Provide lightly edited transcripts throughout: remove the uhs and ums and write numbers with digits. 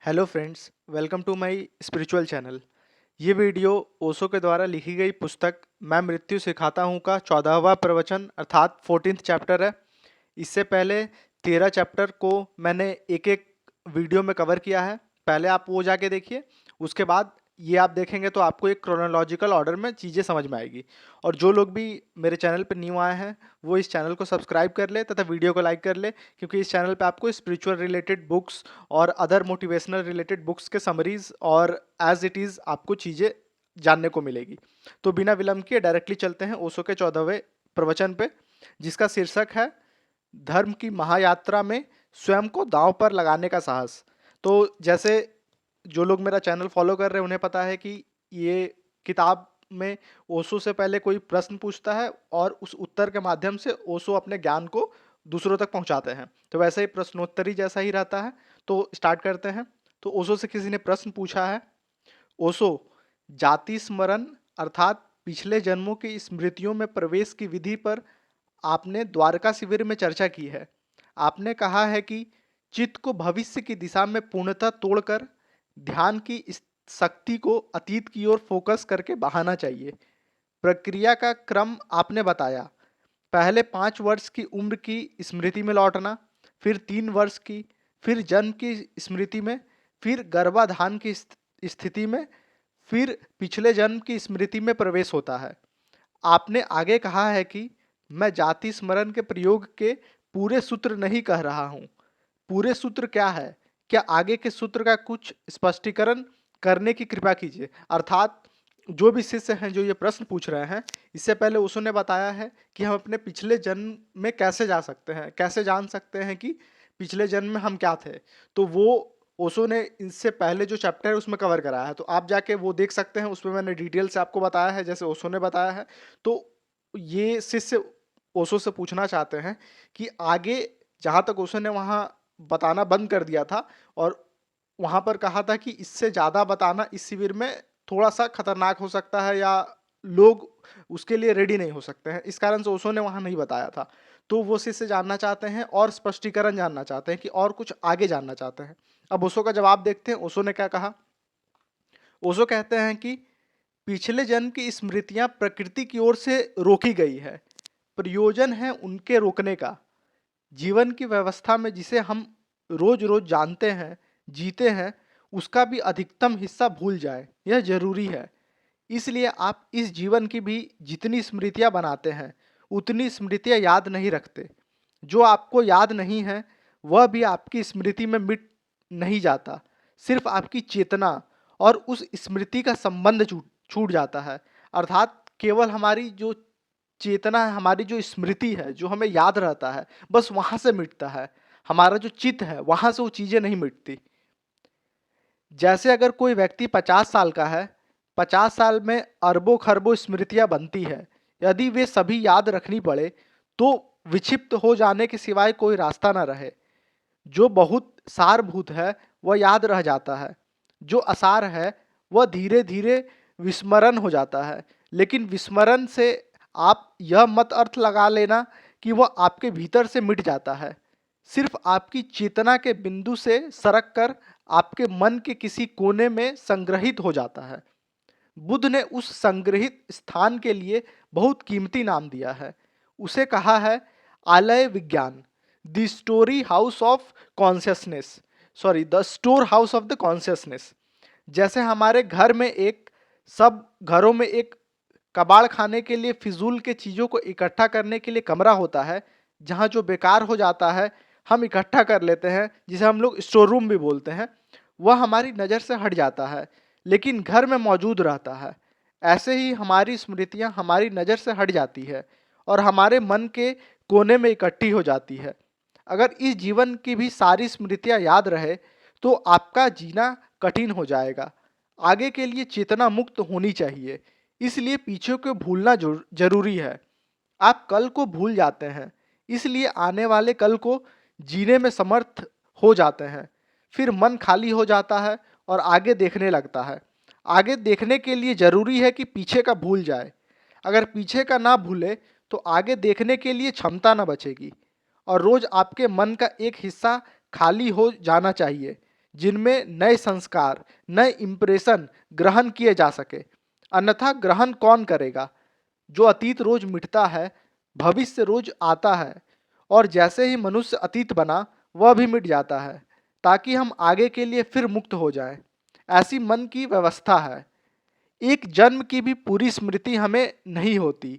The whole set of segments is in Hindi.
Hello friends, welcome to my spiritual channel. ये वीडियो ओशो के द्वारा लिखी गई पुस्तक मैं मृत्यु सिखाता हूँ का 14वां प्रवचन अर्थात 14th चैप्टर है। इससे पहले 13 चैप्टर को मैंने एक एक वीडियो में कवर किया है। पहले आप वो जाके देखिए, उसके बाद ये आप देखेंगे तो आपको एक क्रोनोलॉजिकल ऑर्डर में चीज़ें समझ में आएगी। और जो लोग भी मेरे चैनल पर न्यू आए हैं वो इस चैनल को सब्सक्राइब कर ले तथा वीडियो को लाइक कर ले, क्योंकि इस चैनल पे आपको स्पिरिचुअल रिलेटेड बुक्स और अदर मोटिवेशनल रिलेटेड बुक्स के समरीज और एज इट इज़ आपको चीज़ें जानने को मिलेगी। तो बिना विलंब किए डायरेक्टली चलते हैं ओशो के 14वें प्रवचन पे, जिसका शीर्षक है धर्म की महायात्रा में स्वयं को दांव पर लगाने का साहस। तो जैसे जो लोग मेरा चैनल फॉलो कर रहे हैं उन्हें पता है कि ये किताब में ओशो से पहले कोई प्रश्न पूछता है और उस उत्तर के माध्यम से ओशो अपने ज्ञान को दूसरों तक पहुंचाते हैं। तो वैसे ही प्रश्नोत्तरी जैसा ही रहता है। तो स्टार्ट करते हैं। तो ओशो से किसी ने प्रश्न पूछा है, ओशो, जाति स्मरण अर्थात पिछले जन्मों की स्मृतियों में प्रवेश की विधि पर आपने द्वारका शिविर में चर्चा की है। आपने कहा है कि चित्त को भविष्य की दिशा में पूर्णतः तोड़कर ध्यान की इस शक्ति को अतीत की ओर फोकस करके बहाना चाहिए। प्रक्रिया का क्रम आपने बताया। पहले 5 वर्ष की उम्र की स्मृति में लौटना, फिर 3 वर्ष की, फिर जन्म की स्मृति में, फिर गर्भाधान की स्थिति में, फिर पिछले जन्म की स्मृति में प्रवेश होता है। आपने आगे कहा है कि मैं जाति स्मरण के प्रयोग के पूरे सूत्र नहीं कह रहा हूँ। पूरे सूत्र क्या है? क्या आगे के सूत्र का कुछ स्पष्टीकरण करने की कृपा कीजिए। अर्थात जो भी शिष्य हैं जो ये प्रश्न पूछ रहे हैं, इससे पहले उसने बताया है कि हम अपने पिछले जन्म में कैसे जा सकते हैं, कैसे जान सकते हैं कि पिछले जन्म में हम क्या थे। तो वो ओशो ने इससे पहले जो चैप्टर है उसमें कवर कराया है। तो आप जाके वो देख सकते हैं, उसमें मैंने डिटेल से आपको बताया है जैसे ओशो ने बताया है। तो ये शिष्य ओशो से पूछना चाहते हैं कि आगे, जहाँ तक ओशो ने वहाँ बताना बंद कर दिया था और वहाँ पर कहा था कि इससे ज़्यादा बताना इस शिविर में थोड़ा सा खतरनाक हो सकता है या लोग उसके लिए रेडी नहीं हो सकते हैं, इस कारण से ओशो ने वहाँ नहीं बताया था। तो वो शिष्य जानना चाहते हैं और स्पष्टीकरण जानना चाहते हैं कि और कुछ आगे जानना चाहते हैं। अब ओशो का जवाब देखते हैं। ओशो ने क्या कहा? ओशो कहते हैं कि पिछले जन्म की स्मृतियां प्रकृति की ओर से रोकी गई है। प्रयोजन है उनके रोकने का। जीवन की व्यवस्था में जिसे हम रोज रोज जानते हैं, जीते हैं, उसका भी अधिकतम हिस्सा भूल जाए, यह जरूरी है। इसलिए आप इस जीवन की भी जितनी स्मृतियां बनाते हैं उतनी स्मृतियां याद नहीं रखते। जो आपको याद नहीं है वह भी आपकी स्मृति में मिट नहीं जाता। सिर्फ आपकी चेतना और उस स्मृति का संबंध छूट छूट जाता है। अर्थात केवल हमारी जो चेतना है, हमारी जो स्मृति है, जो हमें याद रहता है, बस वहां से मिटता है। हमारा जो चित्त है वहां से वो चीजें नहीं मिटती। जैसे अगर कोई व्यक्ति 50 साल का है, 50 साल में अरबों खरबों स्मृतियां बनती है। यदि वे सभी याद रखनी पड़े तो विक्षिप्त हो जाने के सिवाय कोई रास्ता न रहे। जो बहुत सारभूत है वह याद रह जाता है, जो असार है वह धीरे धीरे विस्मरण हो जाता है। लेकिन विस्मरण से आप यह मत अर्थ लगा लेना कि वह आपके भीतर से मिट जाता है। सिर्फ आपकी चेतना के बिंदु से सरक कर आपके मन के किसी कोने में संग्रहित हो जाता है। बुद्ध ने उस संग्रहित स्थान के लिए बहुत कीमती नाम दिया है। उसे कहा है आलय विज्ञान, the story house of consciousness, sorry the store house of the consciousness. जैसे हमारे घर में एक, सब घरों में एक कबाड़ खाने के लिए फिजूल के चीज़ों को इकट्ठा करने के लिए कमरा होता है, जहाँ जो बेकार हो जाता है हम इकट्ठा कर लेते हैं, जिसे हम लोग स्टोर रूम भी बोलते हैं। वह हमारी नज़र से हट जाता है लेकिन घर में मौजूद रहता है। ऐसे ही हमारी स्मृतियाँ हमारी नज़र से हट जाती है और हमारे मन के कोने में इकट्ठी हो जाती है। अगर इस जीवन की भी सारी स्मृतियाँ याद रहे तो आपका जीना कठिन हो जाएगा। आगे के लिए चेतना मुक्त होनी चाहिए, इसलिए पीछे को भूलना जरूरी है। आप कल को भूल जाते हैं, इसलिए आने वाले कल को जीने में समर्थ हो जाते हैं। फिर मन खाली हो जाता है और आगे देखने लगता है। आगे देखने के लिए जरूरी है कि पीछे का भूल जाए। अगर पीछे का ना भूले तो आगे देखने के लिए क्षमता न बचेगी। और रोज आपके मन का एक हिस्सा खाली हो जाना चाहिए, जिनमें नए संस्कार, नए इंप्रेशन ग्रहण किए जा सके। अन्यथा ग्रहण कौन करेगा? जो अतीत रोज मिटता है, भविष्य रोज आता है, और जैसे ही मनुष्य अतीत बना वह भी मिट जाता है, ताकि हम आगे के लिए फिर मुक्त हो जाएं। ऐसी मन की व्यवस्था है। एक जन्म की भी पूरी स्मृति हमें नहीं होती।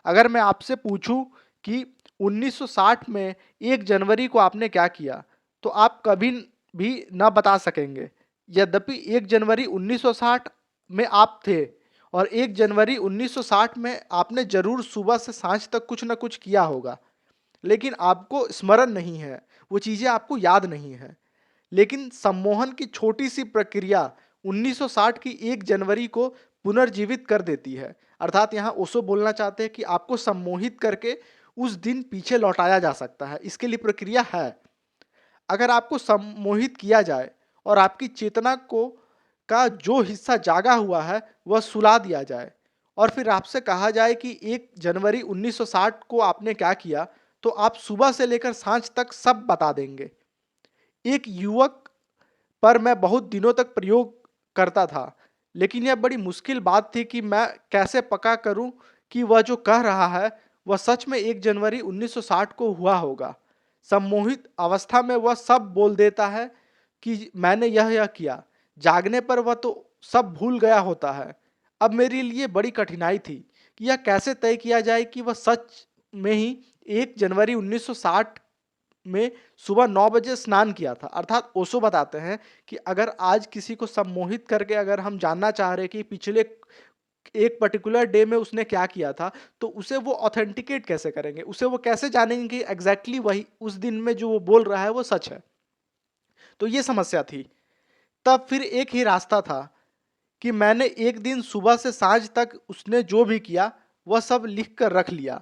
अगर मैं आपसे पूछूं कि 1960 में 1 जनवरी को आपने क्या किया, तो आप कभी भी ना बता सकेंगे। यद्यपि 1 जनवरी 1960 में आप थे, और 1 जनवरी 1960 में आपने जरूर सुबह से सांझ तक कुछ ना कुछ किया होगा, लेकिन आपको स्मरण नहीं है, वो चीज़ें आपको याद नहीं है। लेकिन सम्मोहन की छोटी सी प्रक्रिया 1960 की 1 जनवरी को पुनर्जीवित कर देती है। अर्थात यहाँ ओशो बोलना चाहते हैं कि आपको सम्मोहित करके उस दिन पीछे लौटाया जा सकता है। इसके लिए प्रक्रिया है। अगर आपको सम्मोहित किया जाए और आपकी चेतना को का जो हिस्सा जागा हुआ है वह सुला दिया जाए, और फिर आपसे कहा जाए कि 1 जनवरी 1960 को आपने क्या किया, तो आप सुबह से लेकर सांझ तक सब बता देंगे। एक युवक पर मैं बहुत दिनों तक प्रयोग करता था, लेकिन यह बड़ी मुश्किल बात थी कि मैं कैसे पक्का करूं कि वह जो कह रहा है वह सच में 1 जनवरी 1960 को हुआ होगा। सम्मोहित अवस्था में वह सब बोल देता है कि मैंने यह किया। जागने पर वह तो सब भूल गया होता है। अब मेरे लिए बड़ी कठिनाई थी कि यह कैसे तय किया जाए कि वह सच में ही 1 जनवरी 1960 में सुबह 9 बजे स्नान किया था। अर्थात ओशो बताते हैं कि अगर आज किसी को सम्मोहित करके अगर हम जानना चाह रहे हैं कि पिछले एक पर्टिकुलर डे में उसने क्या किया था, तो उसे वो ऑथेंटिकेट कैसे करेंगे, उसे वो कैसे जानेंगे कि एग्जैक्टली वही उस दिन में जो वो बोल रहा है वो सच है। तो ये समस्या थी। तब फिर एक ही रास्ता था कि मैंने एक दिन सुबह से सांझ तक उसने जो भी किया वह सब लिख कर रख लिया।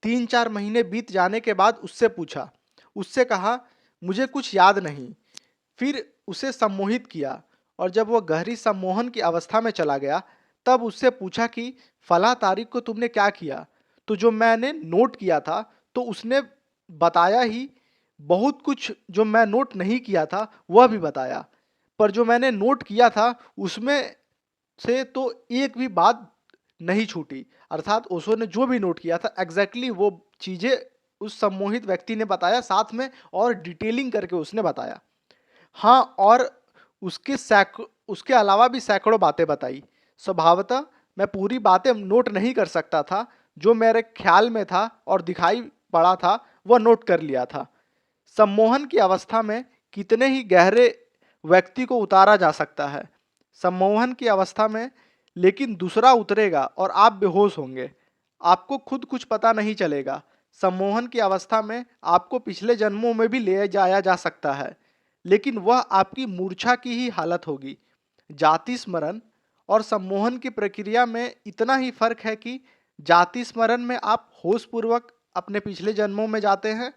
3-4 महीने बीत जाने के बाद उससे पूछा, उससे कहा मुझे कुछ याद नहीं। फिर उसे सम्मोहित किया, और जब वह गहरी सम्मोहन की अवस्था में चला गया तब उससे पूछा कि फला तारीख को तुमने क्या किया। तो जो मैंने नोट किया था तो उसने बताया ही, बहुत कुछ जो मैं नोट नहीं किया था वह भी बताया, पर जो मैंने नोट किया था उसमें से तो एक भी बात नहीं छूटी। अर्थात ओशो ने जो भी नोट किया था एग्जैक्टली वो चीजें उस सम्मोहित व्यक्ति ने बताया, साथ में और डिटेलिंग करके उसने बताया। हाँ, और उसके अलावा भी सैकड़ों बातें बताई। स्वभावतः मैं पूरी बातें नोट नहीं कर सकता था, जो मेरे ख्याल में था और दिखाई पड़ा था वह नोट कर लिया था। सम्मोहन की अवस्था में कितने ही गहरे व्यक्ति को उतारा जा सकता है। सम्मोहन की अवस्था में लेकिन दूसरा उतरेगा और आप बेहोश होंगे। आपको खुद कुछ पता नहीं चलेगा। सम्मोहन की अवस्था में आपको पिछले जन्मों में भी ले जाया जा सकता है, लेकिन वह आपकी मूर्छा की ही हालत होगी। जाति स्मरण और सम्मोहन की प्रक्रिया में इतना ही फर्क है कि जाति स्मरण में आप होशपूर्वक अपने पिछले जन्मों में जाते हैं,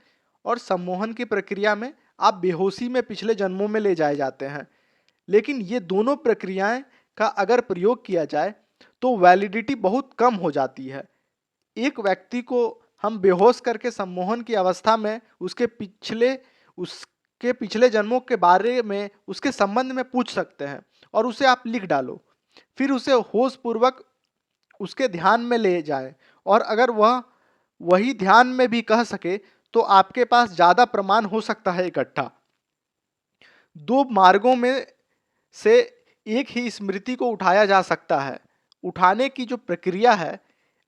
और सम्मोहन की प्रक्रिया में आप बेहोशी में पिछले जन्मों में ले जाए जाते हैं। लेकिन ये दोनों प्रक्रियाएं का अगर प्रयोग किया जाए तो वैलिडिटी बहुत कम हो जाती है। एक व्यक्ति को हम बेहोश करके सम्मोहन की अवस्था में उसके पिछले जन्मों के बारे में, उसके संबंध में पूछ सकते हैं, और उसे आप लिख डालो। फिर उसे होश पूर्वक उसके ध्यान में ले जाएं, और अगर वह वही ध्यान में भी कह सके तो आपके पास ज्यादा प्रमाण हो सकता है इकट्ठा। दो मार्गों में से एक ही स्मृति को उठाया जा सकता है। उठाने की जो प्रक्रिया है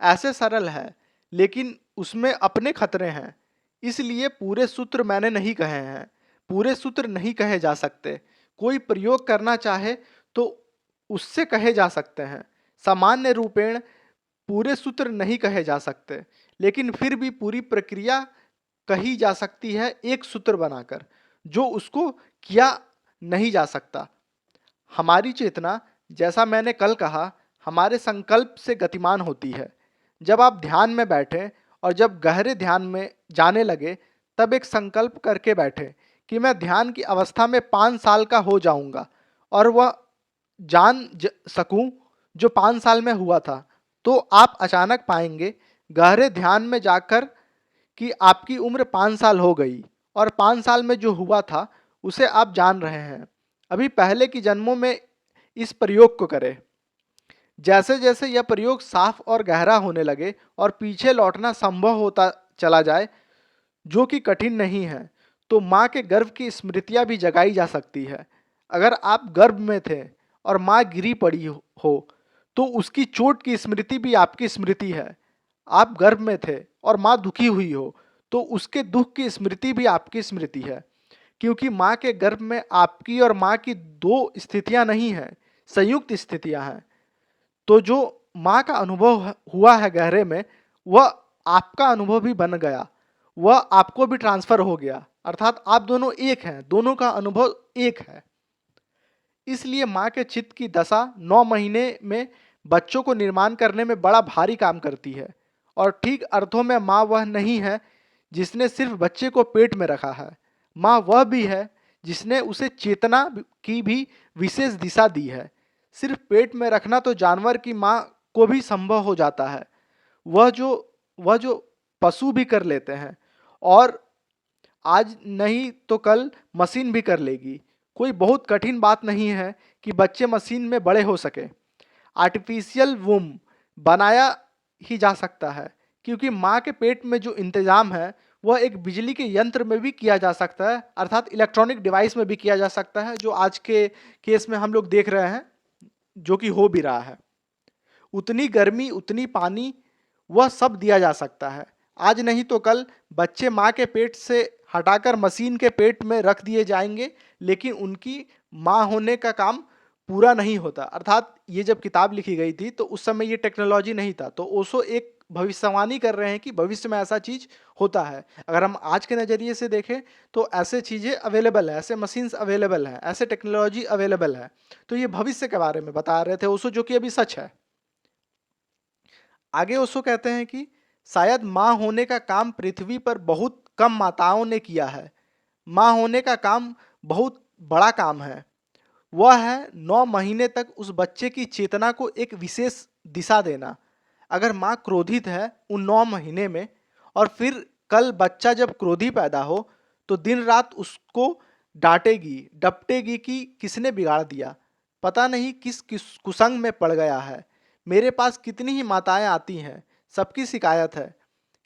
ऐसे सरल है, लेकिन उसमें अपने खतरे हैं। इसलिए पूरे सूत्र मैंने नहीं कहे हैं। पूरे सूत्र नहीं कहे जा सकते। कोई प्रयोग करना चाहे तो उससे कहे जा सकते हैं। सामान्य रूपेण पूरे सूत्र नहीं कहे जा सकते, लेकिन फिर भी पूरी प्रक्रिया कही जा सकती है एक सूत्र बनाकर, जो उसको किया नहीं जा सकता। हमारी चेतना, जैसा मैंने कल कहा, हमारे संकल्प से गतिमान होती है। जब आप ध्यान में बैठे और जब गहरे ध्यान में जाने लगे, तब एक संकल्प करके बैठे कि मैं ध्यान की अवस्था में 5 साल का हो जाऊंगा, और वह सकूं जो 5 साल में हुआ था। तो आप अचानक पाएंगे गहरे ध्यान में जाकर कि आपकी उम्र 5 साल हो गई, और 5 साल में जो हुआ था उसे आप जान रहे हैं। अभी पहले की जन्मों में इस प्रयोग को करें। जैसे जैसे यह प्रयोग साफ और गहरा होने लगे और पीछे लौटना संभव होता चला जाए, जो कि कठिन नहीं है, तो माँ के गर्भ की स्मृतियाँ भी जगाई जा सकती है। अगर आप गर्भ में थे और माँ गिरी पड़ी हो, तो उसकी चोट की स्मृति भी आपकी स्मृति है। आप गर्भ में थे और माँ दुखी हुई हो, तो उसके दुख की स्मृति भी आपकी स्मृति है। क्योंकि माँ के गर्भ में आपकी और माँ की दो स्थितियाँ नहीं हैं, संयुक्त स्थितियाँ हैं। तो जो माँ का अनुभव हुआ है गहरे में, वह आपका अनुभव भी बन गया, वह आपको भी ट्रांसफर हो गया, अर्थात आप दोनों एक हैं, दोनों का अनुभव एक है। इसलिए माँ के चित्त की दशा 9 महीने में बच्चों को निर्माण करने में बड़ा भारी काम करती है। और ठीक अर्थों में माँ वह नहीं है जिसने सिर्फ बच्चे को पेट में रखा है, माँ वह भी है जिसने उसे चेतना की भी विशेष दिशा दी है। सिर्फ पेट में रखना तो जानवर की माँ को भी संभव हो जाता है, वह जो पशु भी कर लेते हैं, और आज नहीं तो कल मशीन भी कर लेगी। कोई बहुत कठिन बात नहीं है कि बच्चे मशीन में बड़े हो सके। आर्टिफिशियल वूम बनाया ही जा सकता है, क्योंकि माँ के पेट में जो इंतजाम है वह एक बिजली के यंत्र में भी किया जा सकता है, अर्थात इलेक्ट्रॉनिक डिवाइस में भी किया जा सकता है, जो आज के केस में हम लोग देख रहे हैं, जो कि हो भी रहा है। उतनी गर्मी, उतनी पानी, वह सब दिया जा सकता है। आज नहीं तो कल बच्चे माँ के पेट से हटाकर मशीन के पेट में रख दिए जाएंगे, लेकिन उनकी माँ होने का काम पूरा नहीं होता। अर्थात ये जब किताब लिखी गई थी तो उस समय ये टेक्नोलॉजी नहीं था, तो ओशो एक भविष्यवाणी कर रहे हैं कि भविष्य में ऐसा चीज होता है। अगर हम आज के नज़रिए से देखें तो ऐसे चीज़ें अवेलेबल है, ऐसे मशीन्स अवेलेबल हैं, ऐसे टेक्नोलॉजी अवेलेबल है। तो ये भविष्य के बारे में बता रहे थे ओशो, जो कि अभी सच है। आगे ओशो कहते हैं कि शायद माँ होने का काम पृथ्वी पर बहुत कम माताओं ने किया है। माँ होने का काम बहुत बड़ा काम है। वह है 9 महीने तक उस बच्चे की चेतना को एक विशेष दिशा देना। अगर माँ क्रोधित है उन 9 महीने में, और फिर कल बच्चा जब क्रोधी पैदा हो, तो दिन रात उसको डांटेगी, डपटेगी कि किसने बिगाड़ दिया, पता नहीं किस किस कुसंग में पड़ गया है। मेरे पास कितनी ही माताएं आती हैं, सबकी शिकायत है,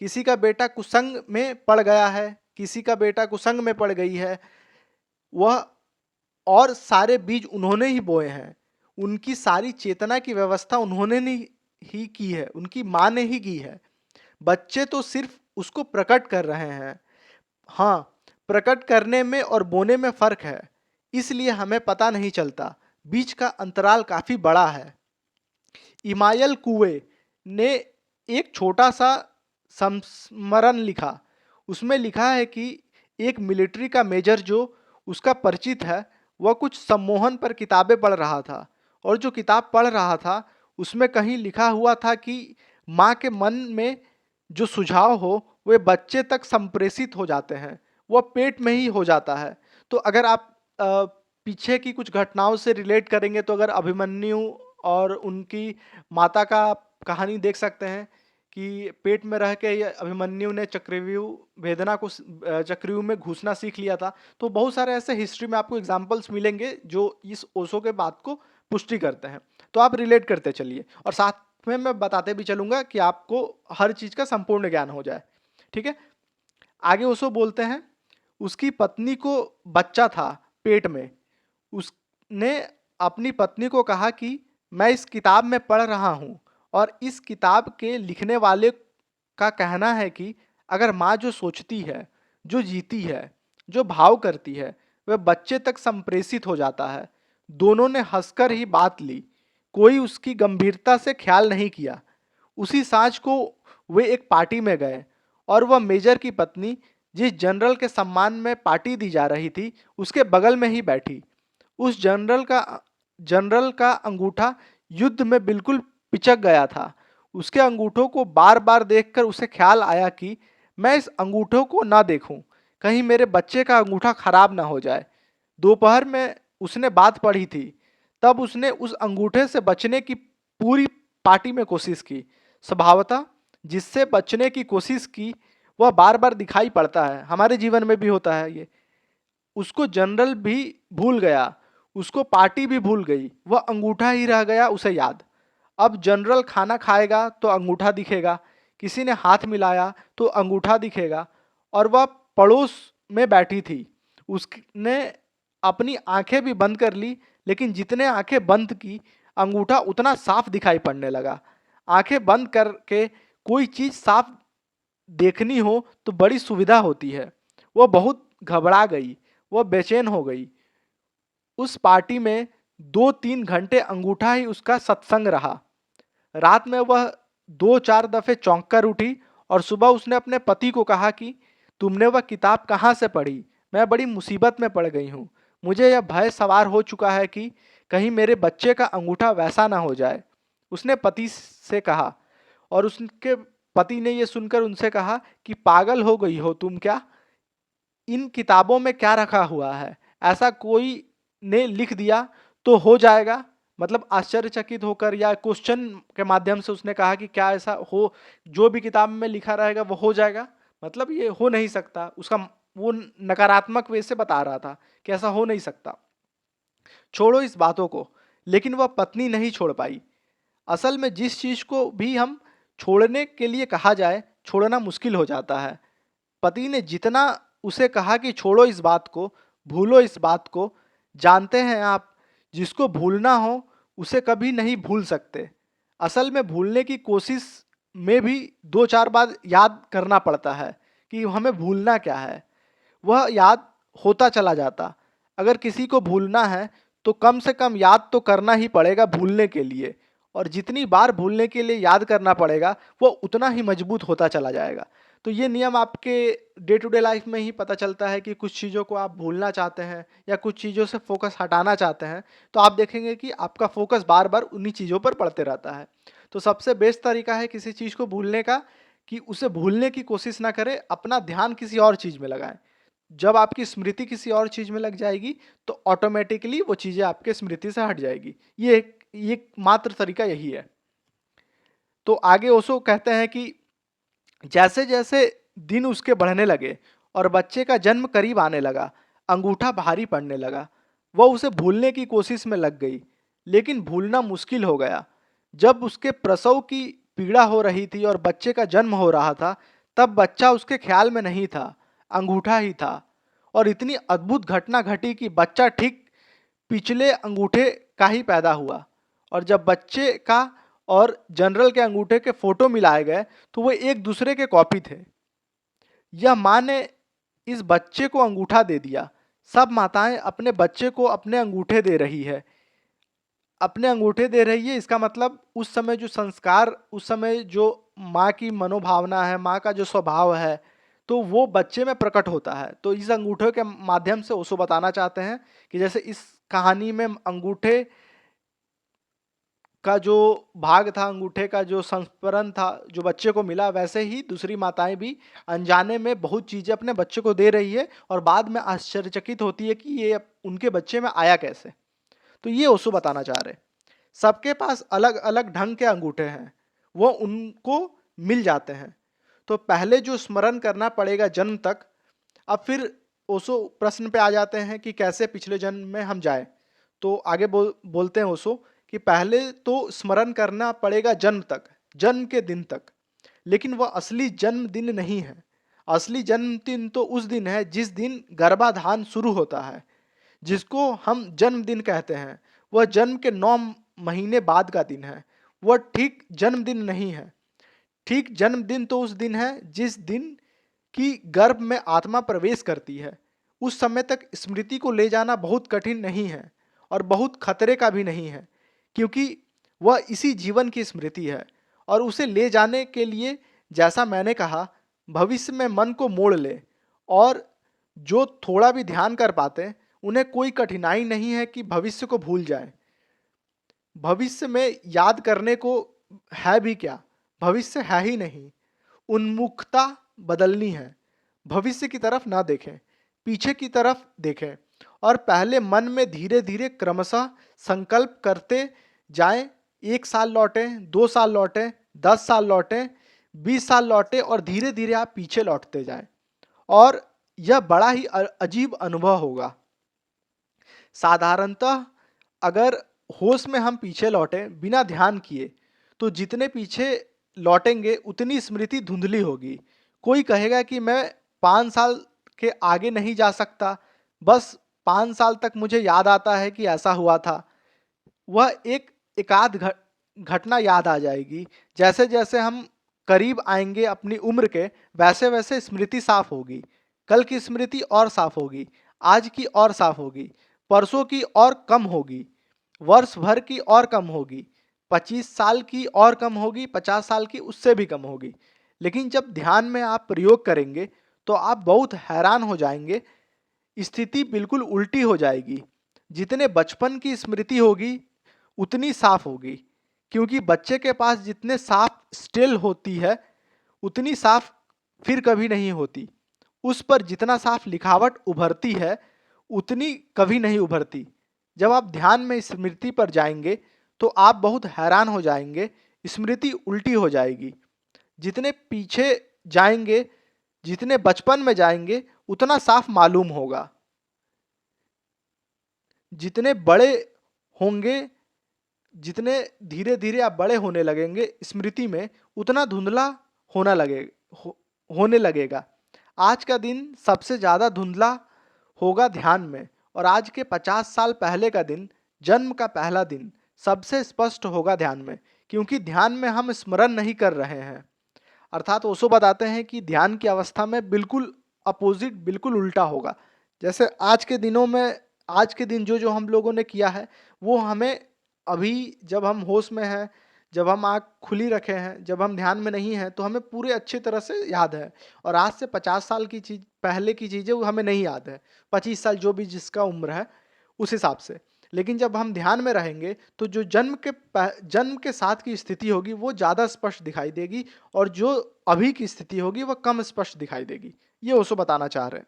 किसी का बेटा कुसंग में पड़ गया है, किसी का बेटा कुसंग में पड़ गई है। वह और सारे बीज उन्होंने ही बोए हैं, उनकी सारी चेतना की व्यवस्था उन्होंने ही की है, उनकी माँ ने ही की है। बच्चे तो सिर्फ उसको प्रकट कर रहे हैं। हाँ, प्रकट करने में और बोने में फर्क है, इसलिए हमें पता नहीं चलता। बीच का अंतराल काफी बड़ा है। इमायल कुए ने एक छोटा सा संस्मरण लिखा। उसमें लिखा है कि एक मिलिट्री का मेजर जो उसका परिचित है, वह कुछ सम्मोहन पर किताबें पढ़ रहा था, और जो किताब पढ़ रहा था उसमें कहीं लिखा हुआ था कि माँ के मन में जो सुझाव हो वे बच्चे तक संप्रेषित हो जाते हैं, वह पेट में ही हो जाता है। तो अगर आप पीछे की कुछ घटनाओं से रिलेट करेंगे, तो अगर अभिमन्यु और उनकी माता का कहानी देख सकते हैं कि पेट में रह के ये अभिमन्यु ने चक्रव्यूह वेदना को चक्रव्यूह में घुसना सीख लिया था। तो बहुत सारे ऐसे हिस्ट्री में आपको एग्जाम्पल्स मिलेंगे जो इस ओशो के बात को पुष्टि करते हैं। तो आप रिलेट करते चलिए, और साथ में मैं बताते भी चलूंगा कि आपको हर चीज का संपूर्ण ज्ञान हो जाए। ठीक है, आगे ओशो बोलते हैं, उसकी पत्नी को बच्चा था पेट में। उसने अपनी पत्नी को कहा कि मैं इस किताब में पढ़ रहा हूँ, और इस किताब के लिखने वाले का कहना है कि अगर माँ जो सोचती है, जो जीती है, जो भाव करती है, वह बच्चे तक संप्रेषित हो जाता है। दोनों ने हंसकर ही बात ली, कोई उसकी गंभीरता से ख्याल नहीं किया। उसी सांझ को वे एक पार्टी में गए, और वह मेजर की पत्नी जिस जनरल के सम्मान में पार्टी दी जा रही थी उसके बगल में ही बैठी। उस जनरल का अंगूठा युद्ध में बिल्कुल पिचक गया था। उसके अंगूठों को बार बार देखकर उसे ख्याल आया कि मैं इस अंगूठों को ना देखूं, कहीं मेरे बच्चे का अंगूठा खराब ना हो जाए। दोपहर में उसने बात पढ़ी थी, तब उसने उस अंगूठे से बचने की पूरी पार्टी में कोशिश की। स्वभावतः जिससे बचने की कोशिश की वह बार बार दिखाई पड़ता है, हमारे जीवन में भी होता है ये। उसको जनरल भी भूल गया। उसको पार्टी भी भूल गई, वह अंगूठा ही रह गया उसे याद। अब जनरल खाना खाएगा तो अंगूठा दिखेगा, किसी ने हाथ मिलाया तो अंगूठा दिखेगा। और वह पड़ोस में बैठी थी, उसने अपनी आंखें भी बंद कर ली, लेकिन जितने आंखें बंद की अंगूठा उतना साफ दिखाई पड़ने लगा। आंखें बंद करके कोई चीज साफ देखनी हो तो बड़ी सुविधा होती है। वह बहुत घबरा गई, वह बेचैन हो गई। उस पार्टी में 2-3 घंटे अंगूठा ही उसका सत्संग रहा। रात में वह 2-4 दफे चौंक कर उठी और सुबह उसने अपने पति को कहा कि तुमने वह किताब कहाँ से पढ़ी? मैं बड़ी मुसीबत में पड़ गई हूँ। मुझे यह भय सवार हो चुका है कि कहीं मेरे बच्चे का अंगूठा वैसा ना हो जाए। उसने पति से कहा, और उसके पति ने यह सुनकर उनसे कहा कि पागल हो गई हो तुम क्या? इन किताबों में क्या रखा हुआ है? ऐसा कोई ने लिख दिया तो हो जाएगा? मतलब आश्चर्यचकित होकर या क्वेश्चन के माध्यम से उसने कहा कि क्या ऐसा हो, जो भी किताब में लिखा रहेगा वो हो जाएगा? मतलब ये हो नहीं सकता। उसका वो नकारात्मक वे से बता रहा था कि ऐसा हो नहीं सकता। छोड़ो इस बातों को। लेकिन वह पत्नी नहीं छोड़ पाई। असल में जिस चीज को भी हम छोड़ने के लिए कहा जाए, छोड़ना मुश्किल हो जाता है। पति ने जितना उसे कहा कि छोड़ो इस बात को, भूलो इस बात को, जानते हैं आप, जिसको भूलना हो उसे कभी नहीं भूल सकते। असल में भूलने की कोशिश में भी 2-4 बार याद करना पड़ता है कि हमें भूलना क्या है। वह याद होता चला जाता। अगर किसी को भूलना है तो कम से कम याद तो करना ही पड़ेगा भूलने के लिए, और जितनी बार भूलने के लिए याद करना पड़ेगा वो उतना ही मजबूत होता चला जाएगा। तो ये नियम आपके डे टू डे लाइफ में ही पता चलता है कि कुछ चीज़ों को आप भूलना चाहते हैं या कुछ चीज़ों से फोकस हटाना चाहते हैं, तो आप देखेंगे कि आपका फोकस बार बार उन्हीं चीज़ों पर पड़ते रहता है। तो सबसे बेस्ट तरीका है किसी चीज़ को भूलने का कि उसे भूलने की कोशिश ना करें, अपना ध्यान किसी और चीज़ में लगाएं। जब आपकी स्मृति किसी और चीज़ में लग जाएगी तो ऑटोमेटिकली वो चीज़ें आपके स्मृति से हट जाएगी। ये मात्र तरीका यही है। तो आगे ओशो कहते हैं कि जैसे जैसे दिन उसके बढ़ने लगे और बच्चे का जन्म करीब आने लगा, अंगूठा भारी पड़ने लगा। वह उसे भूलने की कोशिश में लग गई, लेकिन भूलना मुश्किल हो गया। जब उसके प्रसव की पीड़ा हो रही थी और बच्चे का जन्म हो रहा था, तब बच्चा उसके ख्याल में नहीं था, अंगूठा ही था। और इतनी अद्भुत घटना घटी कि बच्चा ठीक पिछले अंगूठे का ही पैदा हुआ। और जब बच्चे का और जनरल के अंगूठे के फोटो मिलाए गए तो वो एक दूसरे के कॉपी थे। यह माँ ने इस बच्चे को अंगूठा दे दिया। सब माताएं अपने बच्चे को अपने अंगूठे दे रही है। अपने अंगूठे दे रही है, इसका मतलब उस समय जो संस्कार, उस समय जो माँ की मनोभावना है, माँ का जो स्वभाव है, तो वो बच्चे में प्रकट होता है। तो इस अंगूठे के माध्यम से ओशो बताना चाहते हैं कि जैसे इस कहानी में अंगूठे का जो भाग था, अंगूठे का जो संस्मरण था जो बच्चे को मिला, वैसे ही दूसरी माताएं भी अनजाने में बहुत चीजें अपने बच्चे को दे रही है और बाद में आश्चर्यचकित होती है कि ये उनके बच्चे में आया कैसे। तो ये ओशो बताना चाह रहे। सबके पास अलग अलग ढंग के अंगूठे हैं, वो उनको मिल जाते हैं। तो पहले जो स्मरण करना पड़ेगा जन्म तक। अब फिर ओशो प्रश्न पे आ जाते हैं कि कैसे पिछले जन्म में हम जाए। तो आगे बोलते हैं ओशो कि पहले तो स्मरण करना पड़ेगा जन्म तक, जन्म के दिन तक। लेकिन वह असली जन्मदिन नहीं है। असली जन्मदिन तो उस दिन है जिस दिन गर्भाधान शुरू होता है, जिसको हम जन्मदिन कहते हैं। वह जन्म के 9 महीने बाद का दिन है। वह ठीक जन्मदिन नहीं है। ठीक जन्मदिन तो उस दिन है जिस दिन की गर्भ में आत्मा प्रवेश करती है। उस समय तक स्मृति को ले जाना बहुत कठिन नहीं है और बहुत खतरे का भी नहीं है, क्योंकि वह इसी जीवन की स्मृति है। और उसे ले जाने के लिए, जैसा मैंने कहा, भविष्य में मन को मोड़ ले। और जो थोड़ा भी ध्यान कर पाते उन्हें कोई कठिनाई नहीं है कि भविष्य को भूल जाएं। भविष्य में याद करने को है भी क्या, भविष्य है ही नहीं। उन्मुखता बदलनी है। भविष्य की तरफ ना देखें, पीछे की तरफ देखें और पहले मन में धीरे धीरे क्रमशः संकल्प करते जाएं। 1 साल लौटे, 2 साल लौटे, 10 साल लौटे, 20 साल लौटे और धीरे धीरे आप पीछे लौटते जाएं। और यह बड़ा ही अजीब अनुभव होगा। साधारणतः अगर होश में हम पीछे लौटें बिना ध्यान किए, तो जितने पीछे लौटेंगे उतनी स्मृति धुंधली होगी। कोई कहेगा कि मैं 5 साल के आगे नहीं जा सकता, बस 5 साल तक मुझे याद आता है कि ऐसा हुआ था। वह एक एकाध घटना याद आ जाएगी। जैसे जैसे हम करीब आएंगे अपनी उम्र के, वैसे वैसे स्मृति साफ होगी। कल की स्मृति और साफ होगी, आज की और साफ होगी, परसों की और कम होगी, वर्ष भर की और कम होगी, 25 साल की और कम होगी, 50 साल की उससे भी कम होगी। लेकिन जब ध्यान में आप प्रयोग करेंगे तो आप बहुत हैरान हो जाएंगे। स्थिति बिल्कुल उल्टी हो जाएगी। जितने बचपन की स्मृति होगी उतनी साफ होगी, क्योंकि बच्चे के पास जितने साफ स्टिल होती है उतनी साफ फिर कभी नहीं होती। उस पर जितना साफ लिखावट उभरती है उतनी कभी नहीं उभरती। जब आप ध्यान में स्मृति पर जाएंगे तो आप बहुत हैरान हो जाएंगे, स्मृति उल्टी हो जाएगी। जितने पीछे जाएंगे, जितने बचपन में जाएंगे उतना साफ मालूम होगा। जितने बड़े होंगे, जितने धीरे धीरे आप बड़े होने लगेंगे स्मृति में, उतना धुंधला होना होने लगेगा। आज का दिन सबसे ज़्यादा धुंधला होगा ध्यान में, और आज के 50 साल पहले का दिन, जन्म का पहला दिन, सबसे स्पष्ट होगा ध्यान में, क्योंकि ध्यान में हम स्मरण नहीं कर रहे हैं। अर्थात ओशो बताते हैं कि ध्यान की अवस्था में बिल्कुल अपोजिट, बिल्कुल उल्टा होगा। जैसे आज के दिनों में, आज के दिन जो जो हम लोगों ने किया है वो हमें अभी जब हम होश में हैं, जब हम आँख खुली रखे हैं, जब हम ध्यान में नहीं हैं, तो हमें पूरे अच्छी तरह से याद है। और आज से 50 साल की चीज, पहले की चीज़ें वो हमें नहीं याद है। 25 साल जो भी जिसका उम्र है उस हिसाब से। लेकिन जब हम ध्यान में रहेंगे तो जो जन्म के साथ की स्थिति होगी वो ज़्यादा स्पष्ट दिखाई देगी, और जो अभी की स्थिति होगी वह कम स्पष्ट दिखाई देगी। ये ओशो बताना चाह रहे हैं।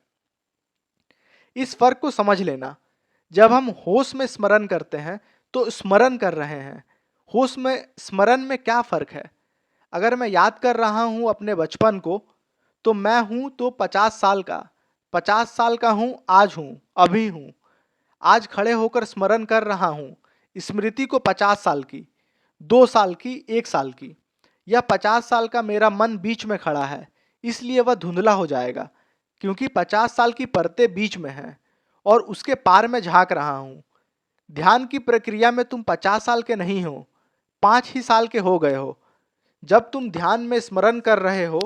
इस फर्क को समझ लेना। जब हम होश में स्मरण करते हैं तो स्मरण कर रहे हैं। होश में स्मरण में क्या फर्क है? अगर मैं याद कर रहा हूं अपने बचपन को, तो मैं हूं तो 50 साल का, 50 साल का हूं, आज हूं, अभी हूं। आज खड़े होकर स्मरण कर रहा हूं स्मृति को 50 साल की, 2 साल की, 1 साल की। यह 50 साल का मेरा मन बीच में खड़ा है, इसलिए वह धुंधला हो जाएगा, क्योंकि 50 साल की परतें बीच में हैं और उसके पार में झांक रहा हूं। ध्यान की प्रक्रिया में तुम 50 साल के नहीं हो, 5 ही साल के हो गए हो। जब तुम ध्यान में स्मरण कर रहे हो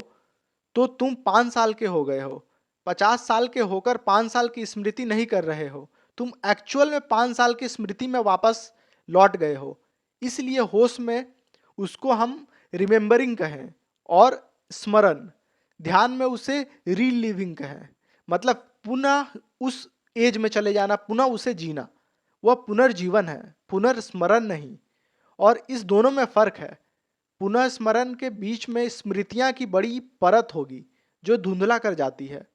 तो तुम 5 साल के हो गए हो। 50 साल के होकर 5 साल की स्मृति नहीं कर रहे हो, तुम एक्चुअल में 5 साल की स्मृति में वापस लौट गए हो। इसलिए होश में उसको हम रिमेम्बरिंग कहें, और स्मरण, ध्यान में उसे रीलिविंग कहें। मतलब पुनः उस एज में चले जाना, पुनः उसे जीना। वह पुनर्जीवन है, पुनर्स्मरण नहीं। और इस दोनों में फर्क है। पुनः स्मरण के बीच में स्मृतियां की बड़ी परत होगी जो धुंधला कर जाती है।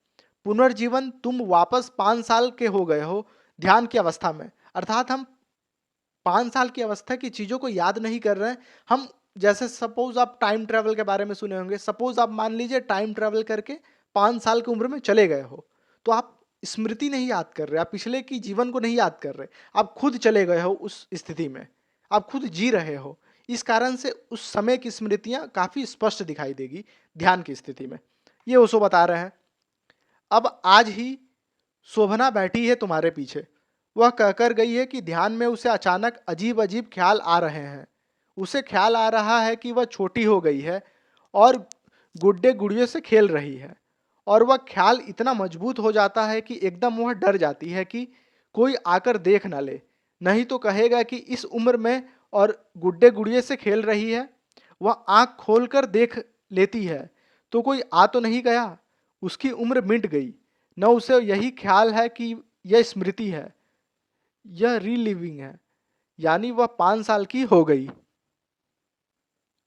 पुनर्जीवन, तुम वापस 5 साल के हो गए हो ध्यान की अवस्था में। अर्थात हम 5 साल की अवस्था की चीजों को याद नहीं कर रहे हैं। हम, जैसे सपोज आप टाइम ट्रेवल के बारे में सुने होंगे। सपोज आप मान लीजिए टाइम ट्रेवल करके 5 साल की उम्र में चले गए हो, तो आप स्मृति नहीं याद कर रहे, आप पिछले की जीवन को नहीं याद कर रहे, आप खुद चले गए हो उस स्थिति में, आप खुद जी रहे हो। इस कारण से उस समय की स्मृतियां काफी स्पष्ट दिखाई देगी ध्यान की स्थिति में। ये ओशो बता रहे हैं। अब आज ही शोभना बैठी है तुम्हारे पीछे, वह कहकर गई है कि ध्यान में उसे अचानक अजीब अजीब ख्याल आ रहे हैं। उसे ख्याल आ रहा है कि वह छोटी हो गई है और गुड्डे गुड़ियों से खेल रही है। और वह ख्याल इतना मजबूत हो जाता है कि एकदम वह डर जाती है कि कोई आकर देख ना ले, नहीं तो कहेगा कि इस उम्र में और गुड्डे गुड़िए से खेल रही है। वह आंख खोलकर देख लेती है तो कोई आ तो नहीं गया। उसकी उम्र मिट गई। न उसे यही ख्याल है कि यह स्मृति है, यह रीलिविंग है, यानी वह 5 साल की हो गई।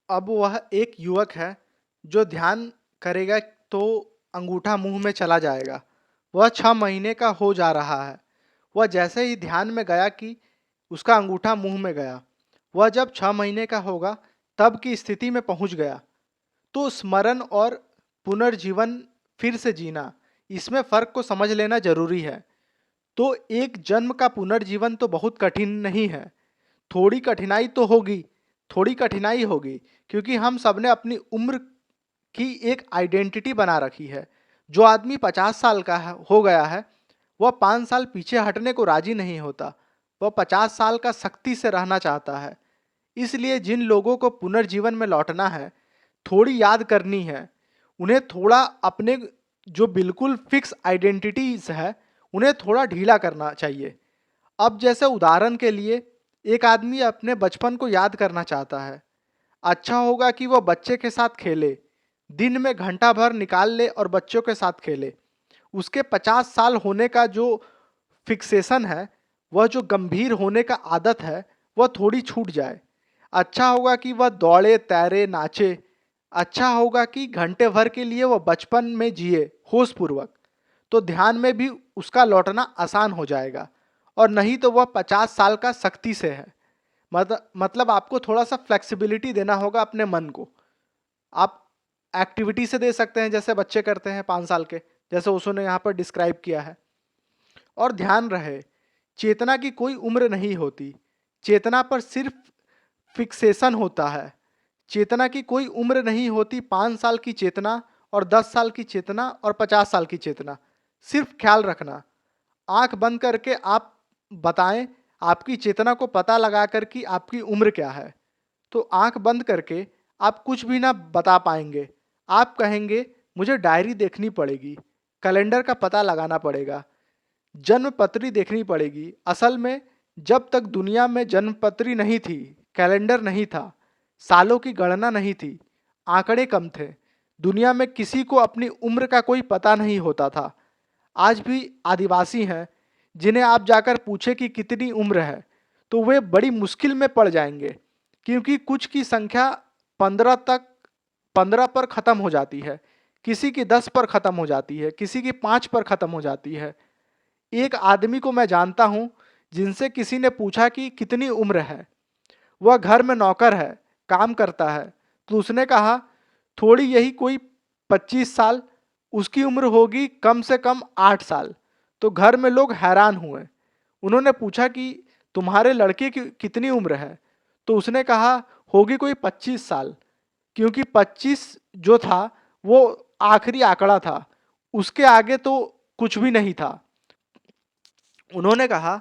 अब वह एक युवक है जो ध्यान करेगा तो अंगूठा मुंह में चला जाएगा। वह 6 महीने का हो जा रहा है। वह जैसे ही ध्यान में गया कि उसका अंगूठा मुंह में गया। वह जब 6 महीने का होगा तब की स्थिति में पहुंच गया। तो स्मरण और पुनर्जीवन, फिर से जीना, इसमें फर्क को समझ लेना जरूरी है। तो एक जन्म का पुनर्जीवन तो बहुत कठिन नहीं है। थोड़ी कठिनाई तो होगी, थोड़ी कठिनाई होगी, क्योंकि हम सबने अपनी उम्र की एक आइडेंटिटी बना रखी है। जो आदमी 50 साल का हो गया है, वह 5 साल पीछे हटने को राजी नहीं होता। वह 50 साल का सख्ती से रहना चाहता है। इसलिए जिन लोगों को पुनर्जीवन में लौटना है, थोड़ी याद करनी है, उन्हें थोड़ा अपने जो बिल्कुल फिक्स आइडेंटिटीज है, उन्हें थोड़ा ढीला करना चाहिए। अब जैसे उदाहरण के लिए, एक आदमी अपने बचपन को याद करना चाहता है। अच्छा होगा कि वह बच्चे के साथ खेले, दिन में घंटा भर निकाल ले और बच्चों के साथ खेले। उसके 50 साल होने का जो फिक्सेशन है, वह जो गंभीर होने का आदत है, वह थोड़ी छूट जाए। अच्छा होगा कि वह दौड़े, तैरे, नाचे। अच्छा होगा कि घंटे भर के लिए वह बचपन में जिए होश पूर्वक। तो ध्यान में भी उसका लौटना आसान हो जाएगा। और नहीं तो वह 50 साल का सख्ती से है। मतलब आपको थोड़ा सा फ्लेक्सिबिलिटी देना होगा अपने मन को। आप एक्टिविटी से दे सकते हैं, जैसे बच्चे करते हैं 5 साल के, जैसे उसने यहाँ पर डिस्क्राइब किया है। और ध्यान रहे, चेतना की कोई उम्र नहीं होती। चेतना पर सिर्फ फिक्सेशन होता है। चेतना की कोई उम्र नहीं होती। 5 साल की चेतना और 10 साल की चेतना और 50 साल की चेतना। सिर्फ ख्याल रखना, आंख बंद करके आप बताएं आपकी चेतना को पता लगा कर कि आपकी उम्र क्या है। तो आंख बंद करके आप कुछ भी ना बता पाएंगे। आप कहेंगे मुझे डायरी देखनी पड़ेगी, कैलेंडर का पता लगाना पड़ेगा, जन्म पत्री देखनी पड़ेगी। असल में जब तक दुनिया में जन्म पत्री नहीं थी, कैलेंडर नहीं था, सालों की गणना नहीं थी, आंकड़े कम थे, दुनिया में किसी को अपनी उम्र का कोई पता नहीं होता था। आज भी आदिवासी हैं जिन्हें आप जाकर पूछे कि कितनी उम्र है, तो वे बड़ी मुश्किल में पड़ जाएंगे, क्योंकि कुछ की संख्या 15 पर ख़त्म हो जाती है, किसी की 10 पर ख़त्म हो जाती है, किसी की 5 पर ख़त्म हो जाती है। एक आदमी को मैं जानता हूँ, जिनसे किसी ने पूछा कि कितनी उम्र है। वह घर में नौकर है, काम करता है। तो उसने कहा थोड़ी, यही कोई 25 साल। उसकी उम्र होगी कम से कम 8 साल। तो घर में लोग हैरान हुए। उन्होंने पूछा कि तुम्हारे लड़के की कितनी उम्र है। तो उसने कहा होगी कोई 25 साल, क्योंकि 25 जो था वो आखिरी आंकड़ा था, उसके आगे तो कुछ भी नहीं था। उन्होंने कहा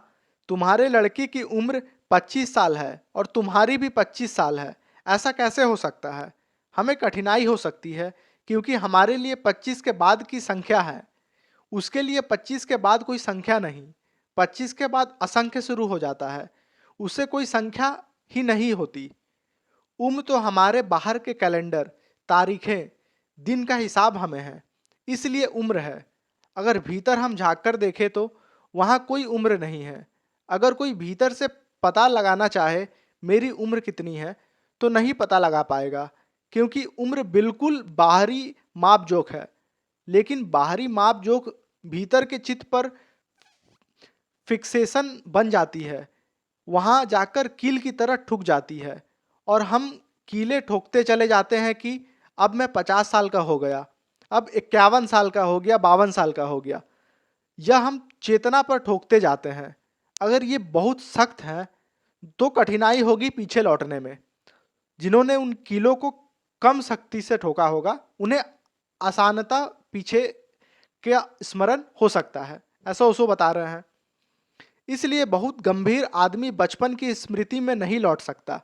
तुम्हारे लड़के की उम्र 25 साल है और तुम्हारी भी 25 साल है, ऐसा कैसे हो सकता है। हमें कठिनाई हो सकती है, क्योंकि हमारे लिए 25 के बाद की संख्या है, उसके लिए 25 के बाद कोई संख्या नहीं। 25 के बाद असंख्य शुरू हो जाता है, उससे कोई संख्या ही नहीं होती। उम्र तो हमारे बाहर के कैलेंडर, तारीखें, दिन का हिसाब हमें है, इसलिए उम्र है। अगर भीतर हम झांक कर देखें तो वहाँ कोई उम्र नहीं है। अगर कोई भीतर से पता लगाना चाहे मेरी उम्र कितनी है, तो नहीं पता लगा पाएगा, क्योंकि उम्र बिल्कुल बाहरी मापजोक है। लेकिन बाहरी मापजोक भीतर के चित्त पर फिक्सेशन बन जाती है, वहाँ जाकर कील की तरह ठुक जाती है। और हम कीले ठोकते चले जाते हैं कि अब मैं 50 साल का हो गया, अब 51 साल का हो गया, 52 साल का हो गया। यह हम चेतना पर ठोकते जाते हैं। अगर ये बहुत सख्त है, तो कठिनाई होगी पीछे लौटने में। जिन्होंने उन कीलों को कम सख्ती से ठोका होगा, उन्हें आसानता पीछे का स्मरण हो सकता है, ऐसा उसको बता रहे हैं। इसलिए बहुत गंभीर आदमी बचपन की स्मृति में नहीं लौट सकता।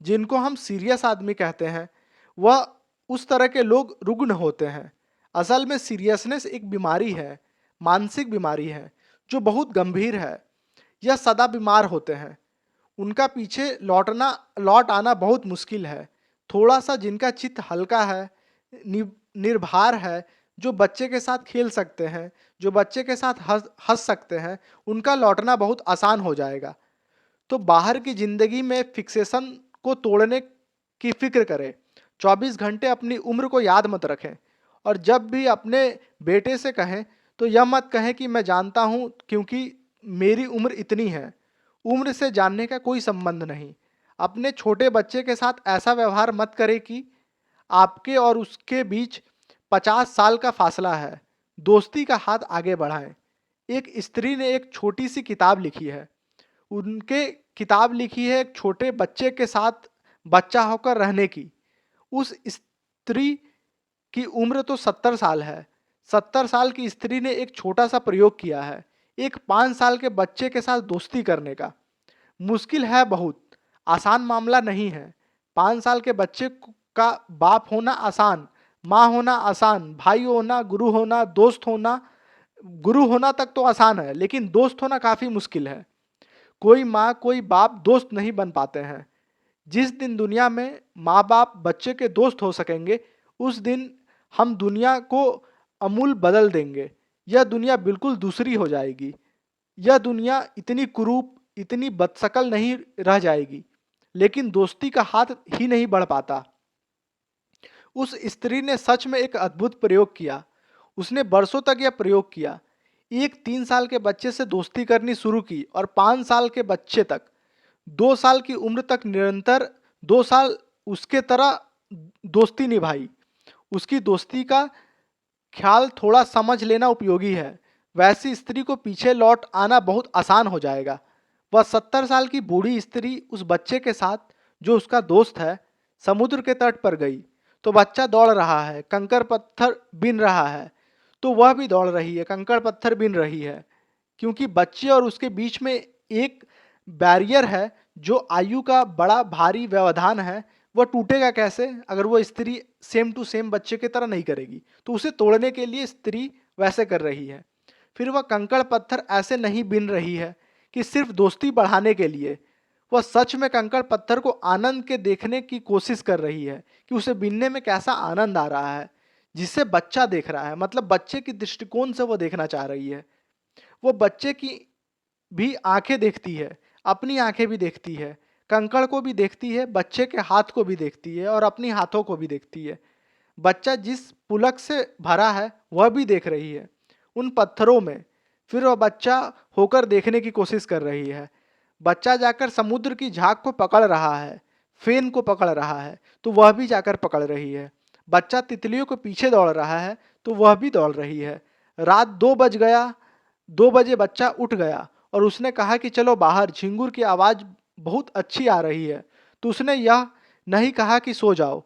जिनको हम सीरियस आदमी कहते हैं, वह उस तरह के लोग रुग्ण होते हैं। असल में सीरियसनेस एक बीमारी है, मानसिक बीमारी है, जो बहुत गंभीर है। यह सदा बीमार होते हैं, उनका पीछे लौट आना बहुत मुश्किल है। थोड़ा सा जिनका चित्त हल्का है, निर्भर है, जो बच्चे के साथ खेल सकते हैं, जो बच्चे के साथ हंस सकते हैं, उनका लौटना बहुत आसान हो जाएगा। तो बाहर की जिंदगी में फिक्सेशन को तोड़ने की फिक्र करें। 24 घंटे अपनी उम्र को याद मत रखें। और जब भी अपने बेटे से कहें, तो यह मत कहें कि मैं जानता हूँ क्योंकि मेरी उम्र इतनी है। उम्र से जानने का कोई संबंध नहीं। अपने छोटे बच्चे के साथ ऐसा व्यवहार मत करें कि आपके और उसके बीच 50 साल का फासला है। दोस्ती का हाथ आगे बढ़ाएं। एक स्त्री ने एक छोटी सी किताब लिखी है। उनके किताब लिखी है एक छोटे बच्चे के साथ बच्चा होकर रहने की। उस स्त्री की उम्र तो 70 साल है। 70 साल की स्त्री ने एक छोटा सा प्रयोग किया है, एक 5 साल के बच्चे के साथ दोस्ती करने का। मुश्किल है बहुत, आसान मामला नहीं है। 5 साल के बच्चे का बाप होना आसान, माँ होना आसान, भाई होना, गुरु होना, दोस्त होना। गुरु होना तक तो आसान है, लेकिन दोस्त होना काफ़ी मुश्किल है। कोई माँ कोई बाप दोस्त नहीं बन पाते हैं। जिस दिन दुनिया में माँ बाप बच्चे के दोस्त हो सकेंगे, उस दिन हम दुनिया को अमूल बदल देंगे। यह दुनिया बिल्कुल दूसरी हो जाएगी। यह दुनिया इतनी कुरूप, इतनी बदशक्ल नहीं रह जाएगी। लेकिन दोस्ती का हाथ ही नहीं बढ़ पाता। उस स्त्री ने सच में एक अद्भुत प्रयोग किया। उसने बरसों तक यह प्रयोग किया। एक 3 साल के बच्चे से दोस्ती करनी शुरू की और 5 साल के बच्चे तक, 2 साल की उम्र तक निरंतर 2 साल उसके तरह दोस्ती निभाई। उसकी दोस्ती का ख्याल थोड़ा समझ लेना उपयोगी है। वैसी स्त्री को पीछे लौट आना बहुत आसान हो जाएगा। वह 70 साल की बूढ़ी स्त्री उस बच्चे के साथ, जो उसका दोस्त है, समुद्र के तट पर गई। तो बच्चा दौड़ रहा है, कंकड़ पत्थर बीन रहा है, तो वह भी दौड़ रही है, कंकड़ पत्थर बीन रही है। क्योंकि बच्चे और उसके बीच में एक बैरियर है, जो आयु का बड़ा भारी व्यवधान है। वह टूटेगा कैसे अगर वो स्त्री सेम टू सेम बच्चे की तरह नहीं करेगी? तो उसे तोड़ने के लिए स्त्री वैसे कर रही है। फिर वह कंकड़ पत्थर ऐसे नहीं बिन रही है कि सिर्फ दोस्ती बढ़ाने के लिए। वह सच में कंकड़ पत्थर को आनंद के देखने की कोशिश कर रही है कि उसे बीनने में कैसा आनंद आ रहा है, जिसे बच्चा देख रहा है। मतलब बच्चे की दृष्टिकोण से वो देखना चाह रही है। वो बच्चे की भी आंखें देखती है, अपनी आंखें भी देखती है, कंकड़ को भी देखती है, बच्चे के हाथ को भी देखती है और अपनी हाथों को भी देखती है। बच्चा जिस पुलक से भरा है वह भी देख रही है उन पत्थरों में। फिर वह बच्चा होकर देखने की कोशिश कर रही है। बच्चा जाकर समुद्र की झाग को पकड़ रहा है, फेन को पकड़ रहा है, तो वह भी जाकर पकड़ रही है। बच्चा तितलियों के पीछे दौड़ रहा है, तो वह भी दौड़ रही है। रात 2 बज गया। 2 बजे बच्चा उठ गया और उसने कहा कि चलो बाहर, झिंगुर की आवाज़ बहुत अच्छी आ रही है। तो उसने यह नहीं कहा कि सो जाओ,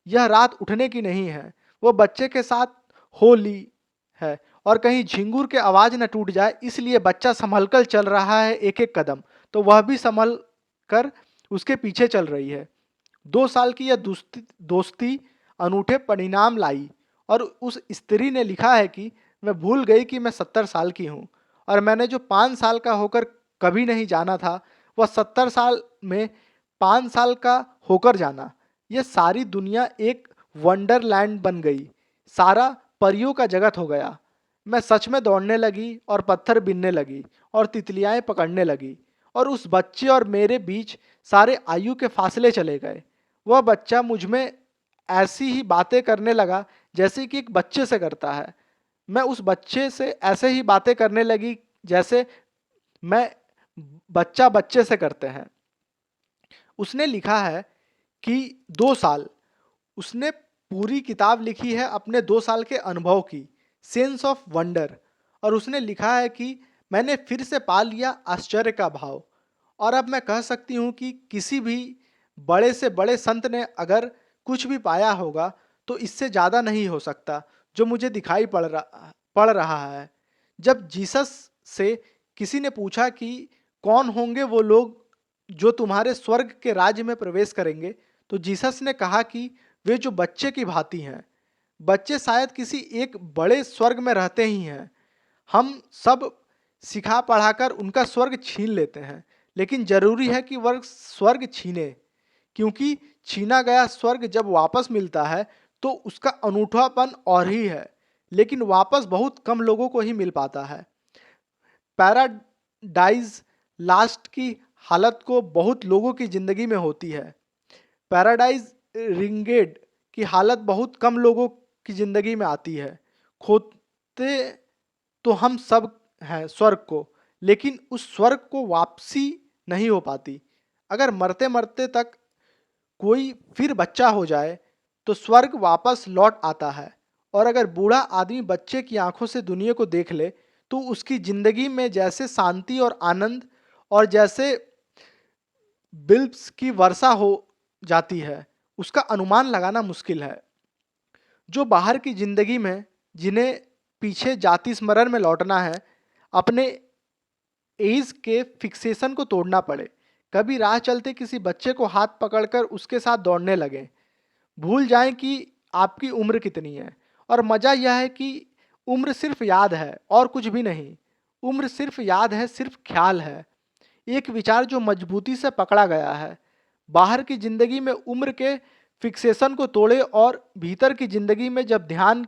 यह रात उठने की नहीं है। वो बच्चे के साथ हो ली है और कहीं झिंगुर के आवाज़ न टूट जाए, इसलिए बच्चा संभल कर चल रहा है एक एक कदम। तो वह भी संभल कर उसके पीछे चल रही है। 2 साल की यह दोस्ती अनूठे परिणाम लाई। और उस स्त्री ने लिखा है कि मैं भूल गई कि मैं 70 साल की हूँ, और मैंने जो 5 साल का होकर कभी नहीं जाना था, वह 70 साल में 5 साल का होकर जाना। यह सारी दुनिया एक वंडरलैंड बन गई, सारा परियों का जगत हो गया। मैं सच में दौड़ने लगी और पत्थर बीनने लगी और तितलियाएं पकड़ने लगी, और उस बच्चे और मेरे बीच सारे आयु के फासले चले गए। वह बच्चा मुझ में ऐसी ही बातें करने लगा जैसे कि एक बच्चे से करता है। मैं उस बच्चे से ऐसे ही बातें करने लगी जैसे मैं बच्चा बच्चे से करते हैं। उसने लिखा है कि 2 साल, उसने पूरी किताब लिखी है अपने 2 साल के अनुभव की, सेंस ऑफ वंडर। और उसने लिखा है कि मैंने फिर से पा लिया आश्चर्य का भाव। और अब मैं कह सकती हूँ कि किसी भी बड़े से बड़े संत ने अगर कुछ भी पाया होगा, तो इससे ज़्यादा नहीं हो सकता जो मुझे दिखाई पड़ रहा है। जब जीसस से किसी ने पूछा कि कौन होंगे वो लोग जो तुम्हारे स्वर्ग के राज्य में प्रवेश करेंगे, तो जीसस ने कहा कि वे जो बच्चे की भांति हैं। बच्चे शायद किसी एक बड़े स्वर्ग में रहते ही हैं। हम सब सिखा पढ़ाकर उनका स्वर्ग छीन लेते हैं, लेकिन जरूरी है कि वह स्वर्ग छीने, क्योंकि छीना गया स्वर्ग जब वापस मिलता है तो उसका अनूठापन और ही है। लेकिन वापस बहुत कम लोगों को ही मिल पाता है। पैराडाइज लास्ट की हालत को बहुत लोगों की जिंदगी में होती है। पैराडाइज रिंगेड की हालत बहुत कम लोगों की जिंदगी में आती है। खोते तो हम सब हैं स्वर्ग को, लेकिन उस स्वर्ग को वापसी नहीं हो पाती। अगर मरते मरते तक कोई फिर बच्चा हो जाए तो स्वर्ग वापस लौट आता है। और अगर बूढ़ा आदमी बच्चे की आंखों से दुनिया को देख ले तो उसकी जिंदगी में जैसे शांति और आनंद और जैसे बिल्ब्स की वर्षा हो जाती है, उसका अनुमान लगाना मुश्किल है। जो बाहर की जिंदगी में, जिन्हें पीछे जाति स्मरण में लौटना है, अपने एज के फिक्सेशन को तोड़ना पड़े, कभी राह चलते किसी बच्चे को हाथ पकड़कर उसके साथ दौड़ने लगे, भूल जाएं कि आपकी उम्र कितनी है। और मजा यह है कि उम्र सिर्फ याद है और कुछ भी नहीं। उम्र सिर्फ याद है, सिर्फ ख्याल है, एक विचार जो मजबूती से पकड़ा गया है। बाहर की जिंदगी में उम्र के फिक्सेशन को तोड़े और भीतर की जिंदगी में जब ध्यान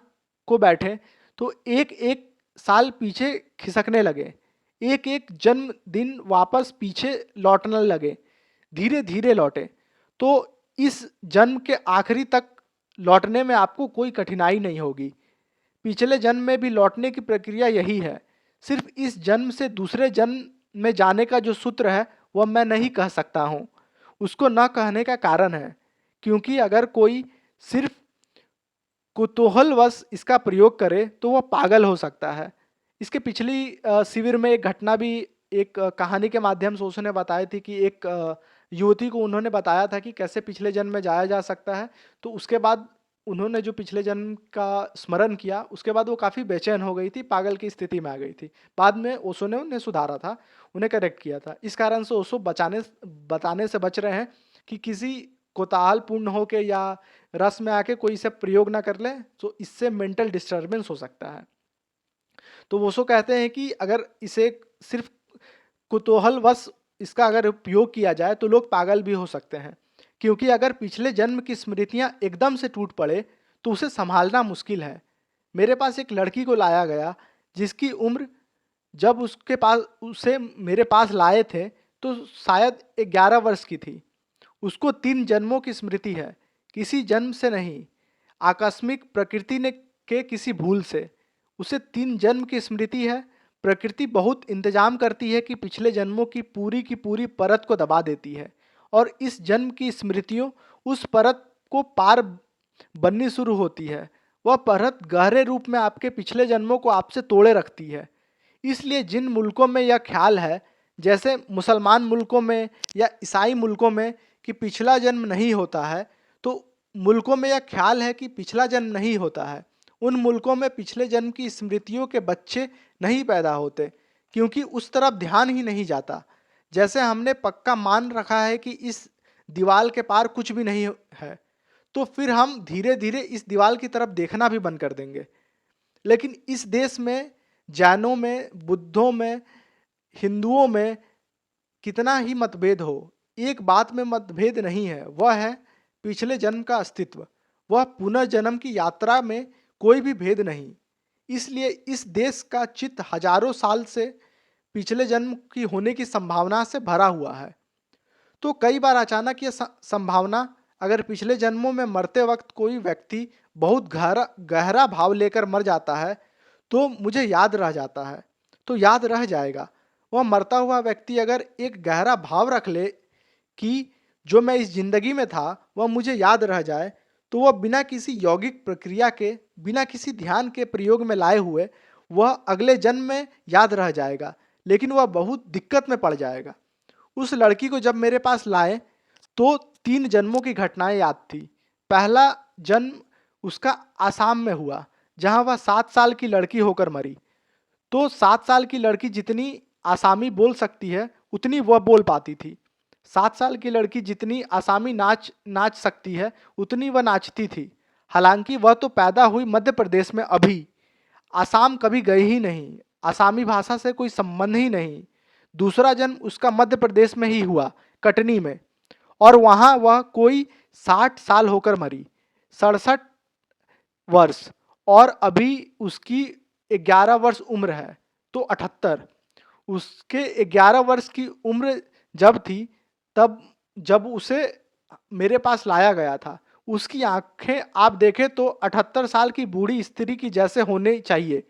को बैठे तो एक एक साल पीछे खिसकने लगे, एक एक जन्म दिन वापस पीछे लौटने लगे, धीरे धीरे लौटे। तो इस जन्म के आखिरी तक लौटने में आपको कोई कठिनाई नहीं होगी। पिछले जन्म में भी लौटने की प्रक्रिया यही है। सिर्फ इस जन्म से दूसरे जन्म में जाने का जो सूत्र है वह मैं नहीं कह सकता हूँ। उसको न कहने का कारण है क्योंकि अगर कोई सिर्फ कुतूहलवश इसका प्रयोग करे तो वह पागल हो सकता है। इसके पिछली शिविर में एक घटना भी एक कहानी के माध्यम से उसने बताई थी कि एक युवती को उन्होंने बताया था कि कैसे पिछले जन्म में जाया जा सकता है। तो उसके बाद उन्होंने जो पिछले जन्म का स्मरण किया, उसके बाद वो काफ़ी बेचैन हो गई थी, पागल की स्थिति में आ गई थी। बाद में ओशो ने उन्हें सुधारा था, उन्हें करेक्ट किया था। इस कारण से ओशो बताने से बच रहे हैं कि किसी कोताहलपूर्ण होके या रस में आके कोई इसे प्रयोग ना कर ले, तो इससे मेंटल डिस्टर्बेंस हो सकता है। तो ओशो कहते हैं कि अगर इसे सिर्फ कुतूहलवश इसका अगर उपयोग किया जाए तो लोग पागल भी हो सकते हैं, क्योंकि अगर पिछले जन्म की स्मृतियां एकदम से टूट पड़े तो उसे संभालना मुश्किल है। मेरे पास एक लड़की को लाया गया जिसकी उम्र, जब उसके पास उसे मेरे पास लाए थे तो शायद 11 वर्ष की थी। उसको 3 जन्मों की स्मृति है, किसी जन्म से नहीं, आकस्मिक प्रकृति ने के किसी भूल से। उसे 3 जन्म की स्मृति है। प्रकृति बहुत इंतजाम करती है कि पिछले जन्मों की पूरी परत को दबा देती है और इस जन्म की स्मृतियों उस परत को पार बननी शुरू होती है। वह परत गहरे रूप में आपके पिछले जन्मों को आपसे तोड़े रखती है। इसलिए जिन मुल्कों में यह ख्याल है, जैसे मुसलमान मुल्कों में या ईसाई मुल्कों में, कि पिछला जन्म नहीं होता है, तो मुल्कों में यह ख्याल है कि पिछला जन्म नहीं होता है, उन मुल्कों में पिछले जन्म की स्मृतियों के बच्चे नहीं पैदा होते, क्योंकि उस तरफ ध्यान ही नहीं जाता। जैसे हमने पक्का मान रखा है कि इस दीवार के पार कुछ भी नहीं है, तो फिर हम धीरे धीरे इस दीवार की तरफ देखना भी बंद कर देंगे। लेकिन इस देश में, जैनों में, बुद्धों में, हिंदुओं में कितना ही मतभेद हो, एक बात में मतभेद नहीं है, वह है पिछले जन्म का अस्तित्व। वह पुनर्जन्म की यात्रा में कोई भी भेद नहीं। इसलिए इस देश का चित्त हजारों साल से पिछले जन्म की होने की संभावना से भरा हुआ है। तो कई बार अचानक यह संभावना, अगर पिछले जन्मों में मरते वक्त कोई व्यक्ति बहुत गहरा गहरा भाव लेकर मर जाता है तो मुझे याद रह जाता है, तो याद रह जाएगा। वह मरता हुआ व्यक्ति अगर एक गहरा भाव रख ले कि जो मैं इस जिंदगी में था वह मुझे याद रह जाए, तो वह बिना किसी यौगिक प्रक्रिया के, बिना किसी ध्यान के प्रयोग में लाए हुए वह अगले जन्म में याद रह जाएगा, लेकिन वह बहुत दिक्कत में पड़ जाएगा। उस लड़की को जब मेरे पास लाए तो 3 जन्मों की घटनाएं याद थी। पहला जन्म उसका आसाम में हुआ, जहां वह 7 साल की लड़की होकर मरी। तो 7 साल की लड़की जितनी आसामी बोल सकती है उतनी वह बोल पाती थी। 7 साल की लड़की जितनी आसामी नाच सकती है उतनी वह नाचती थी। हालांकि वह तो पैदा हुई मध्य प्रदेश में, अभी आसाम कभी गई ही नहीं, आसामी भाषा से कोई संबंध ही नहीं। दूसरा जन्म उसका मध्य प्रदेश में ही हुआ, कटनी में, और वहाँ वह कोई 60 साल होकर मरी, 67 वर्ष, और अभी उसकी 11 वर्ष उम्र है, तो 78। उसके 11 वर्ष की उम्र जब थी, तब जब उसे मेरे पास लाया गया था, उसकी आंखें आप देखें तो 78 साल की बूढ़ी स्त्री की जैसे होनी चाहिए,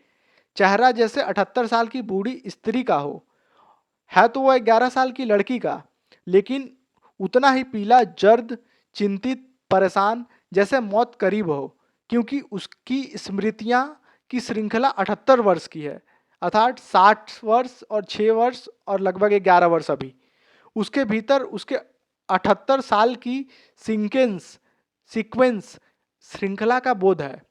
चेहरा जैसे 78 साल की बूढ़ी स्त्री का हो। है तो वह 11 साल की लड़की का, लेकिन उतना ही पीला, जर्द, चिंतित, परेशान, जैसे मौत करीब हो, क्योंकि उसकी स्मृतियां की श्रृंखला 78 वर्ष की है। अर्थात 60 वर्ष और 6 वर्ष और लगभग 11 वर्ष अभी। उसके भीतर उसके 78 साल की सीक्वेंस श्रृंखला का बोध है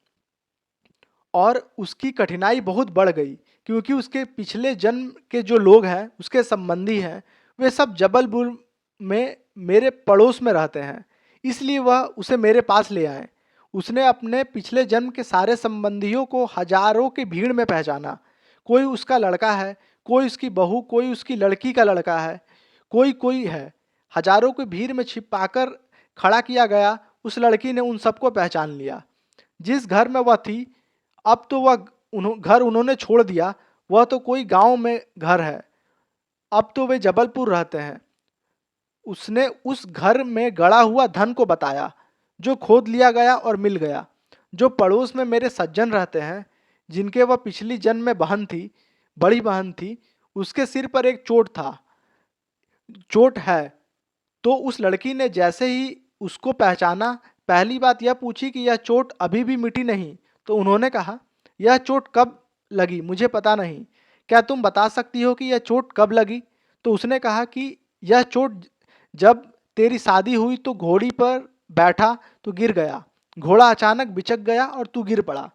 और उसकी कठिनाई बहुत बढ़ गई क्योंकि उसके पिछले जन्म के जो लोग हैं, उसके संबंधी हैं, वे सब जबलपुर में मेरे पड़ोस में रहते हैं। इसलिए वह उसे मेरे पास ले आए। उसने अपने पिछले जन्म के सारे संबंधियों को हजारों की भीड़ में पहचाना। कोई उसका लड़का है, कोई उसकी बहू, कोई उसकी लड़की का लड़का है, कोई कोई है। हजारों की भीड़ में छिपाकर खड़ा किया गया उस लड़की ने उन सबको पहचान लिया। जिस घर में वह थी, अब तो वह घर उन्होंने छोड़ दिया। वह तो कोई गांव में घर है। अब तो वे जबलपुर रहते हैं। उसने उस घर में गड़ा हुआ धन को बताया जो खोद लिया गया और मिल गया। जो पड़ोस में मेरे सज्जन रहते हैं, जिनके वह पिछली जन्म में बहन थी, बड़ी बहन थी, उसके सिर पर एक चोट है। तो उस लड़की ने जैसे ही उसको पहचाना, पहली बात यह पूछी कि यह चोट अभी भी मिटी नहीं। तो उन्होंने कहा, यह चोट कब लगी मुझे पता नहीं, क्या तुम बता सकती हो कि यह चोट कब लगी? तो उसने कहा कि यह चोट जब तेरी शादी हुई तो घोड़ी पर बैठा तो गिर गया। घोड़ा अचानक बिचक गया और तू गिर पड़ा।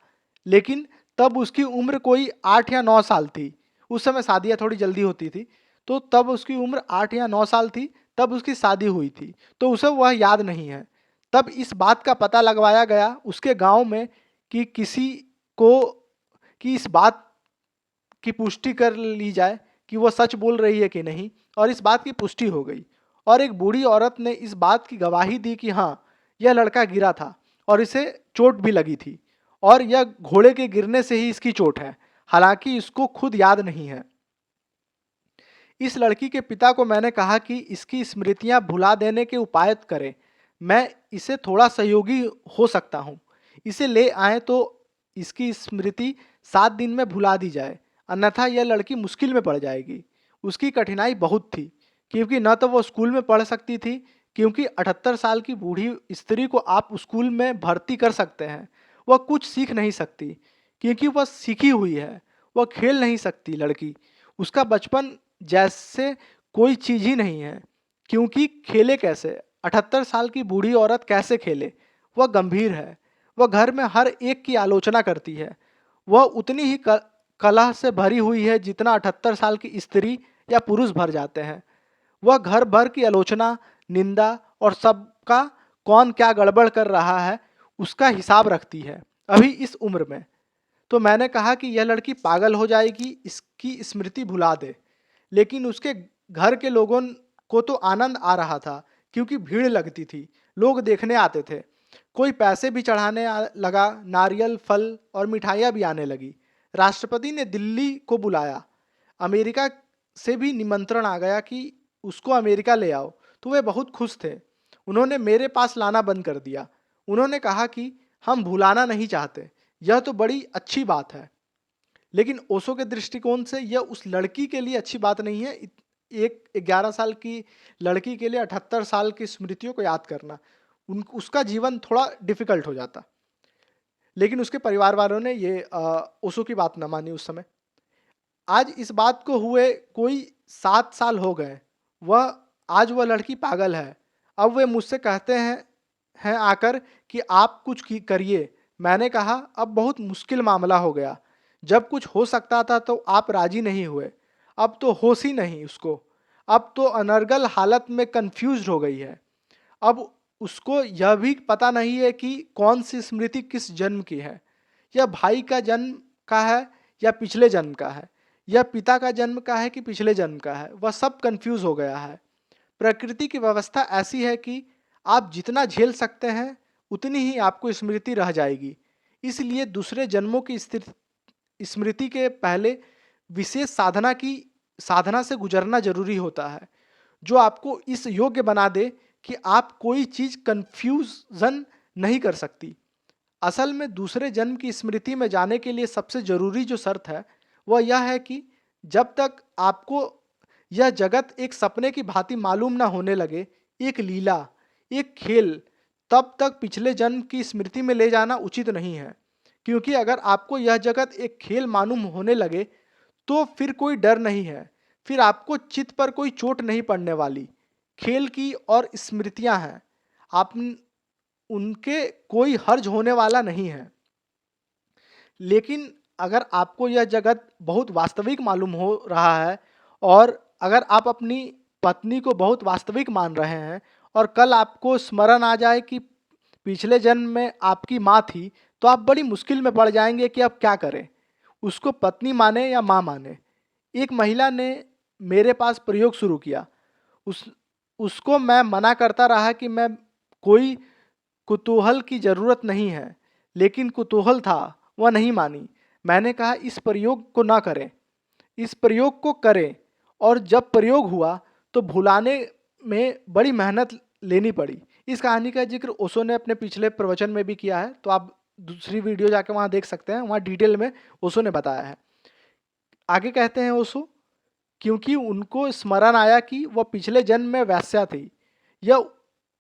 लेकिन तब उसकी उम्र कोई 8 या 9 साल थी। उस समय शादियाँ थोड़ी जल्दी होती थी, तो तब उसकी उम्र 8 या 9 साल थी। तब उसकी शादी हुई थी, तो उसे वह याद नहीं है। तब इस बात का पता लगवाया गया उसके गांव में कि किसी को कि इस बात की पुष्टि कर ली जाए कि वह सच बोल रही है कि नहीं। और इस बात की पुष्टि हो गई और एक बूढ़ी औरत ने इस बात की गवाही दी कि हाँ, यह लड़का गिरा था और इसे चोट भी लगी थी और यह घोड़े के गिरने से ही इसकी चोट है, हालांकि इसको खुद याद नहीं है। इस लड़की के पिता को मैंने कहा कि इसकी स्मृतियां भुला देने के उपाय करें। मैं इसे थोड़ा सहयोगी हो सकता हूँ। इसे ले आए तो इसकी स्मृति 7 दिन में भुला दी जाए, अन्यथा यह लड़की मुश्किल में पड़ जाएगी। उसकी कठिनाई बहुत थी क्योंकि न तो वो स्कूल में पढ़ सकती थी, क्योंकि 78 साल की बूढ़ी स्त्री को आप स्कूल में भर्ती कर सकते हैं, वह कुछ सीख नहीं सकती क्योंकि वह सीखी हुई है। वह खेल नहीं सकती लड़की। उसका बचपन जैसे कोई चीज ही नहीं है, क्योंकि खेले कैसे? 78 साल की बूढ़ी औरत कैसे खेले? वह गंभीर है। वह घर में हर एक की आलोचना करती है। वह उतनी ही कलह से भरी हुई है जितना 78 साल की स्त्री या पुरुष भर जाते हैं। वह घर भर की आलोचना, निंदा और सबका कौन क्या गड़बड़ कर रहा है उसका हिसाब रखती है अभी इस उम्र में। तो मैंने कहा कि यह लड़की पागल हो जाएगी, इसकी स्मृति भुला दे। लेकिन उसके घर के लोगों को तो आनंद आ रहा था क्योंकि भीड़ लगती थी, लोग देखने आते थे। कोई पैसे भी चढ़ाने लगा, नारियल, फल और मिठाइयाँ भी आने लगी। राष्ट्रपति ने दिल्ली को बुलाया। अमेरिका से भी निमंत्रण आ गया कि उसको अमेरिका ले आओ, तो वे बहुत खुश थे। उन्होंने मेरे पास लाना बंद कर दिया। उन्होंने कहा कि हम भुलाना नहीं चाहते। यह तो बड़ी अच्छी बात है, लेकिन ओशो के दृष्टिकोण से यह उस लड़की के लिए अच्छी बात नहीं है। एक 11 साल की लड़की के लिए 78 साल की स्मृतियों को याद करना, उसका जीवन थोड़ा डिफिकल्ट हो जाता। लेकिन उसके परिवार वालों ने ये ओशो की बात न मानी उस समय। आज इस बात को हुए कोई 7 साल हो गए। आज वह लड़की पागल है। अब वे मुझसे कहते हैं आकर कि आप कुछ करिए। मैंने कहा, अब बहुत मुश्किल मामला हो गया। जब कुछ हो सकता था तो आप राजी नहीं हुए। अब तो होश ही नहीं उसको। अब तो अनर्गल हालत में कंफ्यूज हो गई है। अब उसको यह भी पता नहीं है कि कौन सी स्मृति किस जन्म की है। यह भाई का जन्म का है या पिछले जन्म का है, यह पिता का जन्म का है कि पिछले जन्म का है। वह सब कंफ्यूज हो गया है। प्रकृति की व्यवस्था ऐसी है कि आप जितना झेल सकते हैं उतनी ही आपको स्मृति रह जाएगी। इसलिए दूसरे जन्मों की स्मृति के पहले विशेष साधना से गुजरना जरूरी होता है, जो आपको इस योग्य बना दे कि आप कोई चीज कंफ्यूजन नहीं कर सकती। असल में दूसरे जन्म की स्मृति में जाने के लिए सबसे जरूरी जो शर्त है वह यह है कि जब तक आपको यह जगत एक सपने की भांति मालूम ना होने लगे, एक लीला, एक खेल, तब तक पिछले जन्म की स्मृति में ले जाना उचित नहीं है। क्योंकि अगर आपको यह जगत एक खेल मालूम होने लगे तो फिर कोई डर नहीं है, फिर आपको चित्त पर कोई चोट नहीं पड़ने वाली। खेल की और स्मृतियां हैं, आप उनके कोई हर्ज होने वाला नहीं है। लेकिन अगर आपको यह जगत बहुत वास्तविक मालूम हो रहा है और अगर आप अपनी पत्नी को बहुत वास्तविक मान रहे हैं और कल आपको स्मरण आ जाए कि पिछले जन्म में आपकी माँ थी, तो आप बड़ी मुश्किल में पड़ जाएंगे कि अब क्या करें, उसको पत्नी माने या माँ माने। एक महिला ने मेरे पास प्रयोग शुरू किया। उस उसको मैं मना करता रहा कि मैं कोई कुतूहल की ज़रूरत नहीं है, लेकिन कुतूहल था, वह नहीं मानी। मैंने कहा इस प्रयोग को ना करें, इस प्रयोग को करें, और जब प्रयोग हुआ तो भुलाने में बड़ी मेहनत लेनी पड़ी। इस कहानी का जिक्र ओशो ने अपने पिछले प्रवचन में भी किया है, तो आप दूसरी वीडियो जाके वहाँ देख सकते हैं, वहाँ डिटेल में ओशो ने बताया है। आगे कहते हैं ओशो, क्योंकि उनको स्मरण आया कि वह पिछले जन्म में वैश्या थी। यह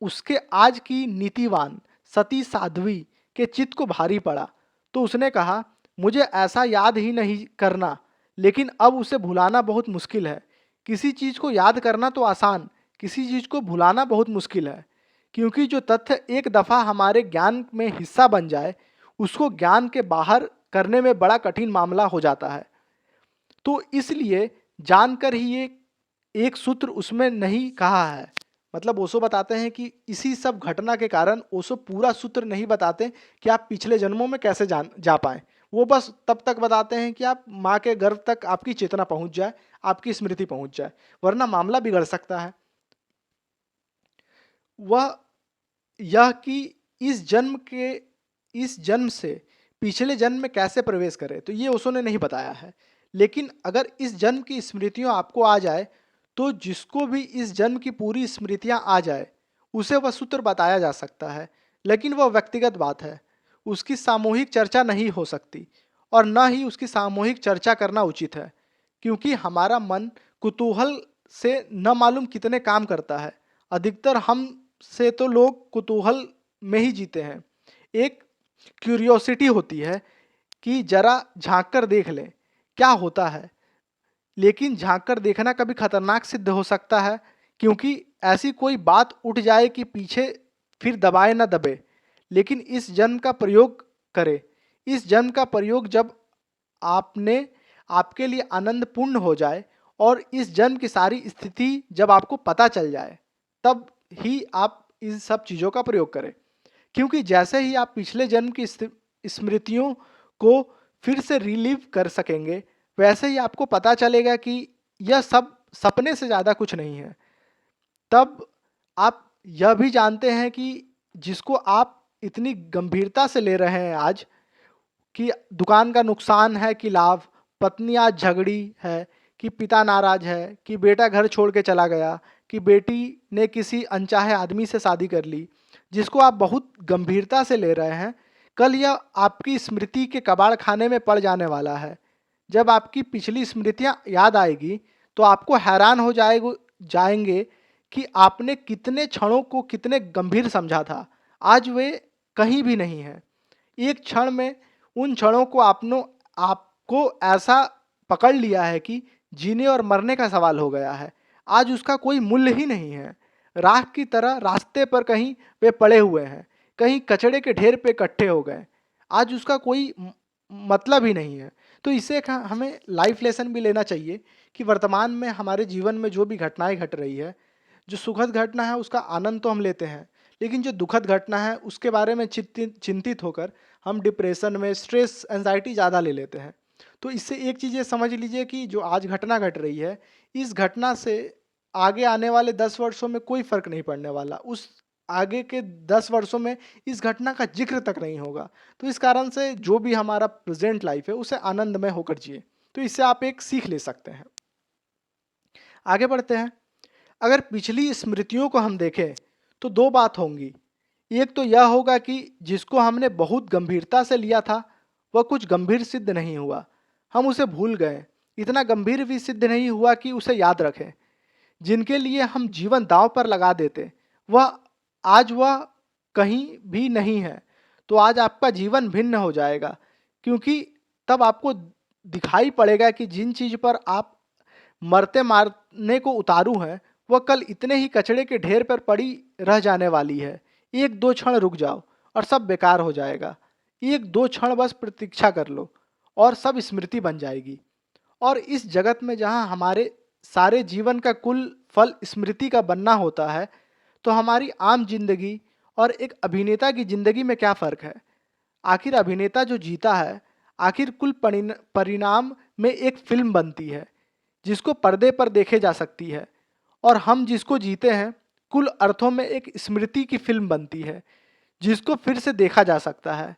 उसके आज की नीतिवान सती साध्वी के चित्त को भारी पड़ा, तो उसने कहा मुझे ऐसा याद ही नहीं करना, लेकिन अब उसे भुलाना बहुत मुश्किल है। किसी चीज़ को याद करना तो आसान, किसी चीज़ को भुलाना बहुत मुश्किल है, क्योंकि जो तथ्य एक दफ़ा हमारे ज्ञान में हिस्सा बन जाए, उसको ज्ञान के बाहर करने में बड़ा कठिन मामला हो जाता है। तो इसलिए जानकर ही ये एक सूत्र उसमें नहीं कहा है। मतलब ओशो बताते हैं कि इसी सब घटना के कारण ओशो पूरा सूत्र नहीं बताते कि आप पिछले जन्मों में कैसे जा पाए। वो बस तब तक बताते हैं कि आप माँ के गर्भ तक आपकी चेतना पहुंच जाए, आपकी स्मृति पहुंच जाए, वरना मामला बिगड़ सकता है। वह यह कि इस जन्म से पिछले जन्म में कैसे प्रवेश करें, तो ये ओशो ने नहीं बताया है। लेकिन अगर इस जन्म की स्मृतियाँ आपको आ जाए, तो जिसको भी इस जन्म की पूरी स्मृतियाँ आ जाए, उसे वह सूत्र बताया जा सकता है। लेकिन वह व्यक्तिगत बात है, उसकी सामूहिक चर्चा नहीं हो सकती, और न ही उसकी सामूहिक चर्चा करना उचित है, क्योंकि हमारा मन कुतूहल से न मालूम कितने काम करता है। अधिकतर हम से तो लोग कुतूहल में ही जीते हैं। एक क्यूरियोसिटी होती है कि जरा झांक कर देख लें क्या होता है, लेकिन झांक कर देखना कभी खतरनाक सिद्ध हो सकता है, क्योंकि ऐसी कोई बात उठ जाए कि पीछे फिर दबाए न दबे। लेकिन इस जन्म का प्रयोग करें। इस जन्म का प्रयोग जब आपने आपके लिए आनंदपूर्ण हो जाए और इस जन्म की सारी स्थिति जब आपको पता चल जाए, तब ही आप इन सब चीज़ों का प्रयोग करें। क्योंकि जैसे ही आप पिछले जन्म की स्मृतियों को फिर से रिलीव कर सकेंगे, वैसे ही आपको पता चलेगा कि यह सब सपने से ज़्यादा कुछ नहीं है। तब आप यह भी जानते हैं कि जिसको आप इतनी गंभीरता से ले रहे हैं आज, कि दुकान का नुकसान है कि लाभ, पत्नी आज झगड़ी है कि पिता नाराज है, कि बेटा घर छोड़ के चला गया, कि बेटी ने किसी अनचाहे आदमी से शादी कर ली, जिसको आप बहुत गंभीरता से ले रहे हैं, कल यह आपकी स्मृति के कबाड़ खाने में पड़ जाने वाला है। जब आपकी पिछली स्मृतियां याद आएगी, तो आपको हैरान हो जाएंगे कि आपने कितने क्षणों को कितने गंभीर समझा था, आज वे कहीं भी नहीं है। एक क्षण में उन क्षणों को आपको ऐसा पकड़ लिया है कि जीने और मरने का सवाल हो गया है। आज उसका कोई मूल्य ही नहीं है। राख की तरह रास्ते पर कहीं वे पड़े हुए हैं, कहीं कचड़े के ढेर पे इकट्ठे हो गए। आज उसका कोई मतलब ही नहीं है। तो इससे एक हमें लाइफ लेसन भी लेना चाहिए कि वर्तमान में हमारे जीवन में जो भी घटनाएं घट रही है, जो सुखद घटना है उसका आनंद तो हम लेते हैं, लेकिन जो दुखद घटना है उसके बारे में चिंतित होकर हम डिप्रेशन में, स्ट्रेस, एंजाइटी ज़्यादा ले लेते हैं। तो इससे एक चीज़ ये समझ लीजिए कि जो आज घटना घट रही है, इस घटना से आगे आने वाले 10 वर्षों में कोई फर्क नहीं पड़ने वाला। उस आगे के 10 वर्षों में इस घटना का जिक्र तक नहीं होगा। तो इस कारण से जो भी हमारा प्रेजेंट लाइफ है उसे आनंदमय होकर जिए। तो इससे आप एक सीख ले सकते हैं। आगे बढ़ते हैं। अगर पिछली स्मृतियों को हम देखें तो दो बात होंगी। एक तो यह होगा कि जिसको हमने बहुत गंभीरता से लिया था वह कुछ गंभीर सिद्ध नहीं हुआ, हम उसे भूल गए। इतना गंभीर भी सिद्ध नहीं हुआ कि उसे याद रखें। जिनके लिए हम जीवन दांव पर लगा देते वह कहीं भी नहीं है। तो आज आपका जीवन भिन्न हो जाएगा, क्योंकि तब आपको दिखाई पड़ेगा कि जिन चीज पर आप मरते मारने को उतारू हैं वह कल इतने ही कचड़े के ढेर पर पड़ी रह जाने वाली है। एक दो क्षण रुक जाओ और सब बेकार हो जाएगा। एक दो क्षण बस प्रतीक्षा कर लो और सब स्मृति बन जाएगी। और इस जगत में जहाँ हमारे सारे जीवन का कुल फल स्मृति का बनना होता है, तो हमारी आम जिंदगी और एक अभिनेता की जिंदगी में क्या फ़र्क है? आखिर अभिनेता जो जीता है, आखिर कुल परिणाम में एक फिल्म बनती है जिसको पर्दे पर देखे जा सकती है, और हम जिसको जीते हैं कुल अर्थों में एक स्मृति की फिल्म बनती है जिसको फिर से देखा जा सकता है।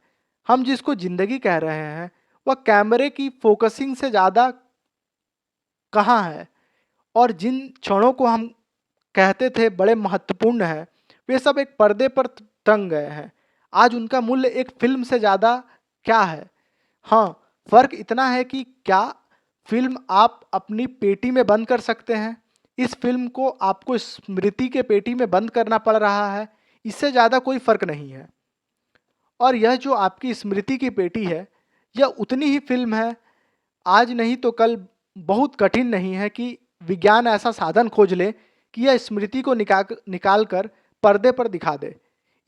हम जिसको जिंदगी कह रहे हैं वह कैमरे की फोकसिंग से ज़्यादा कहाँ है, और जिन क्षणों को हम कहते थे बड़े महत्वपूर्ण हैं, वे सब एक पर्दे पर टंग गए हैं। आज उनका मूल्य एक फिल्म से ज़्यादा क्या है? हाँ, फर्क इतना है कि क्या फिल्म आप अपनी पेटी में बंद कर सकते हैं, इस फिल्म को आपको स्मृति के पेटी में बंद करना पड़ रहा है। इससे ज़्यादा कोई फर्क नहीं है। और यह जो आपकी स्मृति की पेटी है, यह उतनी ही फिल्म है। आज नहीं तो कल बहुत कठिन नहीं है कि विज्ञान ऐसा साधन खोज ले कि यह स्मृति को निकाल कर पर्दे पर दिखा दे।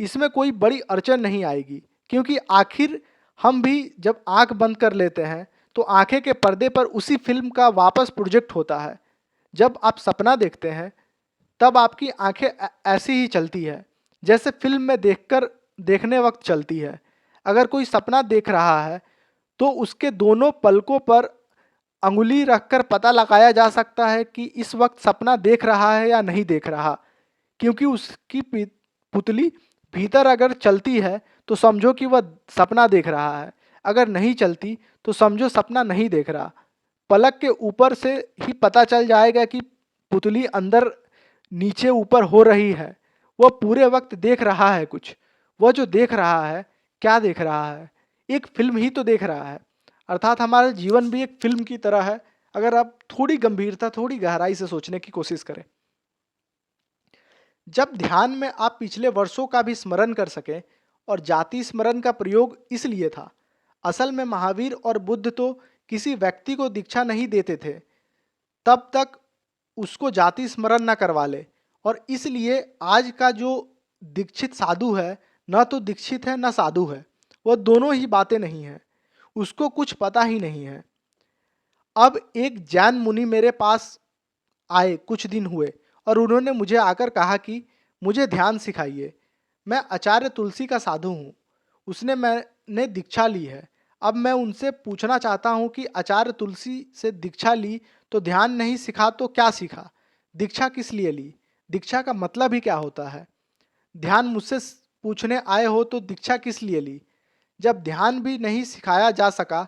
इसमें कोई बड़ी अड़चन नहीं आएगी, क्योंकि आखिर हम भी जब आंख बंद कर लेते हैं तो आंखें के पर्दे पर उसी फिल्म का वापस प्रोजेक्ट होता है। जब आप सपना देखते हैं तब आपकी आंखें ऐसी ही चलती है जैसे फिल्म में देखने वक्त चलती है। अगर कोई सपना देख रहा है तो उसके दोनों पलकों पर अंगुली रखकर पता लगाया जा सकता है कि इस वक्त सपना देख रहा है या नहीं देख रहा, क्योंकि उसकी पुतली भीतर अगर चलती है तो समझो कि वह सपना देख रहा है, अगर नहीं चलती तो समझो सपना नहीं देख रहा। पलक के ऊपर से ही पता चल जाएगा कि पुतली अंदर नीचे ऊपर हो रही है। वह पूरे वक्त देख रहा है कुछ। वह जो देख रहा है, क्या देख रहा है? एक फिल्म ही तो देख रहा है। अर्थात हमारा जीवन भी एक फिल्म की तरह है, अगर आप थोड़ी गंभीरता, थोड़ी गहराई से सोचने की कोशिश करें। जब ध्यान में आप पिछले वर्षों का भी स्मरण कर सकें, और जाति स्मरण का प्रयोग इसलिए था। असल में महावीर और बुद्ध तो किसी व्यक्ति को दीक्षा नहीं देते थे तब तक उसको जाति स्मरण न करवा ले, और इसलिए आज का जो दीक्षित साधु है, न तो दीक्षित है न साधु है, वह दोनों ही बातें नहीं है, उसको कुछ पता ही नहीं है। अब एक जैन मुनि मेरे पास आए कुछ दिन हुए, और उन्होंने मुझे आकर कहा कि मुझे ध्यान सिखाइए। मैं आचार्य तुलसी का साधु हूँ, उसने मैंने दीक्षा ली है। अब मैं उनसे पूछना चाहता हूँ कि आचार्य तुलसी से दीक्षा ली तो ध्यान नहीं सीखा तो क्या सीखा? दीक्षा किस लिए ली? दीक्षा का मतलब ही क्या होता है? ध्यान मुझसे पूछने आए हो तो दीक्षा किस लिए ली? जब ध्यान भी नहीं सिखाया जा सका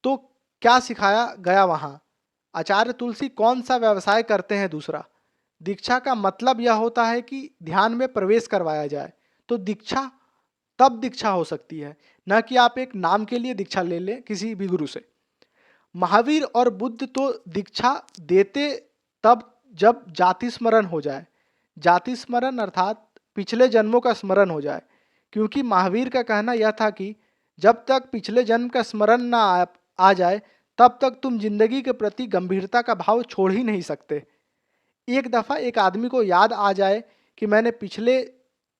तो क्या सिखाया गया वहाँ? आचार्य तुलसी कौन सा व्यवसाय करते हैं दूसरा? दीक्षा का मतलब यह होता है कि ध्यान में प्रवेश करवाया जाए, तो दीक्षा तब दीक्षा हो सकती है, न कि आप एक नाम के लिए दीक्षा ले लें किसी भी गुरु से। महावीर और बुद्ध तो दीक्षा देते तब जब जाति स्मरण हो जाए। जाति स्मरण अर्थात पिछले जन्मों का स्मरण हो जाए, क्योंकि महावीर का कहना यह था कि जब तक पिछले जन्म का स्मरण ना आ जाए तब तक तुम जिंदगी के प्रति गंभीरता का भाव छोड़ ही नहीं सकते। एक दफ़ा एक आदमी को याद आ जाए कि मैंने पिछले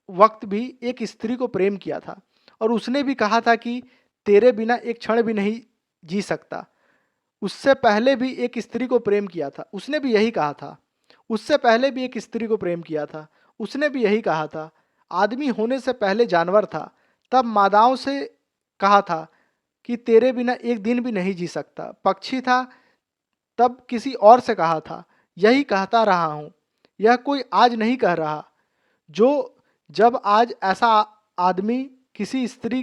वक्त भी एक स्त्री को प्रेम किया था, और उसने भी कहा था कि तेरे बिना एक क्षण भी नहीं जी सकता। उससे पहले भी एक स्त्री को प्रेम किया था, उसने भी यही कहा था। उससे पहले भी एक स्त्री को प्रेम किया था, उसने भी यही कहा था। आदमी होने से पहले जानवर था, तब मादाओं से कहा था कि तेरे बिना एक दिन भी नहीं जी सकता। पक्षी था, तब किसी और से कहा था। यही कहता रहा हूँ, यह कोई आज नहीं कह रहा। जो जब आज ऐसा आदमी किसी स्त्री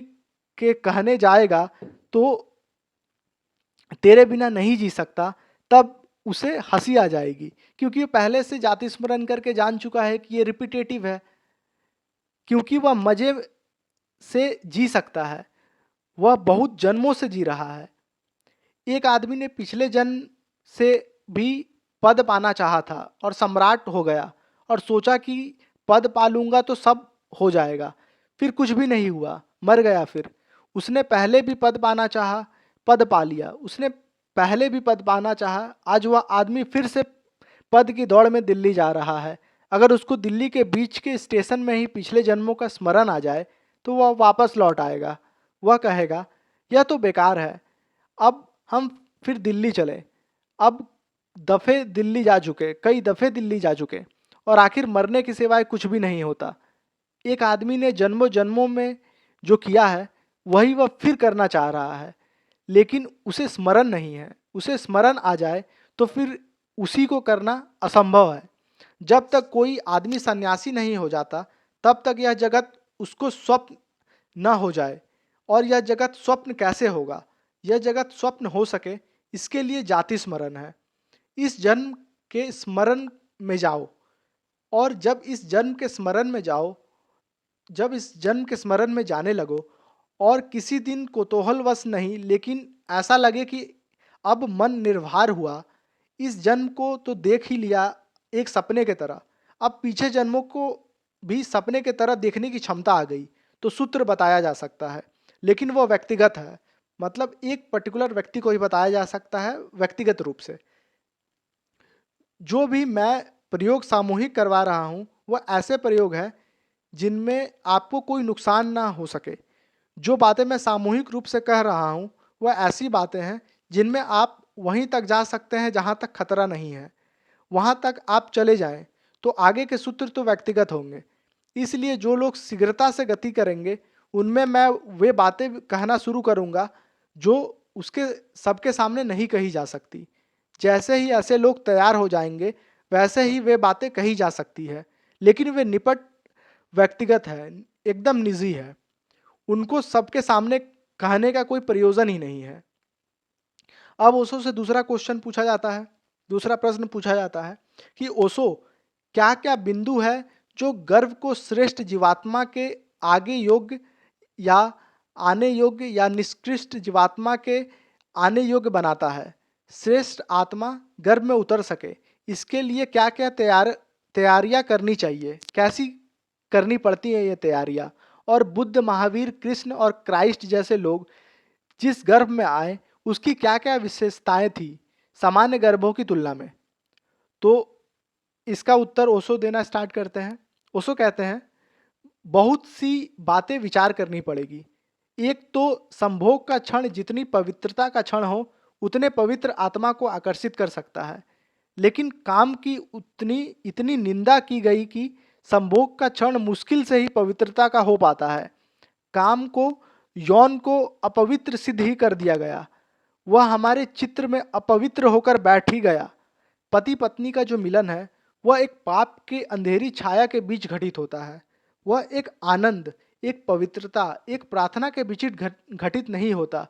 के कहने जाएगा तो तेरे बिना नहीं जी सकता, तब उसे हंसी आ जाएगी, क्योंकि वो पहले से जाति स्मरण करके जान चुका है कि ये रिपीटेटिव है, क्योंकि वह मजे से जी सकता है, वह बहुत जन्मों से जी रहा है। एक आदमी ने पिछले जन्म से भी पद पाना चाहा था और सम्राट हो गया, और सोचा कि पद पालूंगा तो सब हो जाएगा। फिर कुछ भी नहीं हुआ, मर गया। फिर उसने पहले भी पद पाना चाहा, पद पा लिया, उसने पहले भी पद पाना चाहा, आज वह आदमी फिर से पद की दौड़ में दिल्ली जा रहा है। अगर उसको दिल्ली के बीच के स्टेशन में ही पिछले जन्मों का स्मरण आ जाए तो वह वापस लौट आएगा। वह कहेगा यह तो बेकार है, अब हम फिर दिल्ली चले। अब दफ़े दिल्ली जा चुके, कई दफ़े दिल्ली जा चुके, और आखिर मरने के सिवाय कुछ भी नहीं होता। एक आदमी ने जन्मों जन्मों में जो किया है वही वह फिर करना चाह रहा है, लेकिन उसे स्मरण नहीं है। उसे स्मरण आ जाए तो फिर उसी को करना असंभव है। जब तक कोई आदमी सन्यासी नहीं हो जाता तब तक यह जगत उसको स्वप्न न हो जाए। और यह जगत स्वप्न कैसे होगा? यह जगत स्वप्न हो सके इसके लिए जाति स्मरण है। इस जन्म के स्मरण में जाओ, और जब इस जन्म के स्मरण में जाओ, जब इस जन्म के स्मरण में जाने लगो और किसी दिन कुतूहलवश नहीं, लेकिन ऐसा लगे कि अब मन निर्भर हुआ, इस जन्म को तो देख ही लिया एक सपने के तरह, अब पीछे जन्मों को भी सपने के तरह देखने की क्षमता आ गई, तो सूत्र बताया जा सकता है, लेकिन वो व्यक्तिगत है। मतलब एक पर्टिकुलर व्यक्ति को ही बताया जा सकता है व्यक्तिगत रूप से। जो भी मैं प्रयोग सामूहिक करवा रहा हूँ वह ऐसे प्रयोग है जिनमें आपको कोई नुकसान ना हो सके। जो बातें मैं सामूहिक रूप से कह रहा हूँ वह ऐसी बातें हैं जिनमें आप वहीं तक जा सकते हैं जहाँ तक खतरा नहीं है। वहाँ तक आप चले जाएं तो आगे के सूत्र तो व्यक्तिगत होंगे। इसलिए जो लोग शीघ्रता से गति करेंगे उनमें मैं वे बातें कहना शुरू करूँगा जो उसके सबके सामने नहीं कही जा सकती। जैसे ही ऐसे लोग तैयार हो जाएंगे वैसे ही वे बातें कही जा सकती है, लेकिन वे निपट व्यक्तिगत है, एकदम निजी है। उनको सबके सामने कहने का कोई प्रयोजन ही नहीं है। अब ओशो से दूसरा क्वेश्चन पूछा जाता है, दूसरा प्रश्न पूछा जाता है कि ओशो, क्या क्या बिंदु है जो गर्व को श्रेष्ठ जीवात्मा के आगे योग्य या आने योग्य या निष्कृष्ट जीवात्मा के आने योग्य बनाता है? श्रेष्ठ आत्मा गर्भ में उतर सके इसके लिए क्या क्या तैयारियां करनी चाहिए, कैसी करनी पड़ती है ये तैयारियां? और बुद्ध, महावीर, कृष्ण और क्राइस्ट जैसे लोग जिस गर्भ में आए उसकी क्या क्या विशेषताएं थी सामान्य गर्भों की तुलना में? तो इसका उत्तर ओशो देना स्टार्ट करते हैं। ओशो कहते हैं बहुत सी बातें विचार करनी पड़ेगी। एक तो संभोग का क्षण जितनी पवित्रता का क्षण हो उतने पवित्र आत्मा को आकर्षित कर सकता है, लेकिन काम की उतनी इतनी निंदा की गई कि संभोग का क्षण मुश्किल से ही पवित्रता का हो पाता है। काम को, यौन को अपवित्र सिद्ध ही कर दिया गया, वह हमारे चित्र में अपवित्र होकर बैठ ही गया। पति पत्नी का जो मिलन है वह एक पाप के अंधेरी छाया के बीच घटित होता है। वह एक आनंद, एक पवित्रता, एक प्रार्थना के बीच घटित नहीं होता।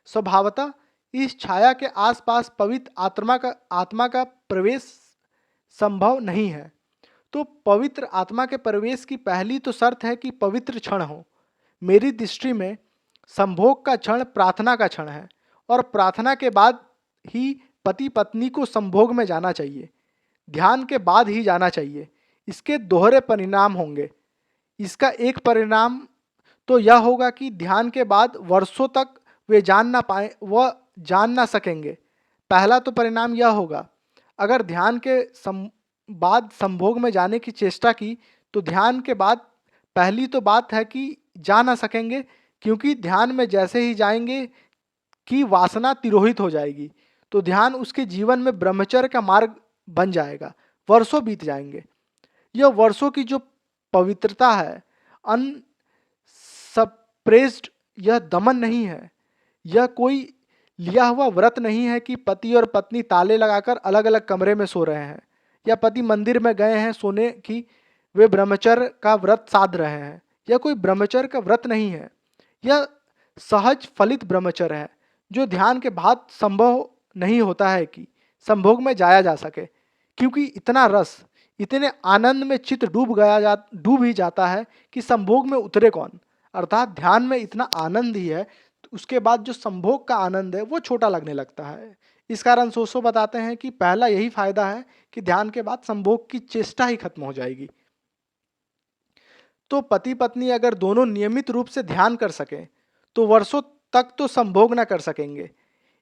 स्वभावतः इस छाया के आसपास पवित्र आत्मा का प्रवेश संभव नहीं है। तो पवित्र आत्मा के प्रवेश की पहली तो शर्त है कि पवित्र क्षण हो। मेरी दृष्टि में संभोग का क्षण प्रार्थना का क्षण है, और प्रार्थना के बाद ही पति पत्नी को संभोग में जाना चाहिए, ध्यान के बाद ही जाना चाहिए। इसके दोहरे परिणाम होंगे। इसका एक परिणाम तो यह होगा कि ध्यान के बाद वर्षों तक वे जान ना सकेंगे। पहला तो परिणाम यह होगा, अगर ध्यान के बाद संभोग में जाने की चेष्टा की तो ध्यान के बाद पहली तो बात है कि जा ना सकेंगे, क्योंकि ध्यान में जैसे ही जाएंगे कि वासना तिरोहित हो जाएगी, तो ध्यान उसके जीवन में ब्रह्मचर्य का मार्ग बन जाएगा। वर्षों बीत जाएंगे। यह वर्षों की जो पवित्रता है, अनसप्रेस्ड, यह दमन नहीं है। यह कोई लिया हुआ व्रत नहीं है कि पति और पत्नी ताले लगाकर अलग अलग कमरे में सो रहे हैं, या पति मंदिर में गए हैं सोने की, वे ब्रह्मचर्य का व्रत साध रहे हैं। यह कोई ब्रह्मचर्य का व्रत नहीं है। यह सहज फलित ब्रह्मचर्य है जो ध्यान के बाद संभव नहीं होता है कि संभोग में जाया जा सके, क्योंकि इतना रस, इतने आनंद में चित्त डूब ही जाता है कि संभोग में उतरे कौन। अर्थात ध्यान में इतना आनंद ही है, तो उसके बाद जो संभोग का आनंद है वो छोटा लगने लगता है। इस कारण सोसो बताते हैं कि पहला यही फायदा है कि ध्यान के बाद संभोग की चेष्टा ही खत्म हो जाएगी। तो पति पत्नी अगर दोनों नियमित रूप से ध्यान कर सकें तो वर्षों तक तो संभोग न कर सकेंगे।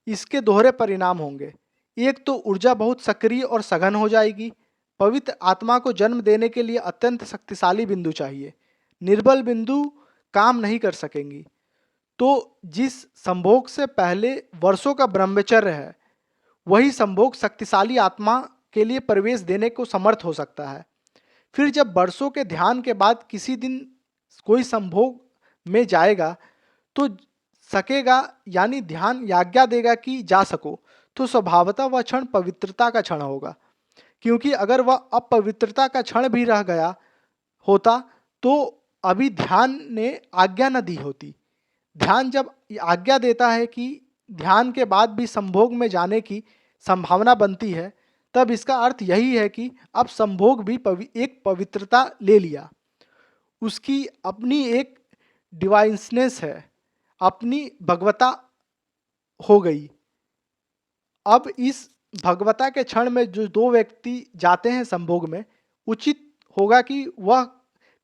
इसके दोहरे परिणाम होंगे। एक तो ऊर्जा बहुत सक्रिय और सघन हो जाएगी। पवित्र आत्मा को जन्म देने के लिए अत्यंत शक्तिशाली बिंदु चाहिए। निर्बल बिंदु काम नहीं कर सकेंगी। तो जिस संभोग से पहले वर्षों का ब्रह्मचर्य है, वही संभोग शक्तिशाली आत्मा के लिए प्रवेश देने को समर्थ हो सकता है। फिर जब वर्षों के ध्यान के बाद किसी दिन कोई संभोग में जाएगा तो सकेगा, यानी ध्यान आज्ञा देगा कि जा सको, तो स्वभावतः वह क्षण पवित्रता का क्षण होगा। क्योंकि अगर वह अपवित्रता का क्षण भी रह गया होता तो अभी ध्यान ने आज्ञा न दी होती। ध्यान जब आज्ञा देता है कि ध्यान के बाद भी संभोग में जाने की संभावना बनती है, तब इसका अर्थ यही है कि अब संभोग भी एक पवित्रता ले लिया। उसकी अपनी एक डिवाइसनेस है, अपनी भगवता हो गई। अब इस भगवता के क्षण में जो दो व्यक्ति जाते हैं संभोग में, उचित होगा कि वह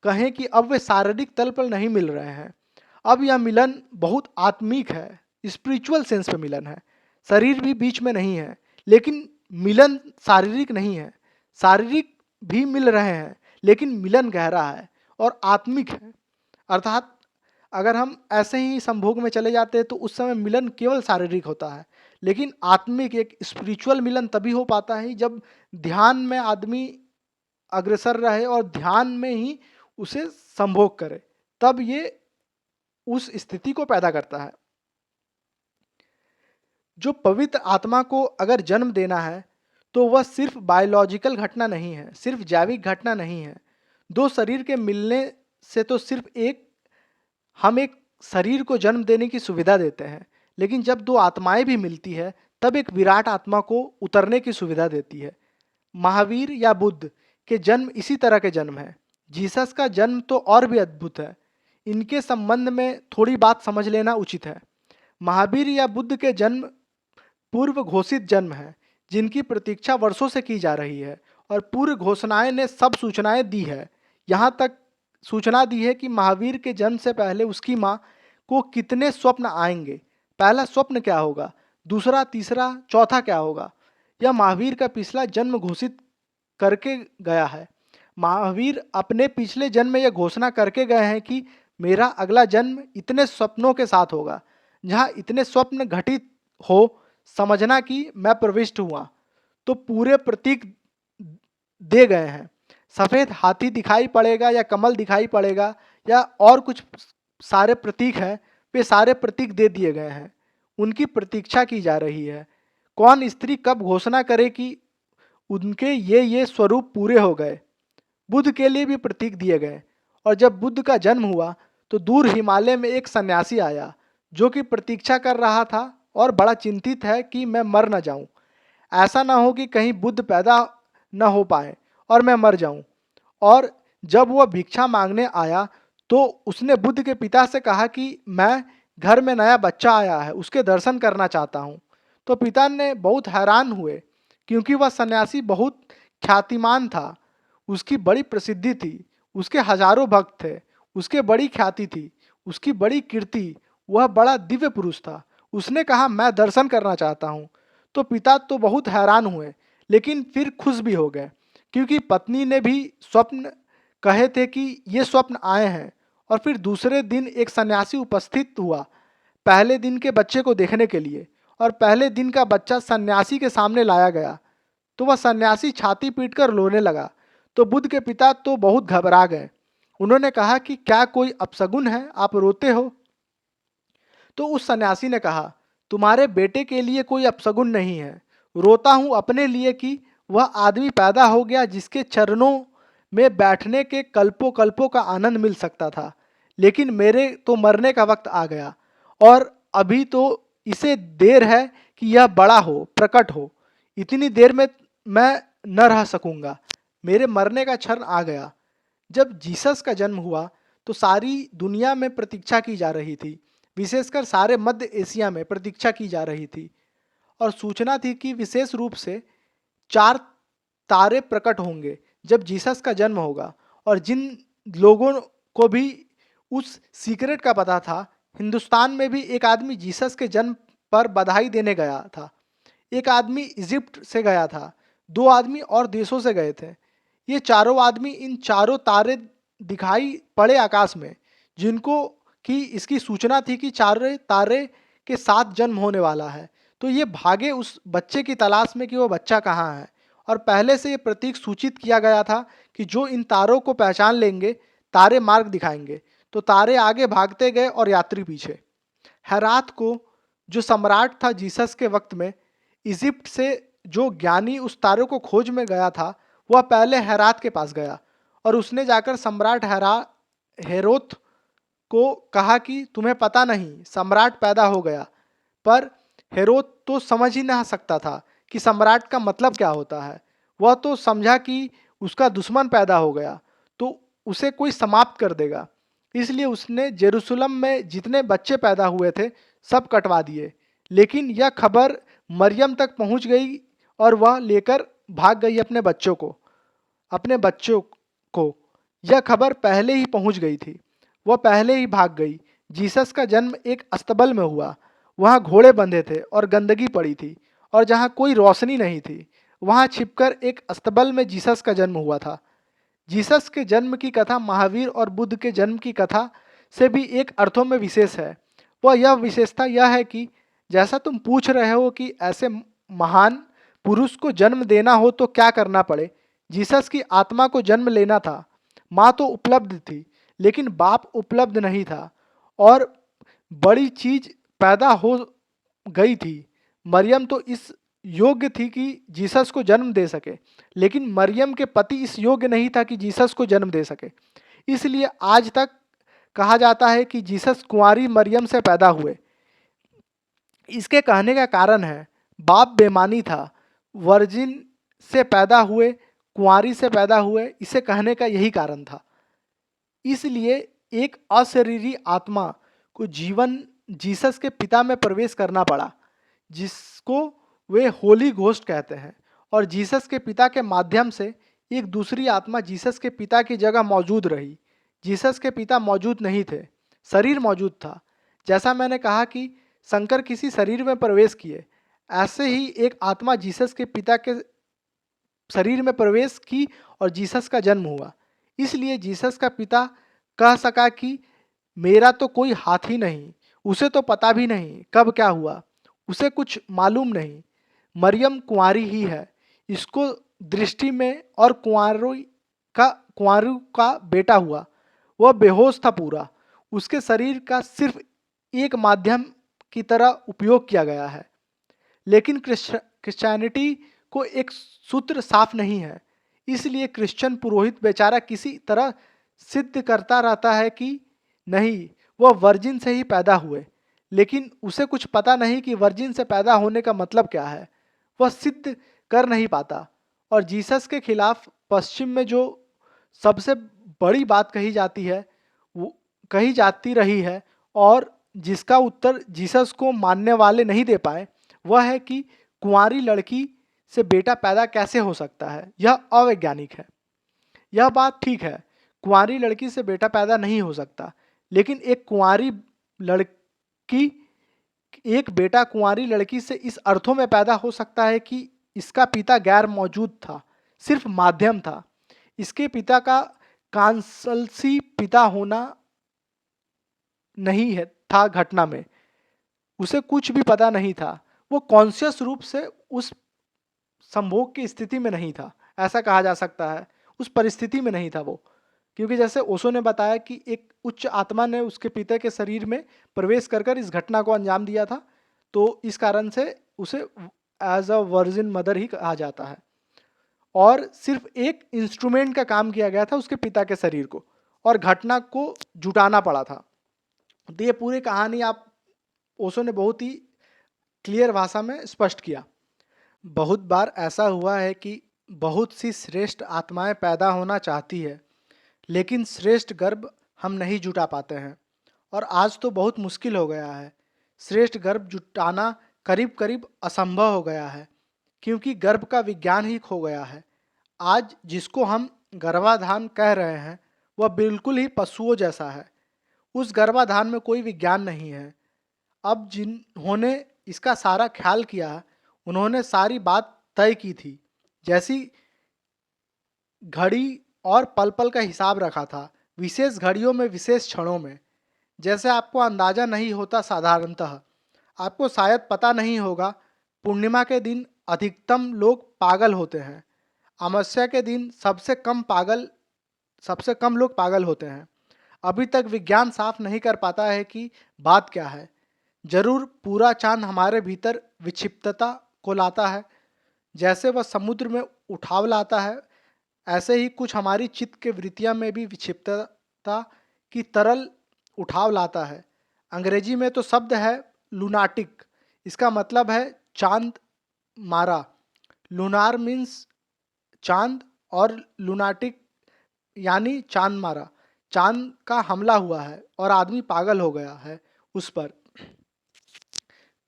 कहें कि अब वे शारीरिक तल पर नहीं मिल रहे हैं। अब यह मिलन बहुत आत्मिक है, स्पिरिचुअल सेंस पे मिलन है। शरीर भी बीच में नहीं है, लेकिन मिलन शारीरिक नहीं है। शारीरिक भी मिल रहे हैं, लेकिन मिलन गहरा है और आत्मिक है। अर्थात अगर हम ऐसे ही संभोग में चले जाते हैं तो उस समय मिलन केवल शारीरिक होता है, लेकिन आत्मिक एक स्पिरिचुअल मिलन तभी हो पाता है जब ध्यान में आदमी अग्रसर रहे और ध्यान में ही उसे संभोग करे, तब ये उस स्थिति को पैदा करता है। जो पवित्र आत्मा को अगर जन्म देना है तो वह सिर्फ बायोलॉजिकल घटना नहीं है, सिर्फ जैविक घटना नहीं है। दो शरीर के मिलने से तो सिर्फ हम एक शरीर को जन्म देने की सुविधा देते हैं, लेकिन जब दो आत्माएं भी मिलती है तब एक विराट आत्मा को उतरने की सुविधा देती है। महावीर या बुद्ध के जन्म इसी तरह के जन्म है। जीसस का जन्म तो और भी अद्भुत है। इनके संबंध में थोड़ी बात समझ लेना उचित है। महावीर या बुद्ध के जन्म पूर्व घोषित जन्म है, जिनकी प्रतीक्षा वर्षों से की जा रही है और पूर्व घोषणाएं ने सब सूचनाएं दी है। यहाँ तक सूचना दी है कि महावीर के जन्म से पहले उसकी माँ को कितने स्वप्न आएंगे, पहला स्वप्न क्या होगा, दूसरा, तीसरा, चौथा क्या होगा। यह महावीर का पिछला जन्म घोषित करके गया है। महावीर अपने पिछले जन्म में यह घोषणा करके गए हैं कि मेरा अगला जन्म इतने स्वप्नों के साथ होगा। जहाँ इतने स्वप्न घटित हो, समझना कि मैं प्रविष्ट हुआ। तो पूरे प्रतीक दे गए हैं। सफेद हाथी दिखाई पड़ेगा या कमल दिखाई पड़ेगा या और कुछ सारे प्रतीक हैं, वे सारे प्रतीक दे दिए गए हैं। उनकी प्रतीक्षा की जा रही है। कौन स्त्री कब घोषणा करे कि उनके ये स्वरूप पूरे हो गए। बुद्ध के लिए भी प्रतीक दिए गए। और जब बुद्ध का जन्म हुआ तो दूर हिमालय में एक सन्यासी आया जो कि प्रतीक्षा कर रहा था और बड़ा चिंतित है कि मैं मर न जाऊं। ऐसा ना हो कि कहीं बुद्ध पैदा न हो पाए और मैं मर जाऊं। और जब वह भिक्षा मांगने आया तो उसने बुद्ध के पिता से कहा कि मैं घर में नया बच्चा आया है, उसके दर्शन करना चाहता हूं। तो पिता ने बहुत हैरान हुए क्योंकि वह सन्यासी बहुत ख्यातिमान था। उसकी बड़ी प्रसिद्धि थी, उसके हजारों भक्त थे, उसके बड़ी ख्याति थी, उसकी बड़ी कीर्ति, वह बड़ा दिव्य पुरुष था। उसने कहा मैं दर्शन करना चाहता हूँ। तो पिता तो बहुत हैरान हुए, लेकिन फिर खुश भी हो गए क्योंकि पत्नी ने भी स्वप्न कहे थे कि ये स्वप्न आए हैं। और फिर दूसरे दिन एक सन्यासी उपस्थित हुआ पहले दिन के बच्चे को देखने के लिए, और पहले दिन का बच्चा सन्यासी के सामने लाया गया तो वह सन्यासी छाती पीटकर रोने लगा। तो बुद्ध के पिता तो बहुत घबरा गए। उन्होंने कहा कि क्या कोई अपशगुन है, आप रोते हो। तो उस सन्यासी ने कहा तुम्हारे बेटे के लिए कोई अपशगुन नहीं है, रोता हूँ अपने लिए कि वह आदमी पैदा हो गया जिसके चरणों में बैठने के कल्पों कल्पों का आनंद मिल सकता था, लेकिन मेरे तो मरने का वक्त आ गया और अभी तो इसे देर है कि यह बड़ा हो, प्रकट हो। इतनी देर में मैं न रह सकूंगा, मेरे मरने का क्षण आ गया। जब जीसस का जन्म हुआ तो सारी दुनिया में प्रतीक्षा की जा रही थी, विशेषकर सारे मध्य एशिया में प्रतीक्षा की जा रही थी। और सूचना थी कि विशेष रूप से 4 तारे प्रकट होंगे जब जीसस का जन्म होगा। और जिन लोगों को भी उस सीक्रेट का पता था हिंदुस्तान में भी एक आदमी जीसस के जन्म पर बधाई देने गया था। एक आदमी इजिप्ट से गया था। 2 आदमी और देशों से गए थे। ये चारों आदमी इन चारों तारे दिखाई पड़े आकाश में, जिनको कि इसकी सूचना थी कि चारों तारे के साथ जन्म होने वाला है। तो ये भागे उस बच्चे की तलाश में कि वो बच्चा कहाँ है। और पहले से ये प्रतीक सूचित किया गया था कि जो इन तारों को पहचान लेंगे, तारे मार्ग दिखाएंगे। तो तारे आगे भागते गए और यात्री पीछे। हेरात को, जो सम्राट था जीसस के वक्त में, इजिप्ट से जो ज्ञानी उस तारे को खोज में गया था, वह पहले हेरात के पास गया और उसने जाकर सम्राट हेरोत को कहा कि तुम्हें पता नहीं, सम्राट पैदा हो गया। पर हेरोद तो समझ ही ना सकता था कि सम्राट का मतलब क्या होता है। वह तो समझा कि उसका दुश्मन पैदा हो गया तो उसे कोई समाप्त कर देगा। इसलिए उसने जेरूसलम में जितने बच्चे पैदा हुए थे सब कटवा दिए। लेकिन यह खबर मरियम तक पहुंच गई और वह लेकर भाग गई अपने बच्चों को। यह खबर पहले ही पहुंच गई थी। वह पहले ही भाग गई। जीसस का जन्म एक अस्तबल में हुआ। वहां घोड़े बंधे थे और गंदगी पड़ी थी और जहां कोई रोशनी नहीं थी, वहां छिपकर एक अस्तबल में जीसस का जन्म हुआ था। जीसस के जन्म की कथा महावीर और बुद्ध के जन्म की कथा से भी एक अर्थों में विशेष है। वह यह विशेषता यह है कि जैसा तुम पूछ रहे हो कि ऐसे महान पुरुष को जन्म देना हो तो क्या करना पड़े, जीसस की आत्मा को जन्म लेना था। माँ तो उपलब्ध थी लेकिन बाप उपलब्ध नहीं था और बड़ी चीज पैदा हो गई थी। मरियम तो इस योग्य थी कि जीसस को जन्म दे सके, लेकिन मरियम के पति इस योग्य नहीं था कि जीसस को जन्म दे सके। इसलिए आज तक कहा जाता है कि जीसस कुंवारी मरियम से पैदा हुए। इसके कहने का कारण है, बाप बेमानी था, वर्जिन से पैदा हुए, कुंवारी से पैदा हुए, इसे कहने का यही कारण था। इसलिए एक अशरीरी आत्मा को जीवन जीसस के पिता में प्रवेश करना पड़ा, जिसको वे होली घोस्ट कहते हैं। और जीसस के पिता के माध्यम से एक दूसरी आत्मा जीसस के पिता की जगह मौजूद रही। जीसस के पिता मौजूद नहीं थे, शरीर मौजूद था। जैसा मैंने कहा कि शंकर किसी शरीर में प्रवेश किए, ऐसे ही एक आत्मा जीसस के पिता के शरीर में प्रवेश की और जीसस का जन्म हुआ। इसलिए जीसस का पिता कह सका कि मेरा तो कोई हाथ ही नहीं, उसे तो पता भी नहीं कब क्या हुआ, उसे कुछ मालूम नहीं। मरियम कुंवारी ही है, इसको दृष्टि में और कुंवारू का बेटा हुआ। वह बेहोश था पूरा, उसके शरीर का सिर्फ एक माध्यम की तरह उपयोग किया गया है। लेकिन क्रिश्चियनिटी को एक सूत्र साफ नहीं है। इसलिए क्रिश्चियन पुरोहित बेचारा किसी तरह सिद्ध करता रहता है कि नहीं, वह वर्जिन से ही पैदा हुए, लेकिन उसे कुछ पता नहीं कि वर्जिन से पैदा होने का मतलब क्या है। वह सिद्ध कर नहीं पाता। और जीसस के खिलाफ पश्चिम में जो सबसे बड़ी बात कही जाती रही है और जिसका उत्तर जीसस को मानने वाले नहीं दे पाए, वह है कि कुंवारी लड़की से बेटा पैदा कैसे हो सकता है। यह अवैज्ञानिक है। यह बात ठीक है, कुंवारी लड़की से बेटा पैदा नहीं हो सकता, लेकिन लड़की एक बेटा कुंवारी लड़की से इस अर्थों में पैदा हो सकता है कि इसका पिता गैर मौजूद था, सिर्फ माध्यम था। इसके पिता का कांसलसी पिता होना नहीं है था घटना में, उसे कुछ भी पता नहीं था। वो कॉन्शियस रूप से उस संभोग की स्थिति में नहीं था, ऐसा कहा जा सकता है। उस परिस्थिति में नहीं था वो, क्योंकि जैसे ओशो ने बताया कि एक उच्च आत्मा ने उसके पिता के शरीर में प्रवेश कर कर इस घटना को अंजाम दिया था। तो इस कारण से उसे एज अ वर्जिन मदर ही कहा जाता है। और सिर्फ एक इंस्ट्रूमेंट का काम किया गया था उसके पिता के शरीर को, और घटना को जुटाना पड़ा था। तो ये पूरी कहानी आप ओशो ने बहुत ही क्लियर भाषा में स्पष्ट किया। बहुत बार ऐसा हुआ है कि बहुत सी श्रेष्ठ आत्माएं पैदा होना चाहती है, लेकिन श्रेष्ठ गर्भ हम नहीं जुटा पाते हैं। और आज तो बहुत मुश्किल हो गया है, श्रेष्ठ गर्भ जुटाना करीब करीब असंभव हो गया है, क्योंकि गर्भ का विज्ञान ही खो गया है। आज जिसको हम गर्भाधान कह रहे हैं वह बिल्कुल ही पशुओं जैसा है। उस गर्भाधान में कोई विज्ञान नहीं है। अब जिन्होंने इसका सारा ख्याल किया, उन्होंने सारी बात तय की थी, जैसी घड़ी और पल पल का हिसाब रखा था, विशेष घड़ियों में, विशेष क्षणों में। जैसे आपको अंदाजा नहीं होता, साधारणतः आपको शायद पता नहीं होगा, पूर्णिमा के दिन अधिकतम लोग पागल होते हैं। अमावस्या के दिन सबसे कम लोग पागल होते हैं। अभी तक विज्ञान साफ नहीं कर पाता है कि बात क्या है। जरूर पूरा चांद हमारे भीतर विक्षिप्तता को लाता है। जैसे वह समुद्र में उठाव लाता है, ऐसे ही कुछ हमारी चित्त के वृत्तियां में भी विक्षिप्तता की तरल उठाव लाता है। अंग्रेजी में तो शब्द है लूनाटिक। इसका मतलब है चांद मारा। लूनार मीन्स चांद और लूनाटिक यानी चांद मारा। चांद का हमला हुआ है और आदमी पागल हो गया है उस पर।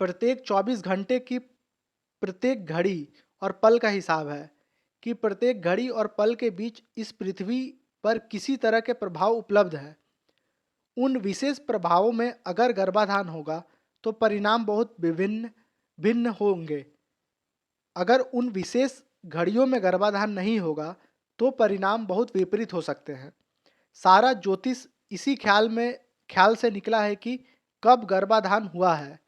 प्रत्येक 24 घंटे की प्रत्येक घड़ी और पल का हिसाब है कि प्रत्येक घड़ी और पल के बीच इस पृथ्वी पर किसी तरह के प्रभाव उपलब्ध है। उन विशेष प्रभावों में अगर गर्भाधान होगा तो परिणाम बहुत भिन्न होंगे। अगर उन विशेष घड़ियों में गर्भाधान नहीं होगा तो परिणाम बहुत विपरीत हो सकते हैं। सारा ज्योतिष इसी ख्याल से निकला है कि कब गर्भाधान हुआ है,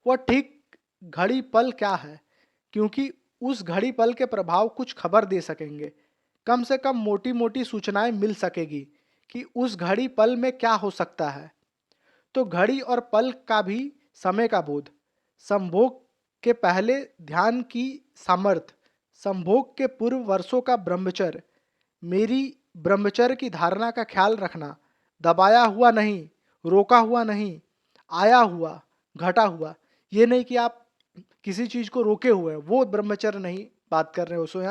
वह ठीक घड़ी पल क्या है, क्योंकि उस घड़ी पल के प्रभाव कुछ खबर दे सकेंगे। कम से कम मोटी मोटी सूचनाएं मिल सकेगी कि उस घड़ी पल में क्या हो सकता है। तो घड़ी और पल का भी समय का बोध, संभोग के पहले ध्यान की सामर्थ्य, संभोग के पूर्व वर्षों का ब्रह्मचर्य, मेरी ब्रह्मचर्य की धारणा का ख्याल रखना, दबाया हुआ नहीं, रोका हुआ नहीं, आया हुआ, घटा हुआ। ये नहीं कि आप किसी चीज को रोके हुए हैं, वो ब्रह्मचर्य नहीं बात कर रहे हो। सो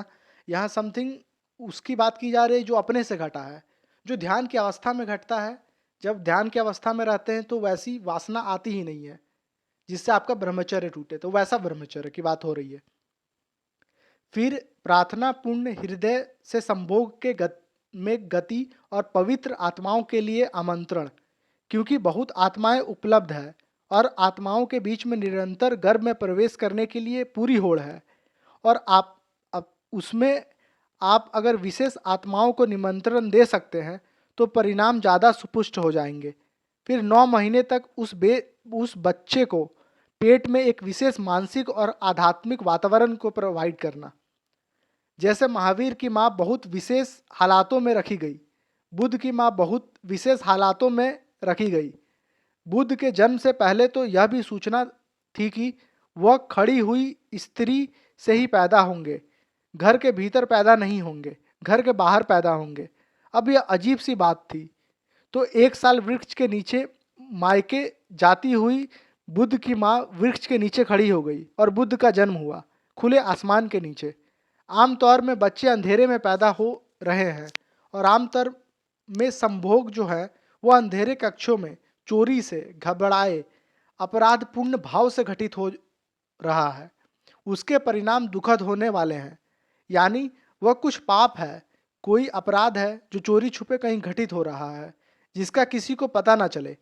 यहाँ समथिंग उसकी बात की जा रही है जो अपने से घटा है, जो ध्यान की अवस्था में घटता है। जब ध्यान की अवस्था में रहते हैं तो वैसी वासना आती ही नहीं है जिससे आपका ब्रह्मचर्य टूटे, तो वैसा ब्रह्मचर्य की बात हो रही है। फिर प्रार्थना पूर्ण हृदय से संभोग के में गति और पवित्र आत्माओं के लिए आमंत्रण, क्योंकि बहुत आत्माएं उपलब्ध है और आत्माओं के बीच में निरंतर गर्भ में प्रवेश करने के लिए पूरी होड़ है। और उसमें आप अगर विशेष आत्माओं को निमंत्रण दे सकते हैं तो परिणाम ज़्यादा सुपुष्ट हो जाएंगे। फिर 9 महीने तक उस बच्चे को पेट में एक विशेष मानसिक और आध्यात्मिक वातावरण को प्रोवाइड करना। जैसे महावीर की माँ बहुत विशेष हालातों में रखी गई, बुद्ध की माँ बहुत विशेष हालातों में रखी गई। बुद्ध के जन्म से पहले तो यह भी सूचना थी कि वह खड़ी हुई स्त्री से ही पैदा होंगे, घर के भीतर पैदा नहीं होंगे, घर के बाहर पैदा होंगे। अब यह अजीब सी बात थी। तो 1 साल वृक्ष के नीचे मायके जाती हुई बुद्ध की माँ वृक्ष के नीचे खड़ी हो गई और बुद्ध का जन्म हुआ खुले आसमान के नीचे। आमतौर में बच्चे अंधेरे में पैदा हो रहे हैं और आमतौर में संभोग जो है वह अंधेरे कक्षों में चोरी से, घबराए, अपराधपूर्ण भाव से घटित हो रहा है। उसके परिणाम दुखद होने वाले हैं। यानी वह कुछ पाप है, कोई अपराध है जो चोरी छुपे कहीं घटित हो रहा है, जिसका किसी को पता ना चले।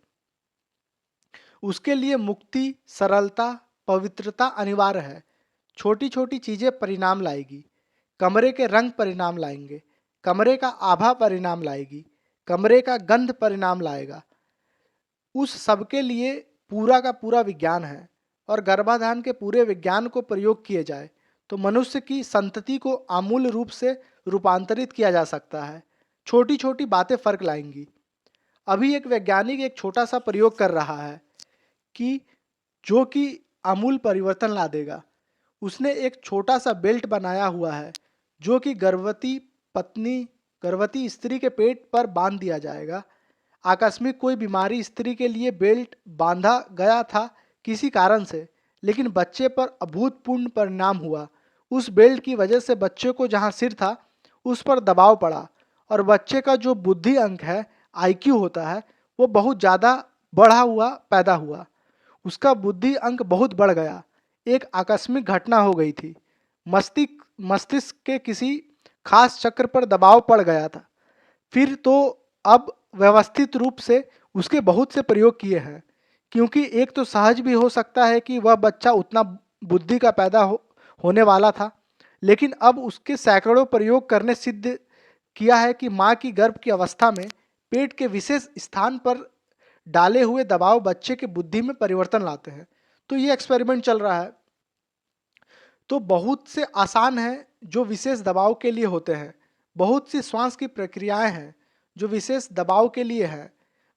उसके लिए मुक्ति, सरलता, पवित्रता अनिवार्य है। छोटी छोटी चीजें परिणाम लाएगी। कमरे के रंग परिणाम लाएंगे, कमरे का आभा परिणाम लाएगी, कमरे का गंध परिणाम लाएगा। उस सबके लिए पूरा का पूरा विज्ञान है। और गर्भाधान के पूरे विज्ञान को प्रयोग किए जाए तो मनुष्य की संतति को आमूल रूप से रूपांतरित किया जा सकता है। छोटी छोटी बातें फर्क लाएंगी। अभी एक वैज्ञानिक एक छोटा सा प्रयोग कर रहा है कि जो कि आमूल परिवर्तन ला देगा। उसने एक छोटा सा बेल्ट बनाया हुआ है जो कि गर्भवती स्त्री के पेट पर बांध दिया जाएगा। आकस्मिक कोई बीमारी स्त्री के लिए बेल्ट बांधा गया था किसी कारण से, लेकिन बच्चे पर अभूतपूर्व परिणाम हुआ। उस बेल्ट की वजह से बच्चे को जहां सिर था उस पर दबाव पड़ा और बच्चे का जो बुद्धि अंक है, आईक्यू होता है, वो बहुत ज़्यादा बढ़ा हुआ पैदा हुआ। उसका बुद्धि अंक बहुत बढ़ गया। एक आकस्मिक घटना हो गई थी। मस्तिष्क के किसी खास चक्र पर दबाव पड़ गया था। फिर तो अब व्यवस्थित रूप से उसके बहुत से प्रयोग किए हैं, क्योंकि एक तो सहज भी हो सकता है कि वह बच्चा उतना बुद्धि का होने वाला था, लेकिन अब उसके सैकड़ों प्रयोग करने सिद्ध किया है कि माँ की गर्भ की अवस्था में पेट के विशेष स्थान पर डाले हुए दबाव बच्चे के बुद्धि में परिवर्तन लाते हैं। तो ये एक्सपेरिमेंट चल रहा है। तो बहुत से आसान हैं जो विशेष दबाव के लिए होते हैं, बहुत सी श्वास की प्रक्रियाएं हैं जो विशेष दबाव के लिए है,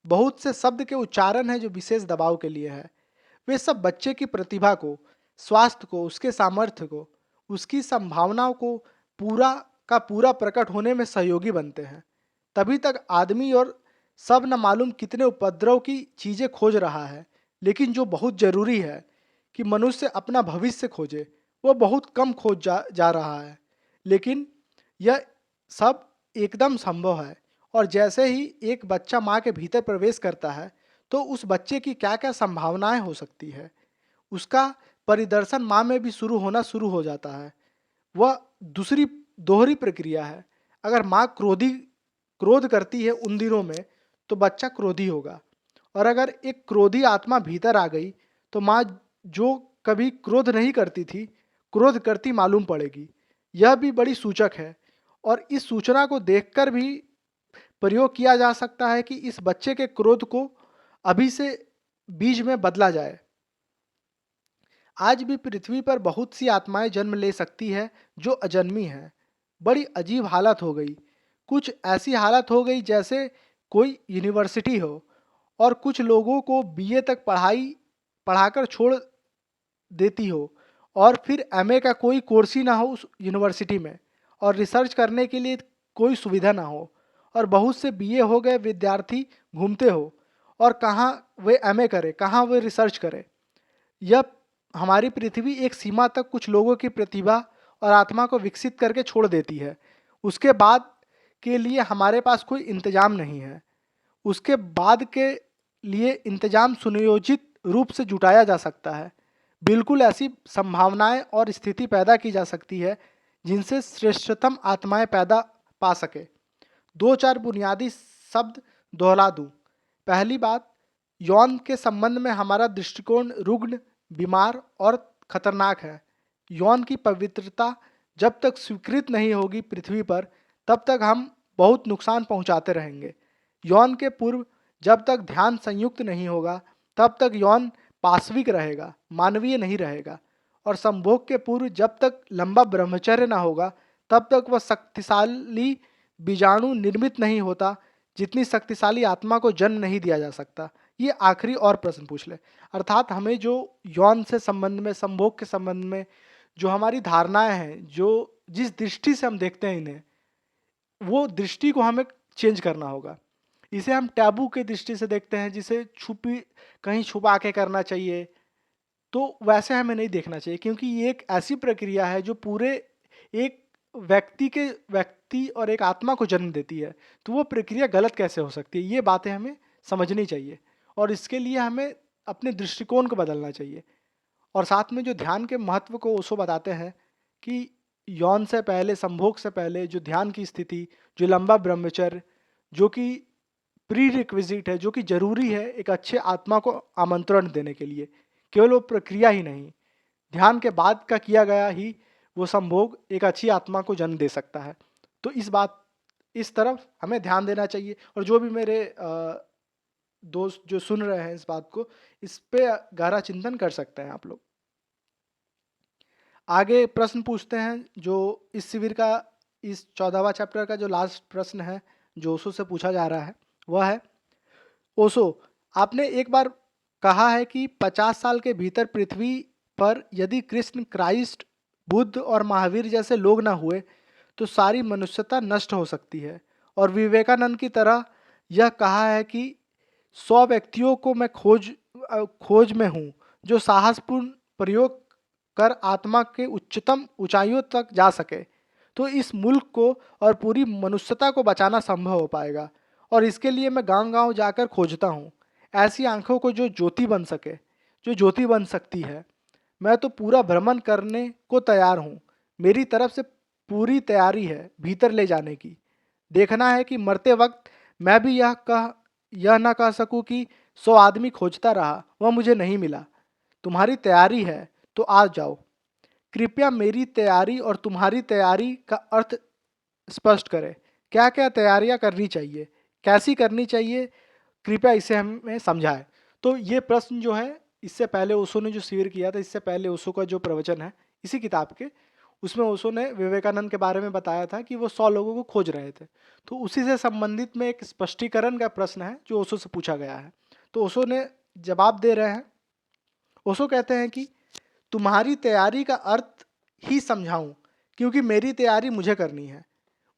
बहुत से शब्द के उच्चारण हैं जो विशेष दबाव के लिए है। वे सब बच्चे की प्रतिभा को, स्वास्थ्य को, उसके सामर्थ्य को, उसकी संभावनाओं को पूरा का पूरा प्रकट होने में सहयोगी बनते हैं। तभी तक आदमी और सब न मालूम कितने उपद्रव की चीजें खोज रहा है, लेकिन जो बहुत जरूरी है कि मनुष्य अपना भविष्य खोजे, वो बहुत कम खोज जा रहा है। लेकिन यह सब एकदम संभव है। और जैसे ही एक बच्चा माँ के भीतर प्रवेश करता है, तो उस बच्चे की क्या क्या संभावनाएं हो सकती है, उसका परिदर्शन माँ में भी शुरू हो जाता है। वह दूसरी दोहरी प्रक्रिया है। अगर माँ क्रोध करती है उन दिनों में, तो बच्चा क्रोधी होगा। और अगर एक क्रोधी आत्मा भीतर आ गई, तो माँ जो कभी क्रोध नहीं करती थी, क्रोध करती मालूम पड़ेगी। यह भी बड़ी सूचक है। और इस सूचना को देखकर भी प्रयोग किया जा सकता है कि इस बच्चे के क्रोध को अभी से बीज में बदला जाए। आज भी पृथ्वी पर बहुत सी आत्माएं जन्म ले सकती है जो अजन्मी हैं। बड़ी अजीब हालत हो गई। कुछ ऐसी हालत हो गई जैसे कोई यूनिवर्सिटी हो और कुछ लोगों को बीए तक पढ़ाकर छोड़ देती हो, और फिर एमए का कोई कोर्स ही ना हो उस यूनिवर्सिटी में, और रिसर्च करने के लिए कोई सुविधा ना हो, और बहुत से बीए हो गए विद्यार्थी घूमते हो, और कहाँ वे एमए करे, कहाँ वे रिसर्च करे। यह हमारी पृथ्वी एक सीमा तक कुछ लोगों की प्रतिभा और आत्मा को विकसित करके छोड़ देती है। उसके बाद के लिए हमारे पास कोई इंतजाम नहीं है। उसके बाद के लिए इंतजाम सुनियोजित रूप से जुटाया जा सकता है। बिल्कुल ऐसी संभावनाएं और स्थिति पैदा की जा सकती है जिनसे श्रेष्ठतम आत्माएं पैदा पा सके। दो चार बुनियादी शब्द दोहरा दूं। पहली बात, यौन के संबंध में हमारा दृष्टिकोण रुग्ण, बीमार और खतरनाक है। यौन की पवित्रता जब तक स्वीकृत नहीं होगी पृथ्वी पर, तब तक हम बहुत नुकसान पहुंचाते रहेंगे। यौन के पूर्व जब तक ध्यान संयुक्त नहीं होगा, तब तक यौन पाशविक रहेगा, मानवीय नहीं रहेगा। और संभोग के पूर्व जब तक लंबा ब्रह्मचर्य ना होगा, तब तक वह शक्तिशाली बीजाणु निर्मित नहीं होता, जितनी शक्तिशाली आत्मा को जन्म नहीं दिया जा सकता। ये आखिरी और प्रश्न पूछ ले। अर्थात हमें जो यौन से संबंध में, संभोग के संबंध में जो हमारी धारणाएं हैं, जो जिस दृष्टि से हम देखते हैं इन्हें, वो दृष्टि को हमें चेंज करना होगा। इसे हम टैबू के दृष्टि से देखते हैं, जिसे कहीं छुपा के करना चाहिए, तो वैसे हमें नहीं देखना चाहिए, क्योंकि ये एक ऐसी प्रक्रिया है जो पूरे एक व्यक्ति और एक आत्मा को जन्म देती है। तो वो प्रक्रिया गलत कैसे हो सकती है, ये बातें हमें समझनी चाहिए। और इसके लिए हमें अपने दृष्टिकोण को बदलना चाहिए। और साथ में जो ध्यान के महत्व को उसको बताते हैं कि यौन से पहले, संभोग से पहले जो ध्यान की स्थिति, जो लंबा ब्रह्मचर्य, जो कि प्री रिक्विजिट है, जो कि जरूरी है एक अच्छे आत्मा को आमंत्रण देने के लिए। केवल वो प्रक्रिया ही नहीं, ध्यान के बाद का किया गया ही वो संभोग एक अच्छी आत्मा को जन्म दे सकता है। तो इस तरफ हमें ध्यान देना चाहिए। और जो भी मेरे दोस्त जो सुन रहे हैं इस बात को, इस पे गहरा चिंतन कर सकते हैं आप लोग। आगे प्रश्न पूछते हैं जो इस शिविर का, इस 14वां चैप्टर का जो लास्ट प्रश्न है जो ओशो से पूछा जा रहा है, वह है, ओशो, आपने एक बार कहा है कि 50 साल के भीतर पृथ्वी पर यदि कृष्ण, क्राइस्ट, बुद्ध और महावीर जैसे लोग ना हुए तो सारी मनुष्यता नष्ट हो सकती है। और विवेकानंद की तरह यह कहा है कि 100 व्यक्तियों को मैं खोज में हूँ जो साहसपूर्ण प्रयोग कर आत्मा के उच्चतम ऊंचाइयों तक जा सके, तो इस मुल्क को और पूरी मनुष्यता को बचाना संभव हो पाएगा। और इसके लिए मैं गांव गांव जाकर खोजता हूँ ऐसी आंखों को जो ज्योति बन सके, जो ज्योति बन सकती है। मैं तो पूरा भ्रमण करने को तैयार हूँ। मेरी तरफ से पूरी तैयारी है भीतर ले जाने की। देखना है कि मरते वक्त मैं भी यह कह यह ना कह सकूं कि 100 आदमी खोजता रहा, वह मुझे नहीं मिला। तुम्हारी तैयारी है तो आ जाओ। कृपया मेरी तैयारी और तुम्हारी तैयारी का अर्थ स्पष्ट करें। क्या क्या तैयारियां करनी चाहिए, कैसी करनी चाहिए, कृपया इसे हमें समझाएं। तो ये प्रश्न जो है, इससे पहले ओशो ने जो शिविर किया था, इससे पहले ओशो का जो प्रवचन है इसी किताब के, उसमें ओशो ने विवेकानंद के बारे में बताया था कि वो 100 लोगों को खोज रहे थे। तो उसी से संबंधित में एक स्पष्टीकरण का प्रश्न है जो ओशो से पूछा गया है। तो ओशो ने जवाब दे रहे हैं। ओशो कहते हैं कि तुम्हारी तैयारी का अर्थ ही समझाऊं, क्योंकि मेरी तैयारी मुझे करनी है,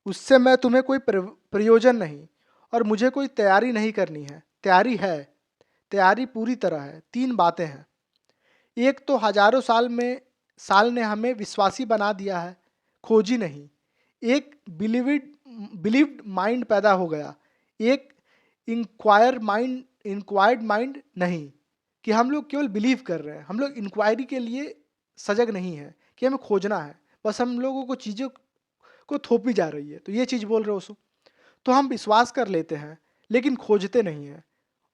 उससे मैं तुम्हें कोई प्रयोजन नहीं, और मुझे कोई तैयारी नहीं करनी है। तैयारी है, तैयारी पूरी तरह है। 3 बातें हैं। एक तो हजारों साल ने हमें विश्वासी बना दिया है, खोजी नहीं। एक बिलीव्ड माइंड पैदा हो गया, एक इंक्वायर्ड माइंड नहीं, कि हम लोग केवल बिलीव कर रहे हैं, हम लोग इंक्वायरी के लिए सजग नहीं है कि हमें खोजना है, बस हम लोगों को चीज़ों को थोपी जा रही है। तो ये चीज़ बोल रहे हो उसको। तो हम विश्वास कर लेते हैं लेकिन खोजते नहीं हैं।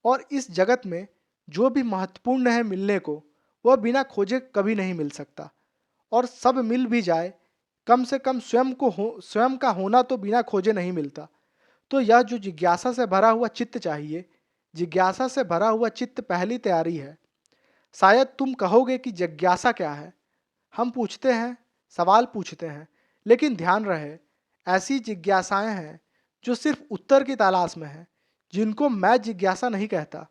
और इस जगत में जो भी महत्वपूर्ण है मिलने को, वह बिना खोजे कभी नहीं मिल सकता। और सब मिल भी जाए, कम से कम स्वयं का होना तो बिना खोजे नहीं मिलता। तो यह जो जिज्ञासा से भरा हुआ चित्त चाहिए, जिज्ञासा से भरा हुआ चित्त पहली तैयारी है। शायद तुम कहोगे कि जिज्ञासा क्या है। हम पूछते हैं, सवाल पूछते हैं, लेकिन ध्यान रहे, ऐसी जिज्ञासाएं हैं जो सिर्फ उत्तर की तलाश में है, जिनको मैं जिज्ञासा नहीं कहता।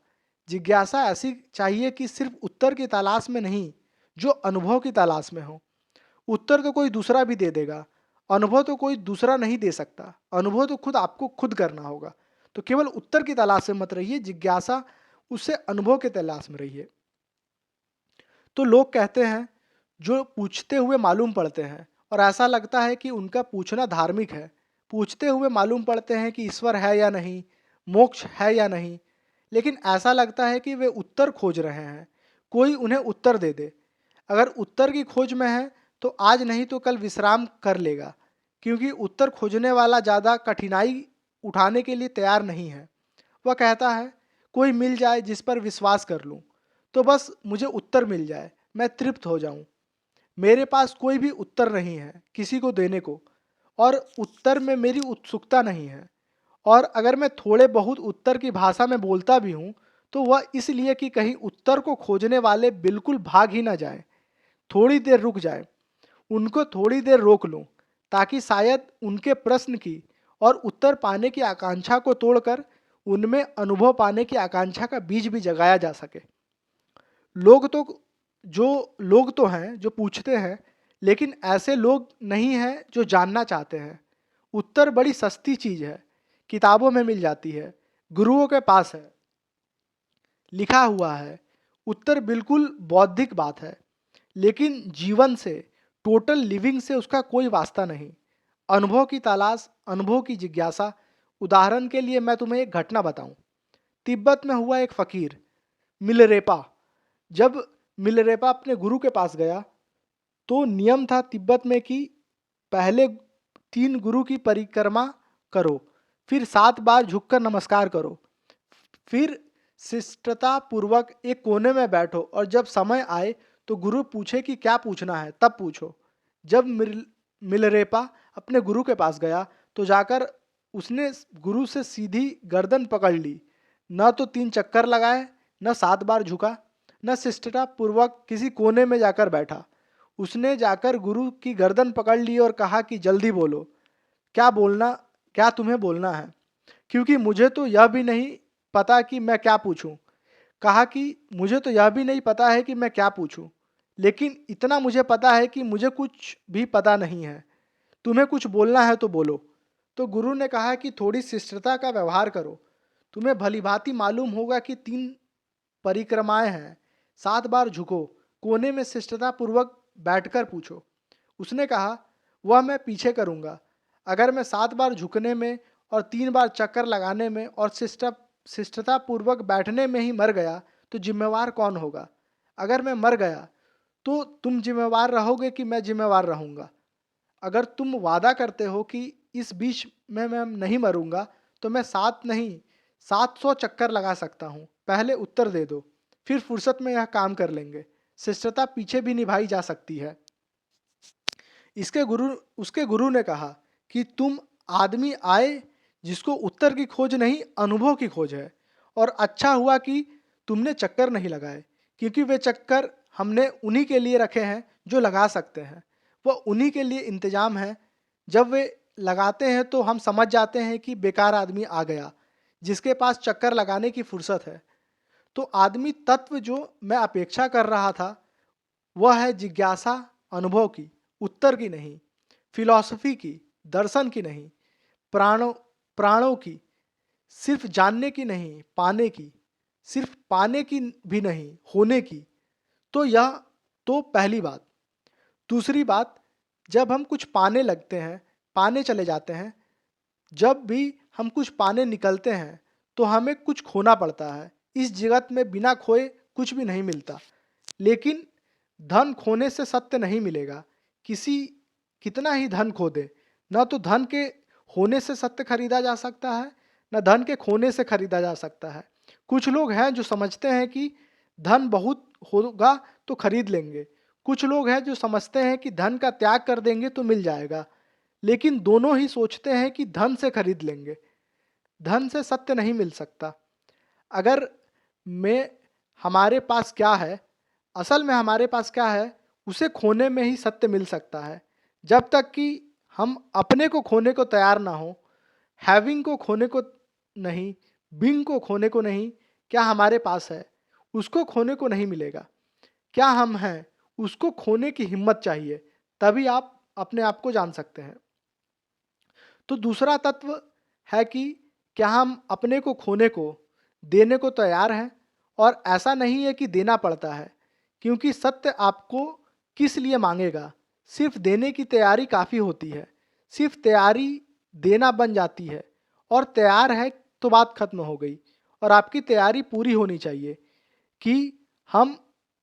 जिज्ञासा ऐसी चाहिए कि सिर्फ उत्तर की तलाश में नहीं, जो अनुभव की तलाश में हो। उत्तर तो कोई दूसरा भी दे देगा, अनुभव तो कोई दूसरा नहीं दे सकता। अनुभव तो खुद आपको खुद करना होगा। तो केवल उत्तर की तलाश में मत रहिए, जिज्ञासा उससे अनुभव की तलाश में रहिए। तो लोग कहते हैं, जो पूछते हुए मालूम पड़ते हैं, और ऐसा लगता है कि उनका पूछना धार्मिक है। पूछते हुए मालूम पड़ते हैं कि ईश्वर है या नहीं, मोक्ष है या नहीं, लेकिन ऐसा लगता है कि वे उत्तर खोज रहे हैं, कोई उन्हें उत्तर दे दे। अगर उत्तर की खोज में है तो आज नहीं तो कल विश्राम कर लेगा, क्योंकि उत्तर खोजने वाला ज़्यादा कठिनाई उठाने के लिए तैयार नहीं है। वह कहता है, कोई मिल जाए जिस पर विश्वास कर लूँ, तो बस मुझे उत्तर मिल जाए, मैं तृप्त हो जाऊं। मेरे पास कोई भी उत्तर नहीं है किसी को देने को, और उत्तर में मेरी उत्सुकता नहीं है। और अगर मैं थोड़े बहुत उत्तर की भाषा में बोलता भी हूँ, तो वह इसलिए कि कहीं उत्तर को खोजने वाले बिल्कुल भाग ही ना जाए, थोड़ी देर रुक जाए, उनको थोड़ी देर रोक लूँ, ताकि शायद उनके प्रश्न की और उत्तर पाने की आकांक्षा को तोड़कर उनमें अनुभव पाने की आकांक्षा का बीज भी जगाया जा सके। लोग तो लोग तो हैं जो पूछते हैं, लेकिन ऐसे लोग नहीं हैं जो जानना चाहते हैं। उत्तर बड़ी सस्ती चीज है, किताबों में मिल जाती है, गुरुओं के पास है, लिखा हुआ है। उत्तर बिल्कुल बौद्धिक बात है, लेकिन जीवन से, टोटल लिविंग से उसका कोई वास्ता नहीं। अनुभव की तलाश, अनुभव की जिज्ञासा। उदाहरण के लिए मैं तुम्हें एक घटना बताऊं। तिब्बत में हुआ एक फकीर मिलरेपा, जब मिलरेपा अपने गुरु के पास गया, तो नियम था तिब्बत में कि पहले 3 गुरु की परिक्रमा करो, फिर 7 बार झुककर नमस्कार करो, फिर शिष्टता पूर्वक एक कोने में बैठो, और जब समय आए तो गुरु पूछे कि क्या पूछना है तब पूछो। जब मिलरेपा अपने गुरु के पास गया, तो जाकर उसने गुरु से सीधी गर्दन पकड़ ली। न तो 3 चक्कर लगाए, न 7 बार झुका, न शिष्टता पूर्वक किसी कोने में जाकर बैठा। उसने जाकर गुरु की गर्दन पकड़ ली और कहा कि जल्दी बोलो, क्या तुम्हें बोलना है, क्योंकि मुझे तो यह भी नहीं पता कि मैं क्या पूछूं। कहा कि मुझे तो यह भी नहीं पता है कि मैं क्या पूछूं, लेकिन इतना मुझे पता है कि मुझे कुछ भी पता नहीं है। तुम्हें कुछ बोलना है तो बोलो। तो गुरु ने कहा कि थोड़ी शिष्टता का व्यवहार करो। तुम्हें भलीभांति मालूम होगा कि 3 परिक्रमाएं हैं, 7 बार झुको, कोने में शिष्टता पूर्वक बैठकर पूछो। उसने कहा, वह मैं पीछे करूंगा। अगर मैं 7 बार झुकने में और 3 बार चक्कर लगाने में और शिष्टता पूर्वक बैठने में ही मर गया, तो जिम्मेवार कौन होगा? अगर मैं मर गया तो तुम जिम्मेवार रहोगे कि मैं जिम्मेवार रहूंगा? अगर तुम वादा करते हो कि इस बीच में मैं नहीं मरूंगा, तो मैं 7 नहीं 700 चक्कर लगा सकता हूँ। पहले उत्तर दे दो, फिर फुर्सत में यह काम कर लेंगे। शिष्टता पीछे भी निभाई जा सकती है। उसके गुरु ने कहा कि तुम आदमी आए जिसको उत्तर की खोज नहीं, अनुभव की खोज है। और अच्छा हुआ कि तुमने चक्कर नहीं लगाए, क्योंकि वे चक्कर हमने उन्हीं के लिए रखे हैं जो लगा सकते हैं। वह उन्हीं के लिए इंतजाम है। जब वे लगाते हैं तो हम समझ जाते हैं कि बेकार आदमी आ गया जिसके पास चक्कर लगाने की फुर्सत है। तो आदमी तत्व जो मैं अपेक्षा कर रहा था वह है जिज्ञासा, अनुभव की, उत्तर की नहीं, फिलॉसफी की, दर्शन की नहीं, प्राणों प्राणों की, सिर्फ जानने की नहीं, पाने की, सिर्फ पाने की भी नहीं, होने की। तो यह तो पहली बात। दूसरी बात, जब हम कुछ पाने लगते हैं, पाने चले जाते हैं, जब भी हम कुछ पाने निकलते हैं तो हमें कुछ खोना पड़ता है। इस जगत में बिना खोए कुछ भी नहीं मिलता। लेकिन धन खोने से सत्य नहीं मिलेगा। किसी कितना ही धन खो दे, न तो धन के होने से सत्य खरीदा जा सकता है, न धन के खोने से खरीदा जा सकता है। कुछ लोग हैं जो समझते हैं कि धन बहुत होगा तो खरीद लेंगे। कुछ लोग हैं जो समझते हैं कि धन का त्याग कर देंगे तो मिल जाएगा। लेकिन दोनों ही सोचते हैं कि धन से खरीद लेंगे। धन से सत्य नहीं मिल सकता। अगर मैं हमारे पास क्या है, असल में हमारे पास क्या है, उसे खोने में ही सत्य मिल सकता है। जब तक कि हम अपने को खोने को तैयार ना हो, हैविंग को खोने को नहीं, बीइंग को खोने को नहीं, क्या हमारे पास है उसको खोने को नहीं मिलेगा। क्या हम हैं उसको खोने की हिम्मत चाहिए, तभी आप अपने आप को जान सकते हैं। तो दूसरा तत्व है कि क्या हम अपने को खोने को देने को तैयार हैं। और ऐसा नहीं है कि देना पड़ता है, क्योंकि सत्य आपको किस लिए मांगेगा। सिर्फ देने की तैयारी काफ़ी होती है। सिर्फ तैयारी देना बन जाती है, और तैयार है तो बात खत्म हो गई। और आपकी तैयारी पूरी होनी चाहिए कि हम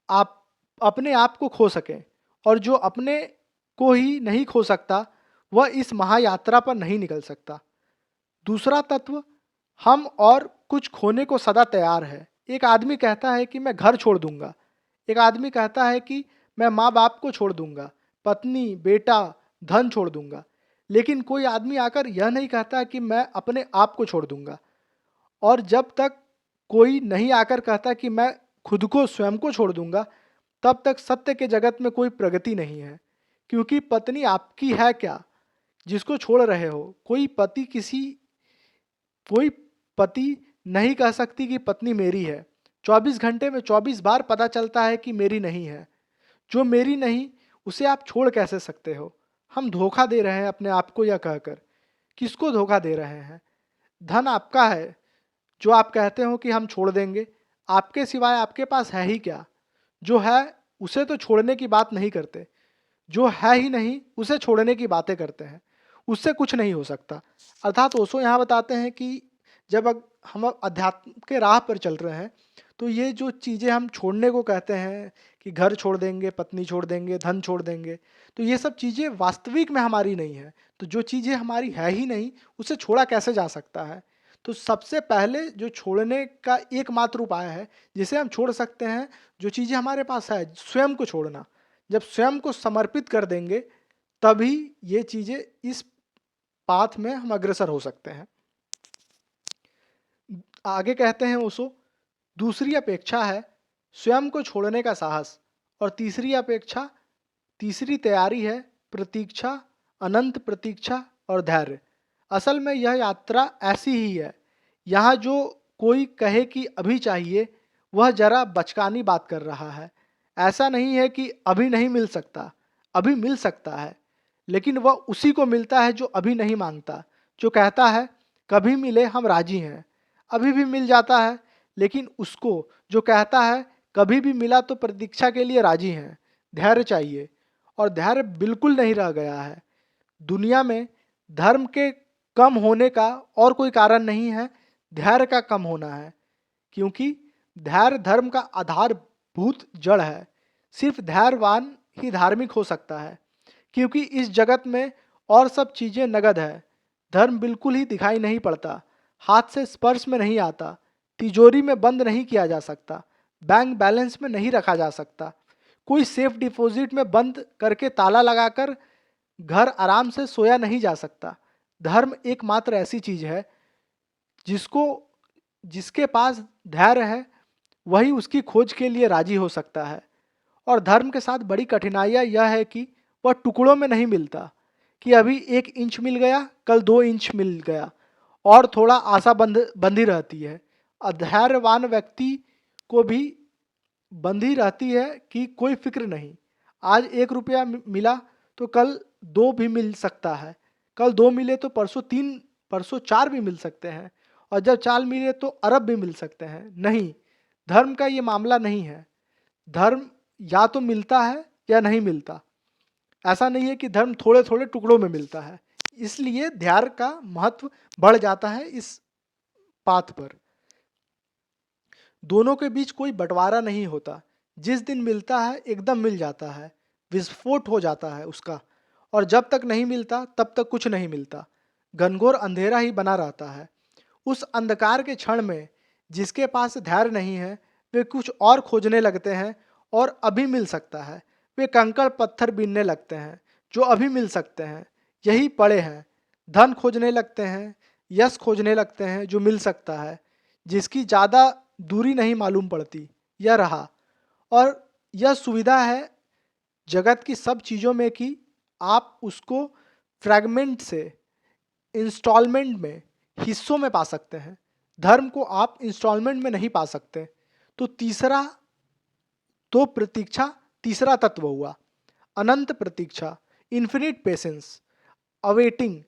आप अपने आप को खो सकें। और जो अपने को ही नहीं खो सकता वह इस महायात्रा पर नहीं निकल सकता। दूसरा तत्व, हम और कुछ खोने को सदा तैयार है। एक आदमी कहता है कि मैं घर छोड़ दूंगा। एक आदमी कहता है कि मैं माँ बाप को छोड़ दूंगा, पत्नी, बेटा, धन छोड़ दूंगा। लेकिन कोई आदमी आकर यह नहीं कहता कि मैं अपने आप को छोड़ दूंगा। और जब तक कोई नहीं आकर कहता कि मैं खुद को, स्वयं को छोड़ दूंगा, तब तक सत्य के जगत में कोई प्रगति नहीं है। क्योंकि पत्नी आपकी है क्या जिसको छोड़ रहे हो। कोई पति नहीं कह सकती कि पत्नी मेरी है। 24 घंटे में 24 बार पता चलता है कि मेरी नहीं है। जो मेरी नहीं उसे आप छोड़ कैसे सकते हो। हम धोखा दे रहे हैं अपने आप को यह कहकर। किसको धोखा दे रहे हैं। धन आपका है जो आप कहते हो कि हम छोड़ देंगे। आपके सिवाय आपके पास है ही क्या। जो है उसे तो छोड़ने की बात नहीं करते, जो है ही नहीं उसे छोड़ने की बातें करते हैं। उससे कुछ नहीं हो सकता। अर्थात ओशो यहाँ बताते हैं कि जब हम अध्यात्म के राह पर चल रहे हैं तो ये जो चीज़ें हम छोड़ने को कहते हैं कि घर छोड़ देंगे, पत्नी छोड़ देंगे, धन छोड़ देंगे, तो ये सब चीज़ें वास्तविक में हमारी नहीं है। तो जो चीज़ें हमारी है ही नहीं उसे छोड़ा कैसे जा सकता है। तो सबसे पहले जो छोड़ने का एकमात्र उपाय है जिसे हम छोड़ सकते हैं, जो चीज़ें हमारे पास है, स्वयं को छोड़ना। जब स्वयं को समर्पित कर देंगे तभी ये चीज़ें इस पाथ में हम अग्रसर हो सकते हैं। आगे कहते हैं ओशो, दूसरी अपेक्षा है स्वयं को छोड़ने का साहस। और तीसरी तैयारी है प्रतीक्षा, अनंत प्रतीक्षा और धैर्य। असल में यह यात्रा ऐसी ही है। यहाँ जो कोई कहे कि अभी चाहिए, वह जरा बचकानी बात कर रहा है। ऐसा नहीं है कि अभी नहीं मिल सकता, अभी मिल सकता है। लेकिन वह उसी को मिलता है जो अभी नहीं मांगता, जो कहता है कभी मिले हम राजी हैं। अभी भी मिल जाता है, लेकिन उसको जो कहता है कभी भी मिला तो प्रतीक्षा के लिए राजी हैं। धैर्य चाहिए, और धैर्य बिल्कुल नहीं रह गया है। दुनिया में धर्म के कम होने का और कोई कारण नहीं है, धैर्य का कम होना है। क्योंकि धैर्य धर्म का आधारभूत जड़ है। सिर्फ धैर्यवान ही धार्मिक हो सकता है, क्योंकि इस जगत में और सब चीज़ें नगद है। धर्म बिल्कुल ही दिखाई नहीं पड़ता। हाथ से स्पर्श में नहीं आता, तिजोरी में बंद नहीं किया जा सकता, बैंक बैलेंस में नहीं रखा जा सकता, कोई सेफ डिपॉजिट में बंद करके ताला लगाकर घर आराम से सोया नहीं जा सकता। धर्म एकमात्र ऐसी चीज है जिसको जिसके पास धैर्य है वही उसकी खोज के लिए राजी हो सकता है। और धर्म के साथ बड़ी कठिनाइयाँ यह है कि वह टुकड़ों में नहीं मिलता, कि अभी 1 इंच मिल गया, कल 2 इंच मिल गया, और थोड़ा आशा बंधी रहती है। अधैर्यवान व्यक्ति को भी बंधी रहती है कि कोई फिक्र नहीं, आज 1 रुपया मिला तो कल 2 भी मिल सकता है, कल 2 मिले तो परसों 3, परसों 4 भी मिल सकते हैं, और जब 4 मिले तो अरब भी मिल सकते हैं। नहीं, धर्म का ये मामला नहीं है। धर्म या तो मिलता है या नहीं मिलता। ऐसा नहीं है कि धर्म थोड़े थोड़े टुकड़ों में मिलता है। इसलिए धैर्य का महत्व बढ़ जाता है इस पाथ पर। दोनों के बीच कोई बंटवारा नहीं होता, जिस दिन मिलता है एकदम मिल जाता है, विस्फोट हो जाता है उसका, और जब तक नहीं मिलता तब तक कुछ नहीं मिलता, घनघोर अंधेरा ही बना रहता है। उस अंधकार के क्षण में जिसके पास धैर्य नहीं है वे कुछ और खोजने लगते हैं, और अभी मिल सकता है। वे कंकड़ पत्थर बीनने लगते हैं जो अभी मिल सकते हैं, यही पड़े हैं। धन खोजने लगते हैं, यश खोजने लगते हैं जो मिल सकता है, जिसकी ज़्यादा दूरी नहीं मालूम पड़ती। यह रहा, और यह सुविधा है जगत की सब चीज़ों में कि आप उसको फ्रैगमेंट से, इंस्टॉलमेंट में, हिस्सों में पा सकते हैं। धर्म को आप इंस्टॉलमेंट में नहीं पा सकते। तो प्रतीक्षा तीसरा तत्व हुआ, अनंत प्रतीक्षा, इन्फिनिट पेशेंस, अवेटिंग,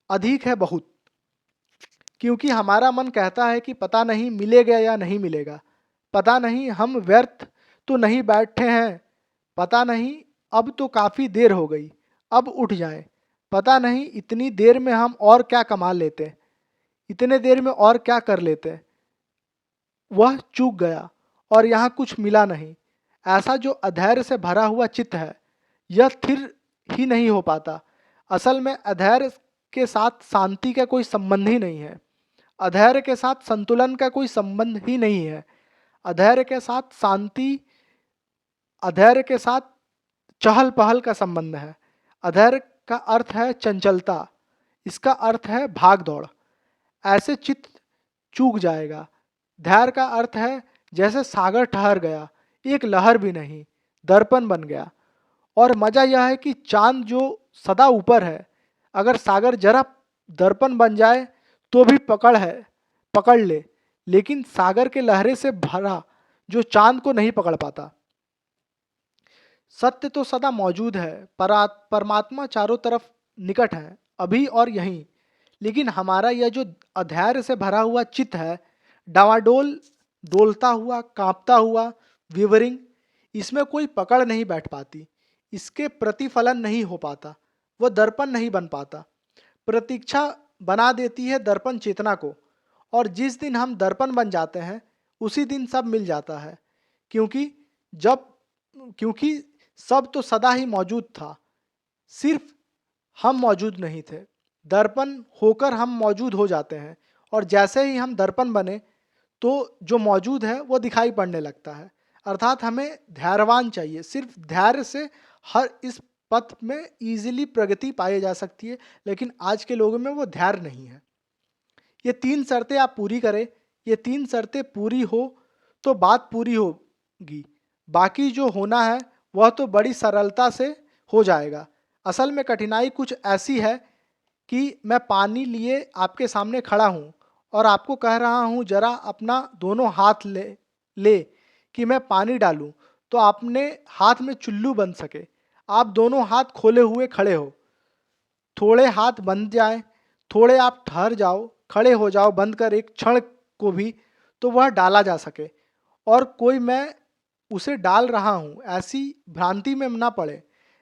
अधिक है बहुत। क्योंकि हमारा मन कहता है कि पता नहीं मिलेगा या नहीं मिलेगा, पता नहीं हम व्यर्थ तो नहीं बैठे हैं, पता नहीं अब तो काफ़ी देर हो गई, अब उठ जाएं, पता नहीं इतनी देर में हम और क्या कमा लेते, इतने देर में और क्या कर लेते। वह चूक गया और यहाँ कुछ मिला नहीं। ऐसा जो अधैर्य से भरा हुआ चित्त है यह स्थिर ही नहीं हो पाता। असल में अधैर्य के साथ शांति का कोई संबंध ही नहीं है, अधैर्य के साथ संतुलन का कोई संबंध ही नहीं है। अधैर्य के साथ शांति, अधैर्य के साथ चहल पहल का संबंध है। अधैर्य का अर्थ है चंचलता, इसका अर्थ है भाग दौड़। ऐसे चित्त चूक जाएगा। धैर्य का अर्थ है जैसे सागर ठहर गया, एक लहर भी नहीं, दर्पण बन गया। और मजा यह है कि चांद जो सदा ऊपर है, अगर सागर जरा दर्पण बन जाए तो भी पकड़ ले, लेकिन सागर के लहरे से भरा जो चांद को नहीं पकड़ पाता। सत्य तो सदा मौजूद है, परमात्मा चारों तरफ निकट है, अभी और यहीं। लेकिन हमारा यह जो अधैर्य से भरा हुआ चित्त है, डावाडोल, डोलता हुआ, कांपता हुआ, विवरिंग, इसमें कोई पकड़ नहीं बैठ पाती, इसके प्रतिफलन नहीं हो पाता, वह दर्पण नहीं बन पाता। प्रतीक्षा बना देती है दर्पण चेतना को, और जिस दिन हम दर्पण बन जाते हैं उसी दिन सब मिल जाता है। क्योंकि सब तो सदा ही मौजूद था, सिर्फ हम मौजूद नहीं थे। दर्पण होकर हम मौजूद हो जाते हैं, और जैसे ही हम दर्पण बने तो जो मौजूद है वो दिखाई पड़ने लगता है। अर्थात हमें धैर्यवान चाहिए। सिर्फ धैर्य से हर इस पथ में इजीली प्रगति पाई जा सकती है, लेकिन आज के लोगों में वो धैर्य नहीं है। ये 3 शर्तें आप पूरी करें, ये 3 शर्तें पूरी हो तो बात पूरी होगी। बाकी जो होना है वह तो बड़ी सरलता से हो जाएगा। असल में कठिनाई कुछ ऐसी है कि मैं पानी लिए आपके सामने खड़ा हूँ और आपको कह रहा हूँ जरा अपना दोनों हाथ ले कि मैं पानी डालूँ, तो आपने हाथ में चुल्लू बन सके। आप दोनों हाथ खोले हुए खड़े हो, थोड़े हाथ बंद जाए, थोड़े आप ठहर जाओ, खड़े हो जाओ बंद कर एक क्षण को भी, तो वह डाला जा सके। और कोई मैं उसे डाल रहा हूँ ऐसी भ्रांति में ना पड़े।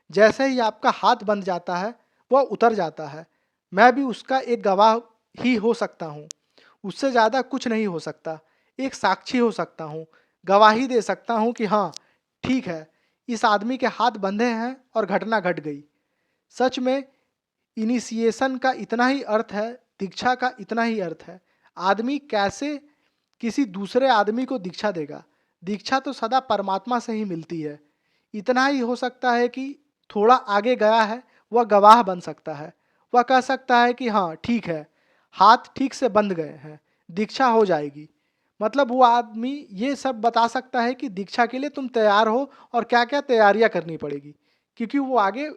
जैसे ही आपका हाथ बंद जाता है वह उतर जाता है। मैं भी उसका एक गवाह ही हो सकता हूँ, उससे ज़्यादा कुछ नहीं हो सकता। एक साक्षी हो सकता हूँ, गवाही दे सकता हूँ कि हाँ ठीक है, इस आदमी के हाथ बंधे हैं और घटना घट गई। सच में इनिशिएशन का इतना ही अर्थ है, दीक्षा का इतना ही अर्थ है। आदमी कैसे किसी दूसरे आदमी को दीक्षा देगा? दीक्षा तो सदा परमात्मा से ही मिलती है। इतना ही हो सकता है कि थोड़ा आगे गया है, वह गवाह बन सकता है। वह कह सकता है कि हाँ ठीक है, हाथ ठीक से बंध गए हैं, दीक्षा हो जाएगी। मतलब वो आदमी ये सब बता सकता है कि दीक्षा के लिए तुम तैयार हो और क्या क्या तैयारियां करनी पड़ेगी, क्योंकि वो आगे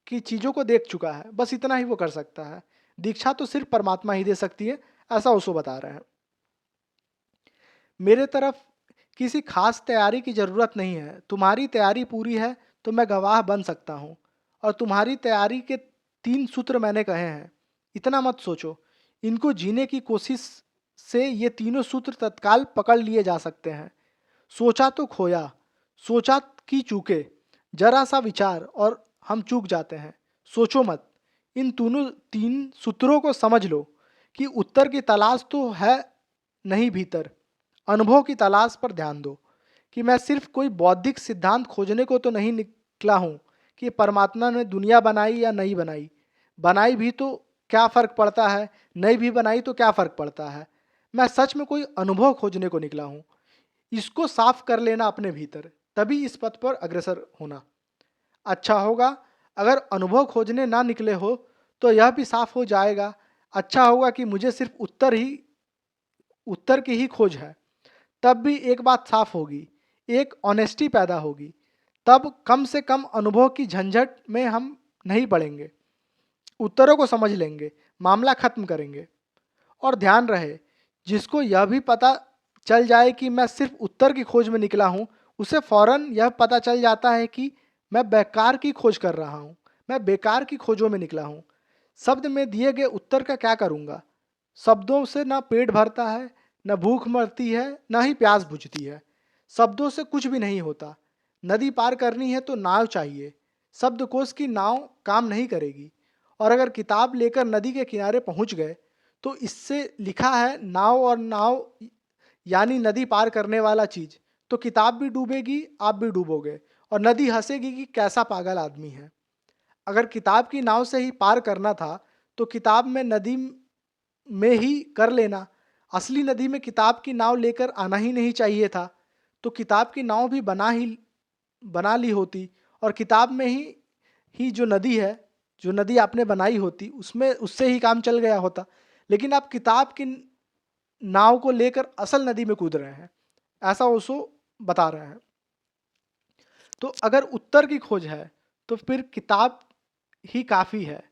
की चीज़ों को देख चुका है। बस इतना ही वो कर सकता है। दीक्षा तो सिर्फ परमात्मा ही दे सकती है, ऐसा ओशो बता रहे हैं। मेरे तरफ किसी खास तैयारी की ज़रूरत नहीं है। तुम्हारी तैयारी पूरी है तो मैं गवाह बन सकता हूँ। और तुम्हारी तैयारी के 3 सूत्र मैंने कहे हैं। इतना मत सोचो, इनको जीने की कोशिश से ये तीनों सूत्र तत्काल पकड़ लिए जा सकते हैं। सोचा तो खोया, सोचा कि चूके, जरा सा विचार और हम चूक जाते हैं। सोचो मत, इन दोनों 3 सूत्रों को समझ लो कि उत्तर की तलाश तो है नहीं भीतर, अनुभव की तलाश पर ध्यान दो। कि मैं सिर्फ कोई बौद्धिक सिद्धांत खोजने को तो नहीं निकला हूँ कि परमात्मा ने दुनिया बनाई या नहीं बनाई। बनाई भी तो क्या फ़र्क पड़ता है, नहीं भी बनाई तो क्या फ़र्क पड़ता है। मैं सच में कोई अनुभव खोजने को निकला हूँ। इसको साफ कर लेना अपने भीतर, तभी इस पथ पर अग्रसर होना अच्छा होगा। अगर अनुभव खोजने ना निकले हो तो यह भी साफ हो जाएगा। अच्छा होगा कि मुझे सिर्फ उत्तर की ही खोज है। तब भी एक बात साफ होगी, एक ऑनेस्टी पैदा होगी। तब कम से कम अनुभव की झंझट में हम नहीं पड़ेंगे, उत्तरों को समझ लेंगे, मामला खत्म करेंगे। और ध्यान रहे, जिसको यह भी पता चल जाए कि मैं सिर्फ उत्तर की खोज में निकला हूँ, उसे फौरन यह पता चल जाता है कि मैं बेकार की खोज कर रहा हूँ, मैं बेकार की खोजों में निकला हूँ। शब्द में दिए गए उत्तर का क्या करूँगा? शब्दों से ना पेट भरता है, न भूख मरती है, न ही प्यास बुझती है। शब्दों से कुछ भी नहीं होता। नदी पार करनी है तो नाव चाहिए। शब्दकोश की नाव काम नहीं करेगी। और अगर किताब लेकर नदी के किनारे पहुंच गए तो इससे लिखा है नाव, और नाव यानी नदी पार करने वाला चीज, तो किताब भी डूबेगी, आप भी डूबोगे, और नदी हंसेगी कि कैसा पागल आदमी है। अगर किताब की नाव से ही पार करना था तो किताब में नदी में ही कर लेना। असली नदी में किताब की नाव लेकर आना ही नहीं चाहिए था। तो किताब की नाव भी बना ली होती, और किताब में ही जो नदी है, जो नदी आपने बनाई होती, उसमें उससे ही काम चल गया होता। लेकिन आप किताब की नाव को लेकर असल नदी में कूद रहे हैं, ऐसा ओशो बता रहे हैं। तो अगर उत्तर की खोज है तो फिर किताब ही काफ़ी है,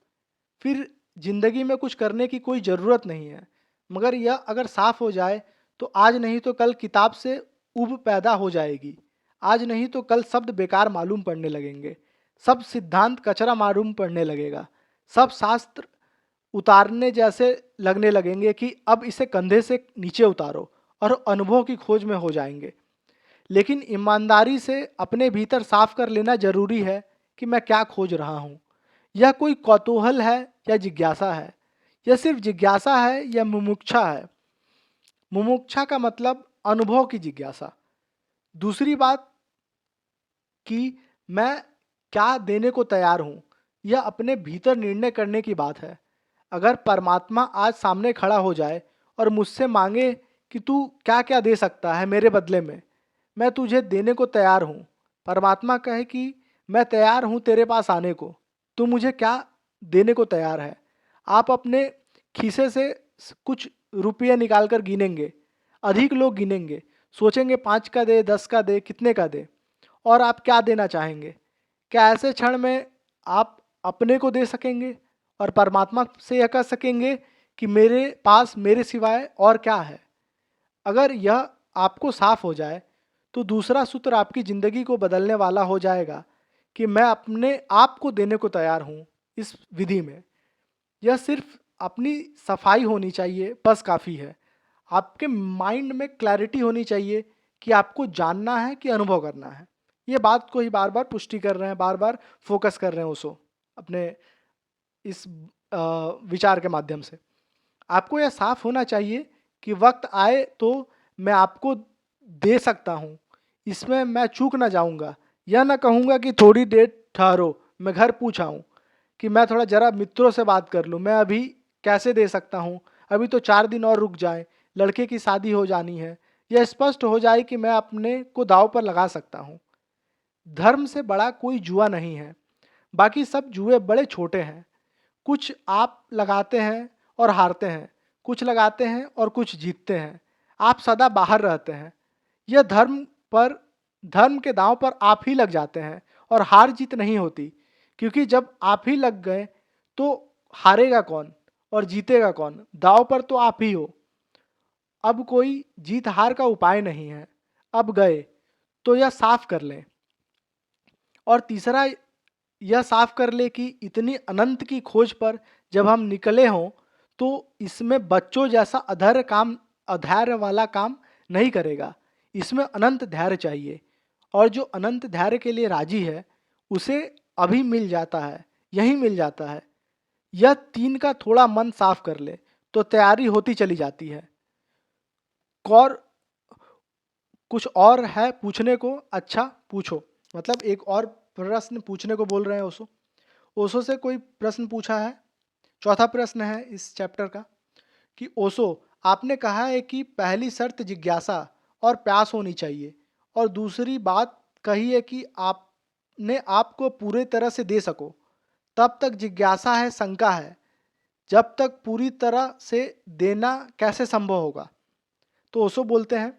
फिर जिंदगी में कुछ करने की कोई ज़रूरत नहीं है। मगर यह अगर साफ हो जाए तो आज नहीं तो कल किताब से उब पैदा हो जाएगी। आज नहीं तो कल शब्द बेकार मालूम पड़ने लगेंगे, सब सिद्धांत कचरा मालूम पड़ने लगेगा, सब शास्त्र उतारने जैसे लगने लगेंगे कि अब इसे कंधे से नीचे उतारो, और अनुभव की खोज में हो जाएंगे। लेकिन ईमानदारी से अपने भीतर साफ कर लेना जरूरी है कि मैं क्या खोज रहा हूँ। यह कोई कौतूहल है या जिज्ञासा है? यह सिर्फ जिज्ञासा है या मुमुक्षा है? मुमुक्षा का मतलब अनुभव की जिज्ञासा। दूसरी बात कि मैं क्या देने को तैयार हूँ, यह अपने भीतर निर्णय करने की बात है। अगर परमात्मा आज सामने खड़ा हो जाए और मुझसे मांगे कि तू क्या क्या दे सकता है मेरे बदले में, मैं तुझे देने को तैयार हूँ। परमात्मा कहे कि मैं तैयार हूँ तेरे पास आने को, तू मुझे क्या देने को तैयार है? आप अपने खीसे से कुछ रुपये निकाल कर गिनेंगे, अधिक लोग गिनेंगे, सोचेंगे 5 का दे, 10 का दे, कितने का दे, और आप क्या देना चाहेंगे? क्या ऐसे क्षण में आप अपने को दे सकेंगे और परमात्मा से यह कह सकेंगे कि मेरे पास मेरे सिवाय और क्या है? अगर यह आपको साफ हो जाए तो दूसरा सूत्र आपकी ज़िंदगी को बदलने वाला हो जाएगा कि मैं अपने आप को देने को तैयार हूँ। इस विधि में यह सिर्फ अपनी सफाई होनी चाहिए, बस काफ़ी है। आपके माइंड में क्लैरिटी होनी चाहिए कि आपको जानना है कि अनुभव करना है। ये बात को ही बार बार पुष्टि कर रहे हैं, बार बार फोकस कर रहे हैं उसको अपने इस विचार के माध्यम से। आपको यह साफ होना चाहिए कि वक्त आए तो मैं आपको दे सकता हूँ, इसमें मैं चूक ना जाऊँगा। यह ना कहूँगा कि थोड़ी देर ठहरो, मैं घर पूछा हूँ कि मैं थोड़ा ज़रा मित्रों से बात कर लूँ, मैं अभी कैसे दे सकता हूँ, अभी तो 4 दिन और रुक जाएं, लड़के की शादी हो जानी है, यह स्पष्ट हो जाए कि मैं अपने को दांव पर लगा सकता हूँ। धर्म से बड़ा कोई जुआ नहीं है। बाकी सब जुए बड़े छोटे हैं। कुछ आप लगाते हैं और हारते हैं, कुछ लगाते हैं और कुछ जीतते हैं। आप सदा बाहर रहते हैं। यह धर्म के दांव पर आप ही लग जाते हैं और हार जीत नहीं होती, क्योंकि जब आप ही लग गए तो हारेगा कौन और जीतेगा कौन? दांव पर तो आप ही हो। अब कोई जीत हार का उपाय नहीं है। अब गए तो यह साफ कर लें। और तीसरा, यह साफ कर ले कि इतनी अनंत की खोज पर जब हम निकले हों तो इसमें बच्चों जैसा अधैर्य वाला काम नहीं करेगा। इसमें अनंत धैर्य चाहिए, और जो अनंत धैर्य के लिए राजी है उसे अभी मिल जाता है, यही मिल जाता है। यह तीन का थोड़ा मन साफ कर ले तो तैयारी होती चली जाती है। और कुछ और है पूछने को? अच्छा पूछो। मतलब एक और प्रश्न पूछने को बोल रहे हैं ओशो। ओशो से कोई प्रश्न पूछा है। चौथा प्रश्न है इस चैप्टर का कि ओशो, आपने कहा है कि पहली शर्त जिज्ञासा और प्यास होनी चाहिए, और दूसरी बात कही है कि आपने आपको पूरे तरह से दे सको। तब तक जिज्ञासा है, शंका है। जब तक पूरी तरह से देना कैसे संभव होगा? तो ओशो बोलते हैं,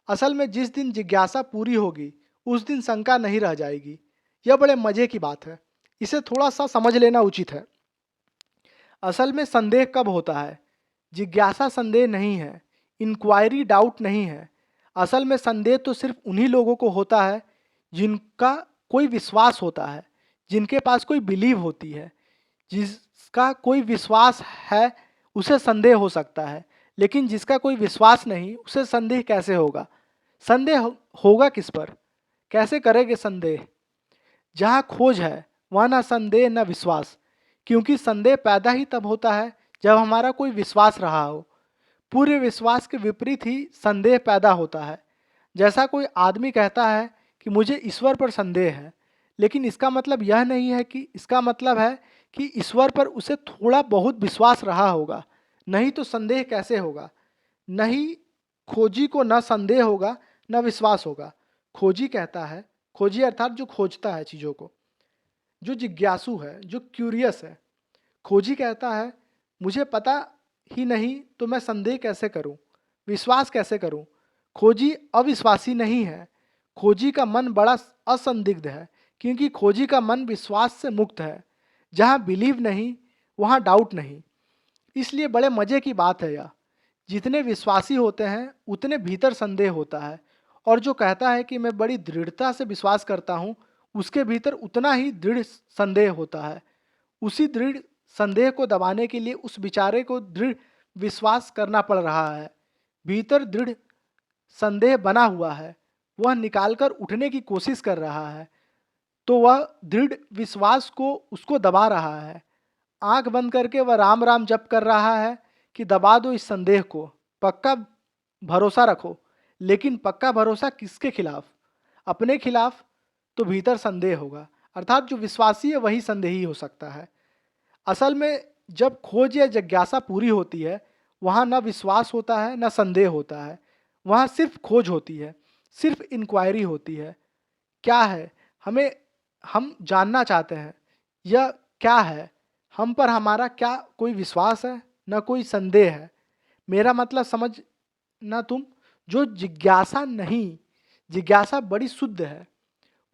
असल में जिस दिन जिज्ञासा पूरी होगी उस दिन शंका नहीं रह जाएगी। यह बड़े मजे की बात है। इसे थोड़ा सा समझ लेना उचित है। असल में संदेह कब होता है? जिज्ञासा संदेह नहीं है, इंक्वायरी डाउट नहीं है। असल में संदेह तो सिर्फ उन्हीं लोगों को होता है जिनका कोई विश्वास होता है, जिनके पास कोई बिलीव होती है। जिसका कोई विश्वास है उसे संदेह हो सकता है, लेकिन जिसका कोई विश्वास नहीं उसे संदेह कैसे होगा? संदेह होगा किस पर? कैसे करेंगे संदेह? जहाँ खोज है वहाँ ना संदेह न विश्वास, क्योंकि संदेह पैदा ही तब होता है जब हमारा कोई विश्वास रहा हो। पूरे विश्वास के विपरीत ही संदेह पैदा होता है। जैसा कोई आदमी कहता है कि मुझे ईश्वर पर संदेह है, लेकिन इसका मतलब यह नहीं है कि इसका मतलब है कि ईश्वर पर उसे थोड़ा बहुत विश्वास रहा होगा, नहीं तो संदेह कैसे होगा? नहीं, खोजी को न संदेह होगा न विश्वास होगा। खोजी कहता है, खोजी अर्थात जो खोजता है चीज़ों को, जो जिज्ञासु है, जो क्यूरियस है। खोजी कहता है मुझे पता ही नहीं तो मैं संदेह कैसे करूं, विश्वास कैसे करूं? खोजी अविश्वासी नहीं है। खोजी का मन बड़ा असंदिग्ध है, क्योंकि खोजी का मन विश्वास से मुक्त है। जहाँ बिलीव नहीं वहाँ डाउट नहीं। इसलिए बड़े मजे की बात है यह। जितने विश्वासी होते हैं उतने भीतर संदेह होता है, और जो कहता है कि मैं बड़ी दृढ़ता से विश्वास करता हूँ उसके भीतर उतना ही दृढ़ संदेह होता है। उसी दृढ़ संदेह को दबाने के लिए उस बेचारे को दृढ़ विश्वास करना पड़ रहा है। भीतर दृढ़ संदेह बना हुआ है, वह निकालकर उठने की कोशिश कर रहा है, तो वह दृढ़ विश्वास को उसको दबा रहा है। आंख बंद करके वह राम राम जप कर रहा है कि दबा दो इस संदेह को, पक्का भरोसा रखो। लेकिन पक्का भरोसा किसके खिलाफ? अपने खिलाफ। तो भीतर संदेह होगा, अर्थात जो विश्वासी है वही संदेही हो सकता है। असल में जब खोज या जिज्ञासा पूरी होती है वहाँ न विश्वास होता है न संदेह होता है। वहाँ सिर्फ खोज होती है, सिर्फ इंक्वायरी होती है। क्या है हम जानना चाहते हैं, यह क्या है? हम पर हमारा क्या कोई विश्वास है? न कोई संदेह है। मेरा मतलब समझना तुम। जो जिज्ञासा नहीं, जिज्ञासा बड़ी शुद्ध है।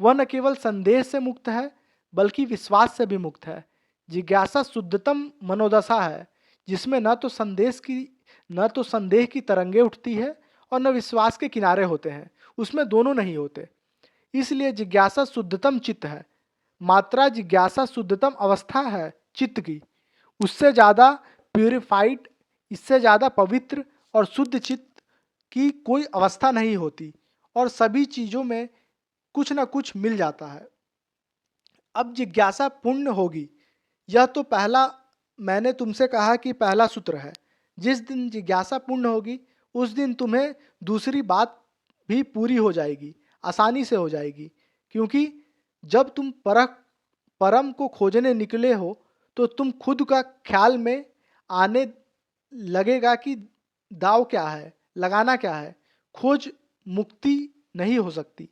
वह न केवल संदेह से मुक्त है बल्कि विश्वास से भी मुक्त है। जिज्ञासा शुद्धतम मनोदशा है, जिसमें न तो संदेह की तरंगे उठती है और न विश्वास के किनारे होते हैं। उसमें दोनों नहीं होते। इसलिए जिज्ञासा शुद्धतम चित्त है। मात्रा जिज्ञासा शुद्धतम अवस्था है चित्त की। उससे ज़्यादा प्यूरिफाइड, इससे ज़्यादा पवित्र और शुद्ध चित्त की कोई अवस्था नहीं होती, और सभी चीज़ों में कुछ न कुछ मिल जाता है। अब जिज्ञासा पूर्ण होगी, यह तो पहला, मैंने तुमसे कहा कि पहला सूत्र है। जिस दिन जिज्ञासा पूर्ण होगी उस दिन तुम्हें दूसरी बात भी पूरी हो जाएगी, आसानी से हो जाएगी। क्योंकि जब तुम परम को खोजने निकले हो तो तुम खुद का ख्याल में आने लगेगा कि दाव क्या है, लगाना क्या है। खोज मुक्ति नहीं हो सकती।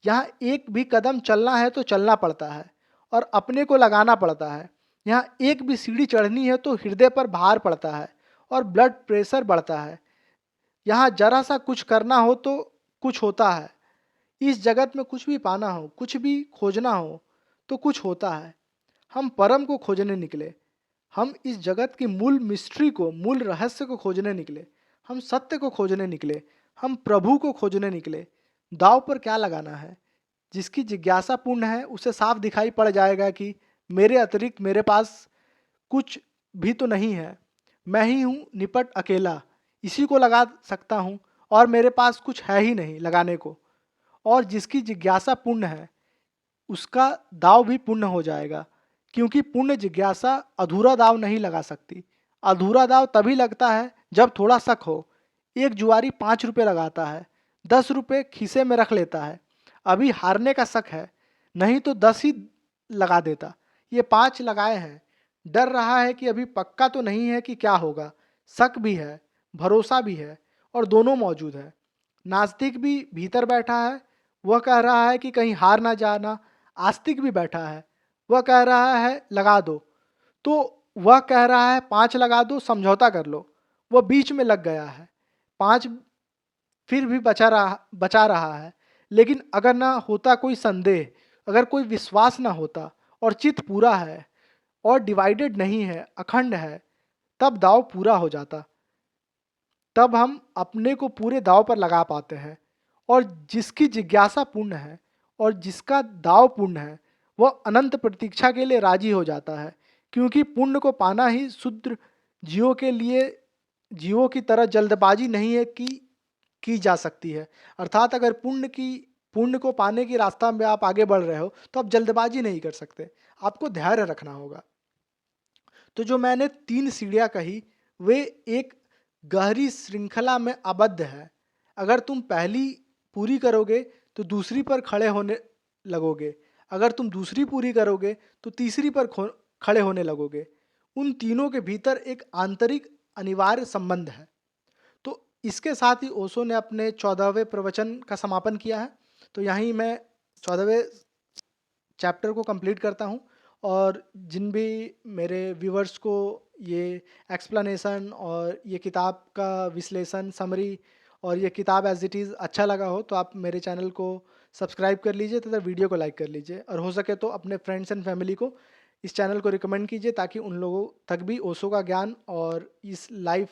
यहाँ एक भी कदम चलना है तो चलना पड़ता है और अपने को लगाना पड़ता है। यहाँ एक भी सीढ़ी चढ़नी है तो हृदय पर भार पड़ता है और ब्लड प्रेशर बढ़ता है। यहाँ जरा सा कुछ करना हो तो कुछ होता है। इस जगत में कुछ भी पाना हो, कुछ भी खोजना हो तो कुछ होता है। हम परम को खोजने निकले। हम इस जगत की मूल मिस्ट्री को, मूल रहस्य को खोजने निकले। हम सत्य को खोजने निकले। हम प्रभु को खोजने निकले। दाव पर क्या लगाना है? जिसकी जिज्ञासा पूर्ण है उसे साफ दिखाई पड़ जाएगा कि मेरे अतिरिक्त मेरे पास कुछ भी तो नहीं है। मैं ही हूँ निपट अकेला, इसी को लगा सकता हूँ और मेरे पास कुछ है ही नहीं लगाने को। और जिसकी जिज्ञासा पूर्ण है उसका दाव भी पूर्ण हो जाएगा, क्योंकि पूर्ण जिज्ञासा अधूरा दाव नहीं लगा सकती। अधूरा दाव तभी लगता है जब थोड़ा शक हो। एक जुआरी 5 रुपये लगाता है, 10 रुपये खीसे में रख लेता है। अभी हारने का शक है, नहीं तो 10 ही लगा देता। ये 5 लगाए हैं, डर रहा है कि अभी पक्का तो नहीं है कि क्या होगा। शक भी है, भरोसा भी है और दोनों मौजूद है। नास्तिक भी भीतर बैठा है, वह कह रहा है कि कहीं हार ना जाना। आस्तिक भी बैठा है, वह कह रहा है लगा दो। तो वह कह रहा है 5 लगा दो, समझौता कर लो। वह बीच में लग गया है। 5 फिर भी बचा रहा है। लेकिन अगर ना होता कोई संदेह, अगर कोई विश्वास ना होता और चित्त पूरा है और डिवाइडेड नहीं है, अखंड है, तब दाव पूरा हो जाता। तब हम अपने को पूरे दाव पर लगा पाते हैं। और जिसकी जिज्ञासा पूर्ण है और जिसका दाव पूर्ण है वह अनंत प्रतीक्षा के लिए राजी हो जाता है, क्योंकि पुण्य को पाना ही शुद्र जीवों के लिए जीवों की तरह जल्दबाजी नहीं है कि की जा सकती है। अर्थात अगर पुण्य को पाने की रास्ता में आप आगे बढ़ रहे हो तो आप जल्दबाजी नहीं कर सकते, आपको धैर्य रखना होगा। तो जो मैंने 3 सीढ़ियाँ कही वे एक गहरी श्रृंखला में आबद्ध है। अगर तुम पहली पूरी करोगे तो दूसरी पर खड़े होने लगोगे। अगर तुम दूसरी पूरी करोगे तो तीसरी पर खड़े होने लगोगे। उन तीनों के भीतर एक आंतरिक अनिवार्य संबंध है। तो इसके साथ ही ओशो ने अपने 14वें प्रवचन का समापन किया है। तो यहीं मैं 14वें चैप्टर को कंप्लीट करता हूँ। और जिन भी मेरे व्यूवर्स को ये एक्सप्लेनेशन और ये किताब का विश्लेषण समरी और ये किताब एज इट इज़ अच्छा लगा हो तो आप मेरे चैनल को सब्सक्राइब कर लीजिए तथा वीडियो को लाइक कर लीजिए, और हो सके तो अपने फ्रेंड्स एंड फैमिली को इस चैनल को रिकमेंड कीजिए ताकि उन लोगों तक भी ओशो का ज्ञान और इस लाइफ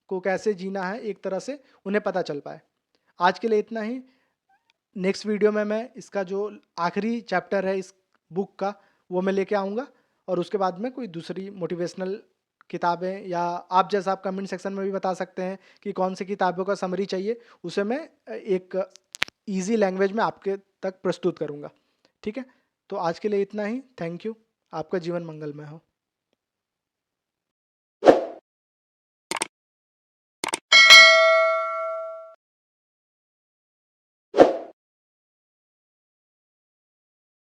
को कैसे जीना है एक तरह से उन्हें पता चल पाए। आज के लिए इतना ही। नेक्स्ट वीडियो में मैं इसका जो आखिरी चैप्टर है इस बुक का वो मैं लेके आऊँगा, और उसके बाद में कोई दूसरी मोटिवेशनल किताबें, या आप जैसा आप कमेंट सेक्शन में भी बता सकते हैं कि कौन सी किताबों का समरी चाहिए, उसे मैं एक इजी लैंग्वेज में आपके तक प्रस्तुत करूँगा। ठीक है, तो आज के लिए इतना ही। Thank you. आपका जीवन मंगलमय हो।